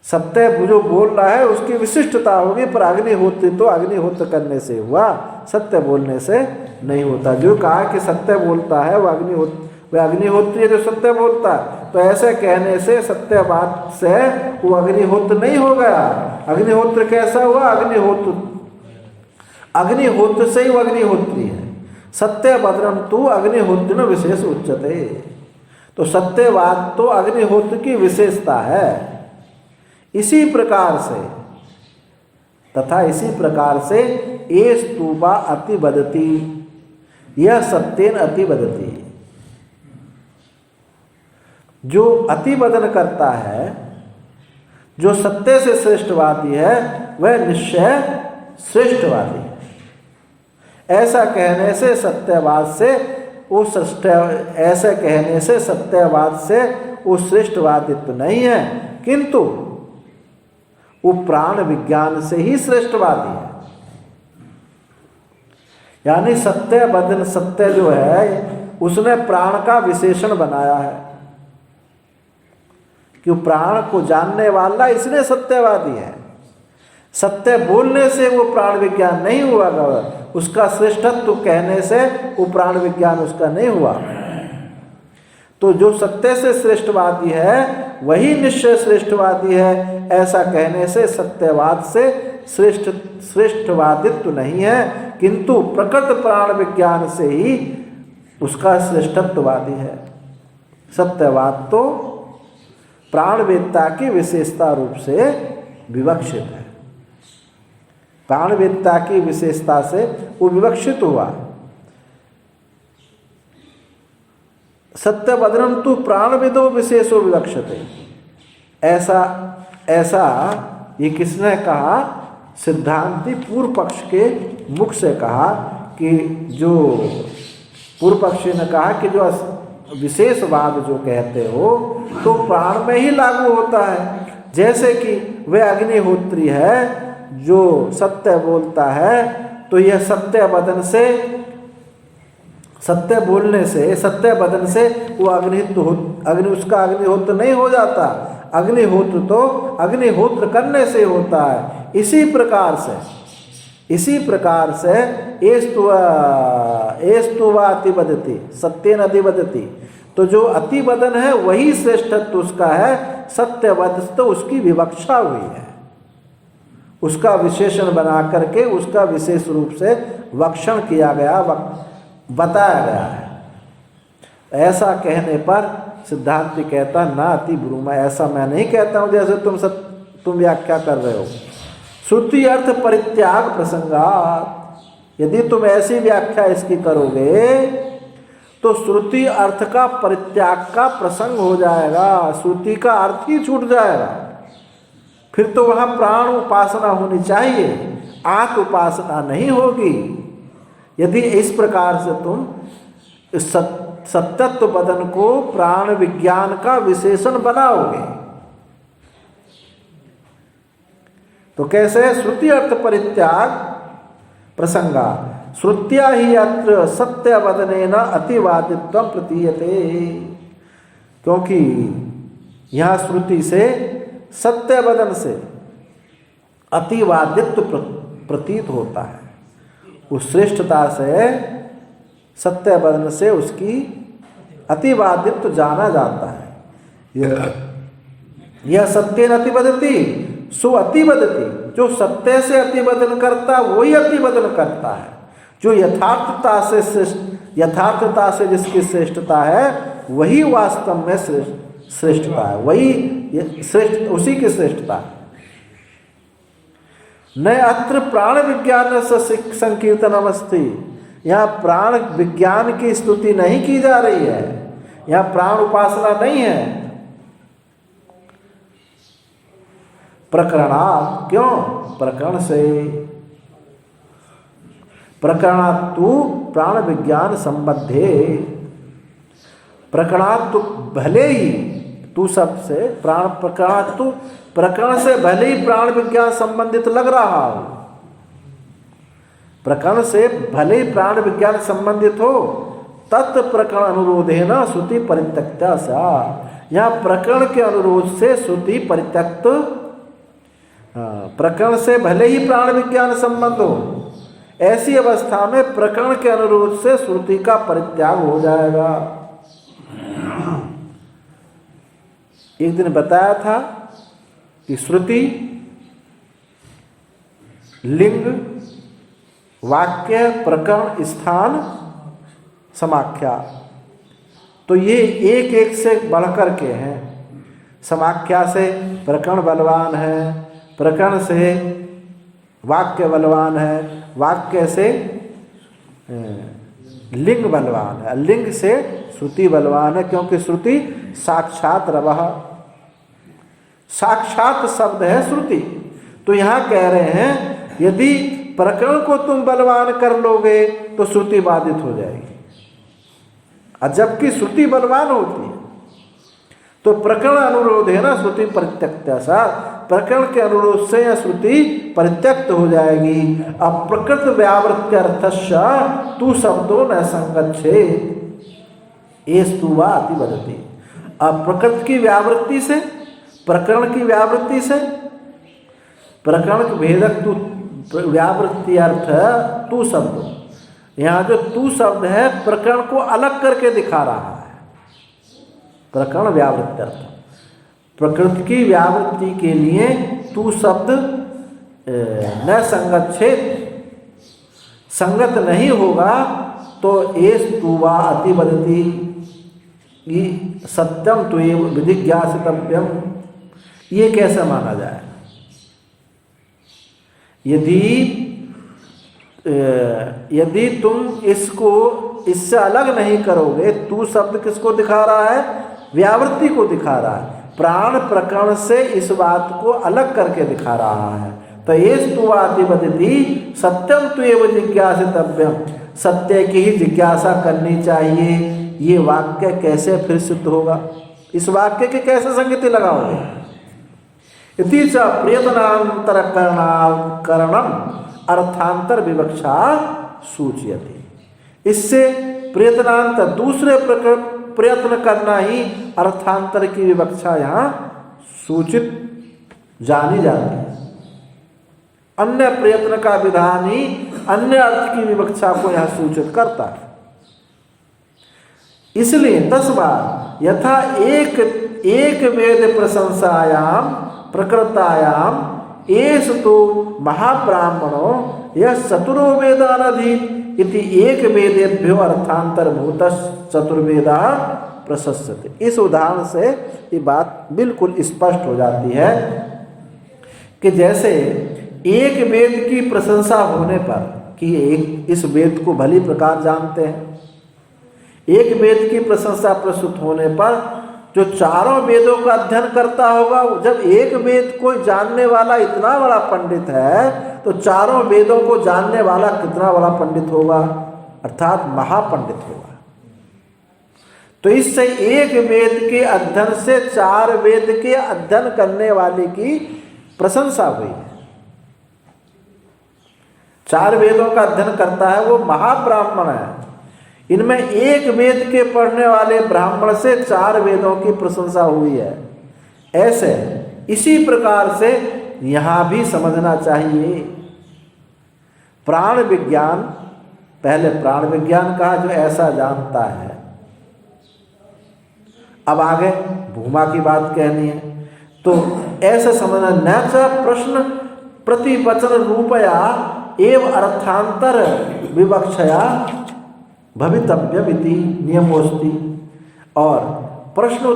सत्य जो बोल रहा है उसकी विशिष्टता होगी, पर अग्निहोत्री तो अग्निहोत्र करने से हुआ, सत्य बोलने से नहीं होता। जो कहा कि सत्य बोलता है वह अग्निहोत्री है जो सत्य बोलता है, तो ऐसे कहने से सत्यवाद से वो अग्निहोत्र नहीं हो गया। अग्निहोत्र कैसा हुआ? अग्निहोत्र से ही वो अग्निहोत्री है। सत्यवदनम तु अग्निहोत्रिण विशेष उच्यते। तो सत्यवाद तो अग्निहोत्र की विशेषता है। इसी प्रकार से एस तुवा अति वदति, यह सत्येन अति वदति। जो अतिवदन करता है, जो सत्य से श्रेष्ठवादी है, वह निश्चय श्रेष्ठवादी है। ऐसा कहने से सत्यवाद से वो श्रेष्ठवादित्व नहीं है, किंतु वो प्राण विज्ञान से ही श्रेष्ठवादी है। यानी सत्य जो है उसने प्राण का विशेषण बनाया है कि प्राण को जानने वाला इसलिए सत्यवादी है। सत्य बोलने से वो प्राण विज्ञान नहीं हुआ, उसका श्रेष्ठत्व कहने से वो प्राण विज्ञान उसका नहीं हुआ। तो जो सत्य से श्रेष्ठवादी है वही निश्चय श्रेष्ठवादी है। ऐसा कहने से सत्यवाद से श्रेष्ठवादित्व नहीं है, किंतु प्रकृत प्राण विज्ञान से ही उसका श्रेष्ठत्ववादी है। सत्यवाद तो प्राणवेत्ता की विशेषता रूप से विवक्षित है। प्राणवेत्ता की विशेषता से वो विवक्षित हुआ। सत्यवदनम तु प्राणविदो विशेषो विवक्षते। ऐसा ये किसने कहा? सिद्धांती पूर्व पक्ष के मुख से कहा कि जो पूर्व पक्षी ने कहा कि जो विशेषवाद जो कहते हो तो प्राण में ही लागू होता है। जैसे कि वह अग्निहोत्री है जो सत्य बोलता है, तो यह सत्य वदन से, सत्य बोलने से, सत्य वदन से वो उसका अग्निहोत्र नहीं हो जाता। अग्निहोत्र तो अग्निहोत्र करने से होता है। इसी प्रकार से एस्तुवा अतिवदति सत्येन अतिवदति। तो जो अतिवदन है वही श्रेष्ठत्व उसका है। सत्यवद तो उसकी विवक्षा हुई है, उसका विशेषण बना करके उसका विशेष रूप से वक्षण किया गया, बताया गया है। ऐसा कहने पर सिद्धांति कहता ना अति ब्रूमा, ऐसा मैं नहीं कहता हूँ जैसे तुम व्याख्या कर रहे हो। श्रुति अर्थ परित्याग प्रसंगात, यदि तुम ऐसी व्याख्या इसकी करोगे तो श्रुति अर्थ का परित्याग का प्रसंग हो जाएगा, श्रुति का अर्थ ही छूट जाएगा। फिर तो वहाँ प्राण उपासना होनी चाहिए, आत्म उपासना नहीं होगी। यदि इस प्रकार से तुम इस सत्यत्व बदन को प्राण विज्ञान का विशेषण बनाओगे तो कैसे? श्रुति अर्थ परित्याग प्रसंगा श्रुत्या ही अत्र सत्य वदनेन अतिवादित्वं प्रतीयते। क्योंकि यहाँ श्रुति से सत्य वदन से अतिवादित्व प्रतीत होता है, उस श्रेष्ठता से सत्य वदन से उसकी अतिवादित्व जाना जाता है। यह सत्य अतिवदति सो अतिवदति, जो सत्य से अतिवदन करता वही अतिवदन करता है। जो यथार्थता से जिसकी श्रेष्ठता है वही वास्तव में श्रेष्ठता है, वही श्रेष्ठ, उसी की श्रेष्ठता है। न अत्र प्राण विज्ञान से संकीर्तनम अस्ति, यहाँ प्राण विज्ञान की स्तुति नहीं की जा रही है, यहाँ प्राण उपासना नहीं है। प्रकरणात्, क्यों? प्रकरण से, प्रकरणात् तु प्राण विज्ञान संबद्धे, प्रकरणात् तो भले ही तू सबसे प्राण, प्रकरणात् तु प्रकरण से भले ही प्राण विज्ञान संबंधित लग रहा हो, प्रकरण से भले ही प्राण विज्ञान संबंधित हो, तत् प्रकरण अनुरोधेन श्रुति परित्यक्ता सा, यहाँ प्रकरण के अनुरोध से श्रुति परित्यक्त, प्रकरण से भले ही प्राण विज्ञान संबंध हो, ऐसी अवस्था में प्रकरण के अनुरोध से श्रुति का परित्याग हो जाएगा। एक दिन बताया था कि श्रुति, लिंग, वाक्य, प्रकरण, स्थान, समाख्या, तो ये एक एक से बढ़कर के हैं। समाख्या से प्रकरण बलवान है, प्रकरण से वाक्य बलवान है, वाक्य से लिंग बलवान है, लिंग से श्रुति बलवान है, क्योंकि श्रुति साक्षात रवः, साक्षात शब्द है श्रुति। तो यहाँ कह रहे हैं यदि प्रकरण को तुम बलवान कर लोगे तो श्रुति बाधित हो जाएगी, और जबकि श्रुति बलवान होती है तो प्रकरण अनुरोध है ना, श्रुति परित्यक्ता सा, प्रकरण के अनुरोध से यह श्रुति परित्यक्त हो जाएगी। अब प्रकृत व्यावृत्त्यर्थस्य तू शब्दों न संगच्छेत् एस्तु वा अतिवदति। अब प्रकृत की व्यावृत्ति से, प्रकरण की व्यावृत्ति से, प्रकरण के भेदक तू व्यावृत्ति अर्थ तू शब्द, यहाँ जो तू शब्द है प्रकरण को अलग करके दिखा रहा है। प्रकरण व्यावृत्ति अर्थ, प्रकृति की व्यावृत्ति के लिए तू शब्द न संगच्छेत्, संगत नहीं होगा तो एस्तु वा अतिवदति सत्यम त्वेव विजिज्ञासितव्यम, ये कैसे माना जाए? यदि तुम इसको इससे अलग नहीं करोगे, तू शब्द किसको दिखा रहा है? व्यावृत्ति को दिखा रहा है, प्राण प्रकरण से इस बात को अलग करके दिखा रहा है। तो एस्तु वा अतिवदति सत्यम त्वेव जिज्ञासितव्यम, सत्य की ही जिज्ञासा करनी चाहिए। ये वाक्य कैसे फिर सिद्ध होगा? इस वाक्य के कैसे संगति लगाओगे? इति च प्रयत्नांतरकरणम अर्थांतर विवक्षा सूचयति। इससे प्रयत्नांतर, दूसरे प्रयत्न करना ही अर्थांतर की विवक्षा यहाँ सूचित जानी जाती है। अन्य प्रयत्न का विधान ही अन्य अर्थ की विवक्षा को यहाँ सूचित करता है। इसलिए 10 बार यथा एक वेद प्रशंसायाम प्रकृतायाम एष तो महाब्राह्मणो यह चतुरो वेदानधीत इति एक वेदेभ्यो अर्थांतरभूत चतुर्वेदा प्रशस्यते। इस उदाहरण से ये बात बिल्कुल स्पष्ट हो जाती है कि जैसे एक वेद की प्रशंसा होने पर, कि इस वेद को भली प्रकार जानते हैं, एक वेद की प्रशंसा प्रस्तुत होने पर जो चारों वेदों का अध्ययन करता होगा, जब एक वेद को जानने वाला इतना बड़ा पंडित है तो चारों वेदों को जानने वाला कितना बड़ा पंडित होगा, अर्थात महापंडित होगा। तो इससे एक वेद के अध्ययन से चार वेद के अध्ययन करने वाले की प्रशंसा हुई है। चार वेदों का अध्ययन करता है वो महाब्राह्मण है। इनमें एक वेद के पढ़ने वाले ब्राह्मण से चार वेदों की प्रशंसा हुई है। ऐसे इसी प्रकार से यहाँ भी समझना चाहिए। प्राण विज्ञान, पहले प्राण विज्ञान कहा जो ऐसा जानता है, अब आगे भूमा की बात कहनी है। तो ऐसे समझना, न च प्रश्न प्रतिवचन रूपया एव अर्थांतर विवक्षया भवितव्यमिति नियमोस्ति। और प्रश्न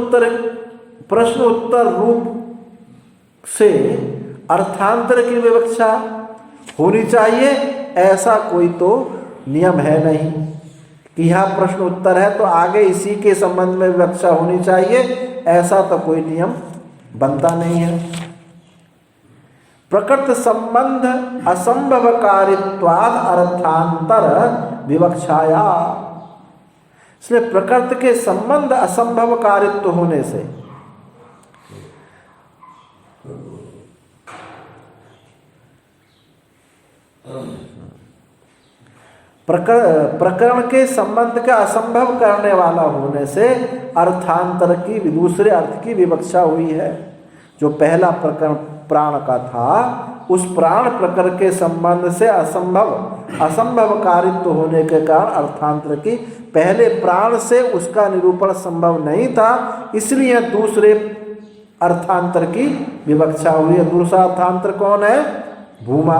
उत्तर रूप से अर्थांतर की विवक्षा होनी चाहिए, ऐसा कोई तो नियम है नहीं कि यहाँ प्रश्न उत्तर है तो आगे इसी के संबंध में विवक्षा होनी चाहिए, ऐसा तो कोई नियम बनता नहीं है। प्रकृत संबंध असंभवकारित्वाद अर्थांतर विवक्षाया, इसलिए प्रकृति के संबंध असंभवकारित्व होने से प्रकरण के संबंध का असंभव करने वाला होने से अर्थांतर की दूसरे अर्थ की विवक्षा हुई है। जो पहला प्रकरण प्राण का था, उस प्राण प्रकरण के संबंध से असंभवकारित्व होने के कारण अर्थांतर की, पहले प्राण से उसका निरूपण संभव नहीं था, इसलिए दूसरे अर्थांतर की विवक्षा हुई है। दूसरा अर्थांतर कौन है? भूमा।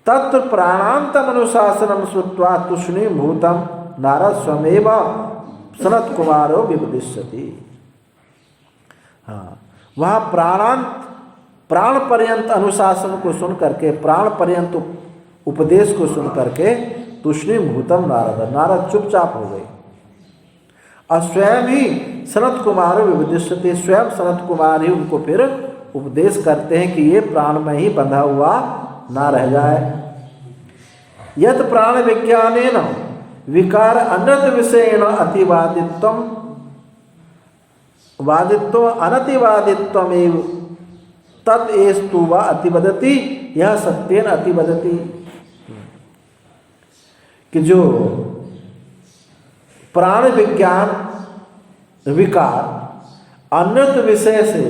तत्र प्राणांतम अनुशासनम श्रुत्वा तुष्णीम भूतम नारद स्वमेव सनत कुमारो विपदिष्यति। हाँ, वहाँ प्राण पर्यंत अनुशासन को सुन करके, प्राण पर्यंत उपदेश को सुन करके तुष्णीम भूतम नारद चुपचाप हो गए और स्वयं ही सनत कुमारो विपदिष्यति, स्वयं सनत कुमार ही उनको फिर उपदेश करते हैं कि ये प्राण में ही बंधा हुआ ना रह जाए। यत प्राण विज्ञानेन विकार अनृत विषयेण वादित्व अनतिवादित्वमेव तत् एस्तु वा अतिवदति, यह सत्येन अतिवदति। कि जो प्राण विज्ञान विकार अनृत विषय से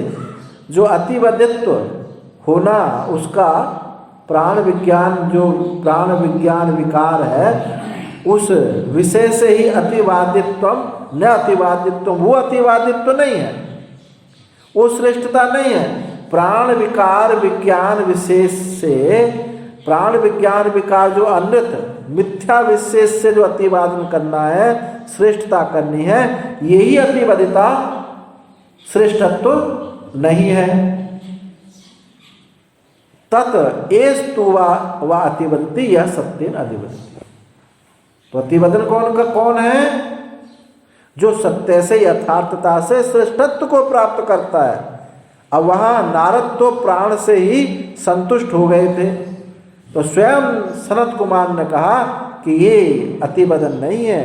जो अतिवदित्व होना, उसका प्राण विज्ञान जो प्राण विज्ञान विकार है, उस विषय से ही अतिवादित्वम न अतिवादित्व, वो अतिवादित्व नहीं है, वो श्रेष्ठता नहीं है। प्राण विकार विज्ञान विशेष से, प्राण विज्ञान विकार जो अनृत मिथ्या विशेष से जो अतिवादन करना है, श्रेष्ठता करनी है, यही अतिवदिता श्रेष्ठत्व नहीं है। तत् एस्तु वा अतिवदति, यह सत्येन अधिवदति। तो अतिवदन कौन है? जो सत्य से, यथार्थता से श्रेष्ठत्व को प्राप्त करता है। अब वहाँ नारद तो प्राण से ही संतुष्ट हो गए थे, तो स्वयं सनत कुमार ने कहा कि ये अतिवदन नहीं है,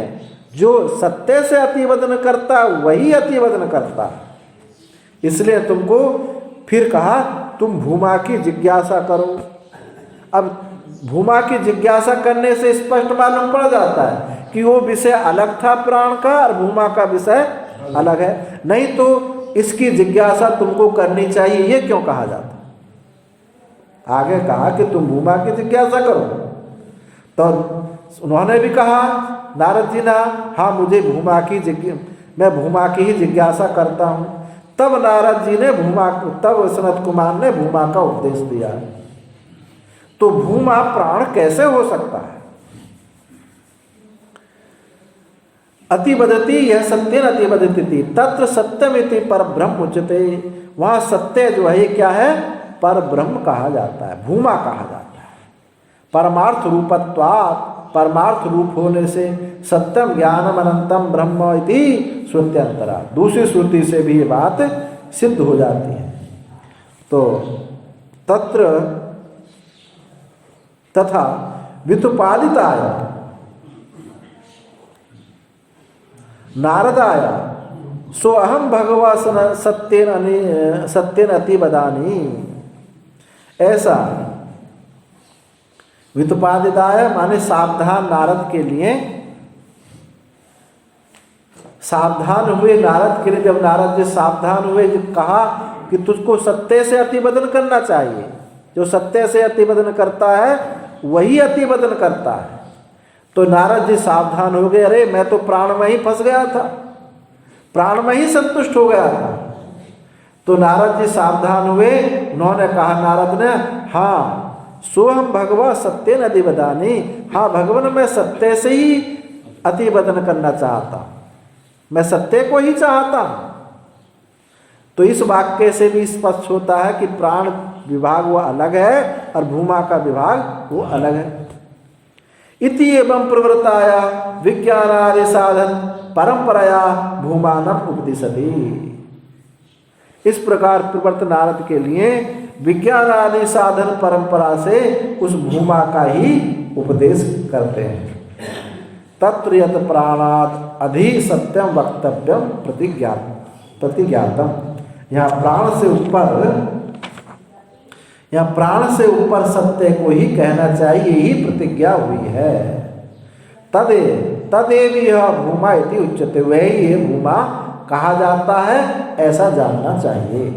जो सत्य से अतिवदन करता वही अतिवदन करता। इसलिए तुमको फिर कहा तुम भूमा की जिज्ञासा करो। अब भूमा की जिज्ञासा करने से स्पष्ट मालूम पड़ जाता है कि वो विषय अलग था प्राण का और भूमा का विषय अलग है, नहीं तो इसकी जिज्ञासा तुमको करनी चाहिए, ये क्यों कहा जाता? आगे कहा कि तुम भूमा की जिज्ञासा करो, तो उन्होंने भी कहा, नारद जी ने, हाँ मुझे मैं भूमा की ही जिज्ञासा करता हूँ। तब नारद जी ने तब सनत कुमार ने भूमा का उपदेश दिया। तो भूमा प्राण कैसे हो सकता है? अतिवदति, यह सत्येन अतिवदति, तत्र सत्यमिति पर ब्रह्म उच्यते। वहाँ सत्य जो है क्या है? पर ब्रह्म कहा जाता है, भूमा कहा जाता है। परमार्थ रूपत्वात्, परमार्थ रूप होने से सत्यम ज्ञानम अनंतम ब्रह्म इति श्रुत्यंतरा, दूसरी श्रुति से भी ये बात सिद्ध हो जाती है। तो तत्र तथा व्युत्पादिताय नारदाय सो अहम भगवा सत्येन अति वदानी, ऐसा व्युत्पादिताय माने सावधान नारद के लिए, सावधान हुए नारद के लिए, जब नारद जी सावधान हुए, जब कहा कि तुझको सत्य से अतिवदन करना चाहिए, जो सत्य से अतिवदन करता है वही अतिवदन करता है। तो नारद जी सावधान हो गए, अरे मैं तो प्राण में ही फंस गया था, प्राण में ही संतुष्ट हो गया था। तो नारद जी सावधान हुए, उन्होंने कहा नारद ने, हाँ सोहम भगवा सत्य न अधिवदानी, हाँ भगवान मैं सत्य से ही अतिवदन करना चाहता, मैं सत्य को ही चाहता। तो इस वाक्य से भी स्पष्ट होता है कि प्राण विभाग वो अलग है और भूमा का विभाग वो अलग है। इति एवं प्रवृत्ताया विज्ञानादि साधन परंपराया भूमानम उपदिशति, इस प्रकार प्रवृत्त नारद के लिए विज्ञान आदि साधन परंपरा से उस भूमा का ही उपदेश करते हैं। तत्र यत प्राणात् अधि सत्यम वक्तव्यम प्रतिज्ञातम, यहाँ प्राण से ऊपर सत्य को ही कहना चाहिए, यही प्रतिज्ञा हुई है। तदेव यह भूमा इति उच्यते, वही ये भूमा कहा जाता है, ऐसा जानना चाहिए।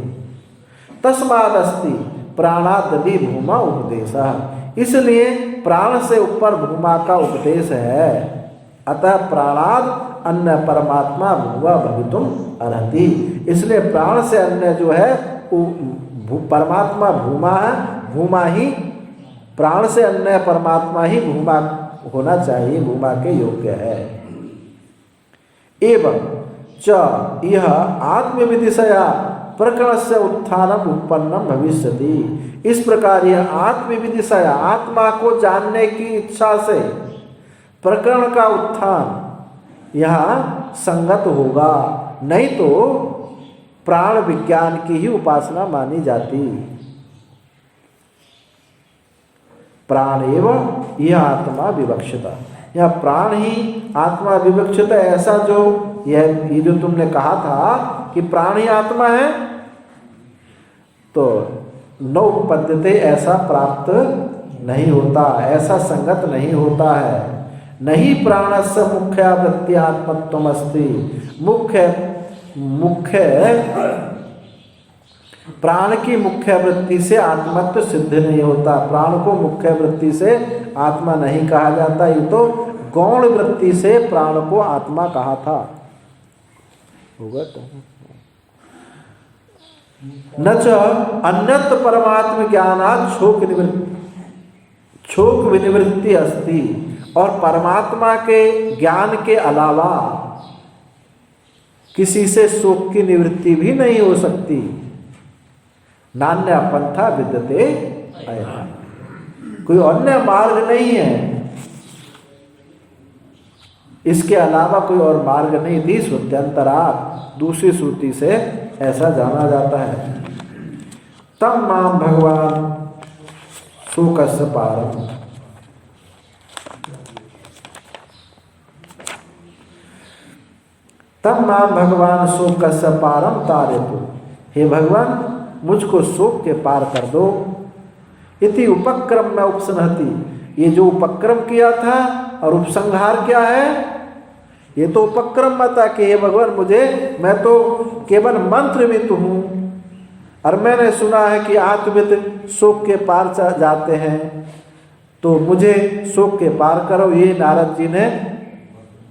तस्मादस्ति प्राणादि भूमा उपदेशः, इसलिए प्राण से ऊपर भूमा का उपदेश है। अतः प्राणाद अन्य परमात्मा भूमा भवितुम अर्हति, इसलिए प्राण से अन्य जो है परमात्मा भूमा है, भूमा ही प्राण से अन्य परमात्मा ही भूमा होना चाहिए, भूमा के योग्य है। एवं च यह आत्मविदिशया प्रकरण से उत्थानम उत्पन्नम भविष्यति, इस प्रकार यह आत्मविदिशया आत्मा को जानने की इच्छा से प्रकरण का उत्थान यहाँ संगत होगा, नहीं तो प्राण विज्ञान की ही उपासना मानी जाती। प्राण एवं यह आत्मा विवक्षिता, यह प्राण ही आत्मा विवक्षित है, ऐसा जो ये जो तुमने कहा था कि प्राण ही आत्मा है, तो नौपद्यते ऐसा प्राप्त नहीं होता, ऐसा संगत नहीं होता है। नहीं प्राणस्य मुख्यावृत्ति आत्मत्वम अस्ति, मुख्य प्राण की मुख्य वृत्ति से आत्मत्व सिद्ध नहीं होता, प्राण को मुख्य वृत्ति से आत्मा नहीं कहा जाता, ये तो गौण वृत्ति से प्राण को आत्मा कहा था। होगा तो न च अन्यत्र परमात्म ज्ञानात् शोक विनिवृत्ति अस्ति, और परमात्मा के ज्ञान के अलावा किसी से शोक की निवृत्ति भी नहीं हो सकती। नान्य पंथा विद्यते अयः, कोई अन्य मार्ग नहीं है, इसके अलावा कोई और मार्ग नहीं थी। श्रुत्यंतरात्, दूसरी श्रुति से ऐसा जाना जाता है। तम माम भगवान शोकस्य पारम, तम माम भगवान शोकस्य पारम तारयतु, हे भगवान मुझको शोक के पार कर दो। इति उपक्रम में उपसंहति, ये जो उपक्रम किया था और उपसंहार क्या है, ये तो उपक्रम बता कि हे भगवान मैं तो केवल मंत्रविद हूँ, और मैंने सुना है कि आत्मविद शोक के पार जाते हैं, तो मुझे शोक के पार करो। ये नारद जी ने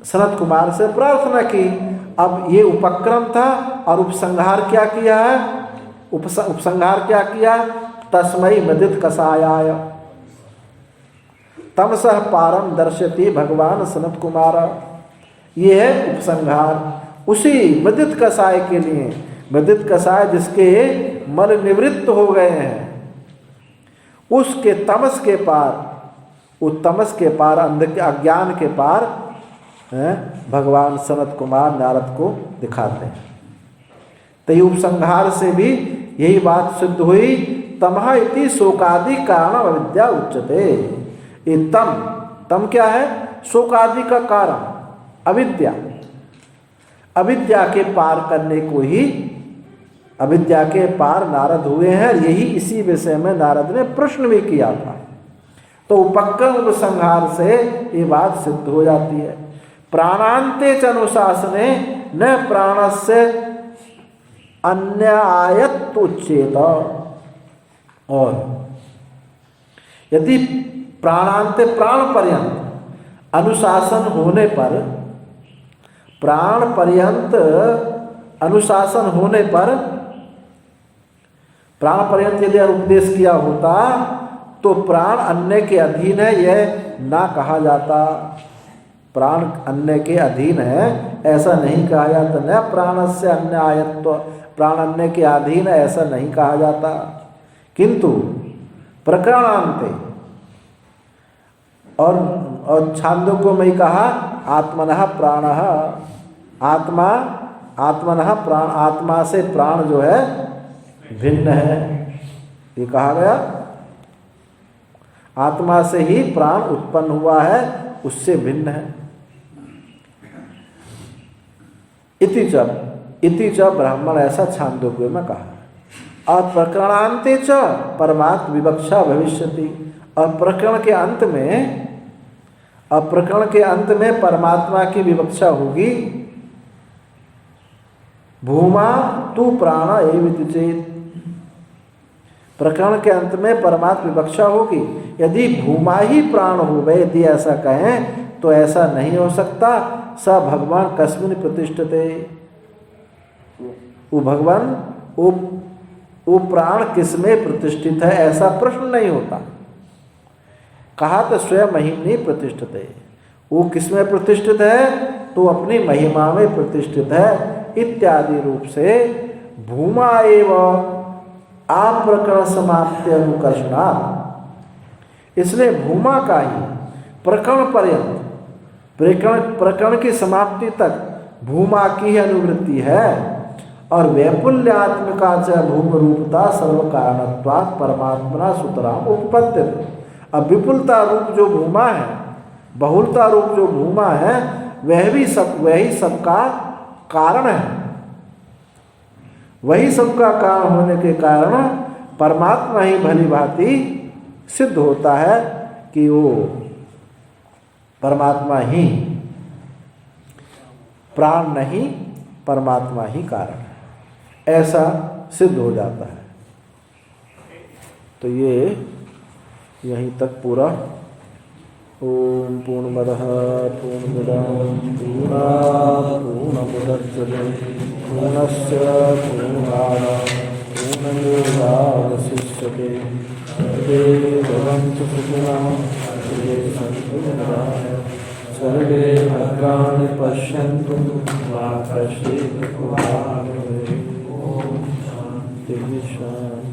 सनत कुमार से प्रार्थना की। अब ये उपक्रम था और उपसंहार क्या किया है, उपसंहार क्या किया, तस्मै मदित कसायाय तमसः पारम दर्शति भगवान सनत कुमार, ये है उपसंहार। उसी मदित कसाय के लिए, मदित कसाय जिसके मल निवृत्त हो गए हैं, उसके तमस के पार वो तमस के पार, अज्ञान के पार भगवान सनत कुमार नारद को दिखाते हैं। तो उपसंहार से भी यही बात सिद्ध हुई, तमः इति शोकादि कारण अविद्या उच्यते। ये तम क्या है? शोकादि का कारण अविद्या। अविद्या के पार करने को ही अविद्या के पार नारद हुए हैं। यही इसी विषय में नारद ने प्रश्न भी किया था। तो उपक्रम उपसंहार से ये बात सिद्ध हो जाती है। प्राणांते च अनुशासने न प्राणस्य अन्यायत्व उच्येत। और यदि प्राणांते प्राण पर्यंत अनुशासन होने पर, प्राण पर्यंत अनुशासन होने पर, प्राण पर्यंत यदि उपदेश किया होता तो प्राण अन्य के अधीन है यह ना कहा जाता। प्राण अन्य के अधीन है ऐसा नहीं कहा जाता। न प्राणस्य अन्यायत्व, प्राण अन्य के अधीन है ऐसा नहीं कहा जाता। किंतु प्रकरणांते और छांदोग्य में कहा आत्मनः प्राणः, आत्मनः प्राण, आत्मा से प्राण जो है भिन्न है, ये कहा गया। आत्मा से ही प्राण उत्पन्न हुआ है, उससे भिन्न है। इति च ब्राह्मण, ऐसा छांदोग्य में कहा। और प्रकरणांते च परमात्म विवक्षा भविष्यति। और प्रकरण के अंत में परमात्मा की विवक्षा होगी। भूमा तू प्राण एविति चेत। प्रकरण के अंत में परमात्मा विवक्षा होगी। यदि भूमा ही प्राण हो गए, यदि ऐसा कहें तो ऐसा नहीं हो सकता। स भगवान कस्मिन प्रतिष्ठते। वो भगवान वो प्राण किसमें प्रतिष्ठित है, ऐसा प्रश्न नहीं होता। कहा तो स्वयं महिमनी प्रतिष्ठित। वो किसमें प्रतिष्ठित है? तो अपनी महिमा में प्रतिष्ठित है इत्यादि रूप से भूमा एव आप्रकरण समाप्ति अनुकर्षणात्। इसलिए भूमा का ही प्रकरण पर्यंत, प्रकरण की समाप्ति तक भूमा की ही अनुवृत्ति है। और वैपुल्यात्मिका च भूम रूपता सर्व कारणत्वात् परमात्मना सुतराम उपपद्यते। अब विपुलता रूप जो भूमा है, बहुलता रूप जो भूमा है, वही सबका कारण है। वही सबका कारण होने के कारण परमात्मा ही भली भांति सिद्ध होता है कि वो परमात्मा ही, प्राण नहीं परमात्मा ही कारण है, ऐसा सिद्ध हो जाता है। तो ये यहीं तक पूरा। ओम पूर्णमदः पूर्णमिदं पूर्णात् पूर्णमुदच्यते पूर्णस्य पूर्णात् पूर्णमेवावशिष्यते। सर्वे भवन्तु सुखिनः, सर्वे सन्तु निरामयाः, सर्वे भद्राणि पश्यन्तु मा कश्चित् दुःखभाग् भवेत्। ओम शान्तिः शान्तिः।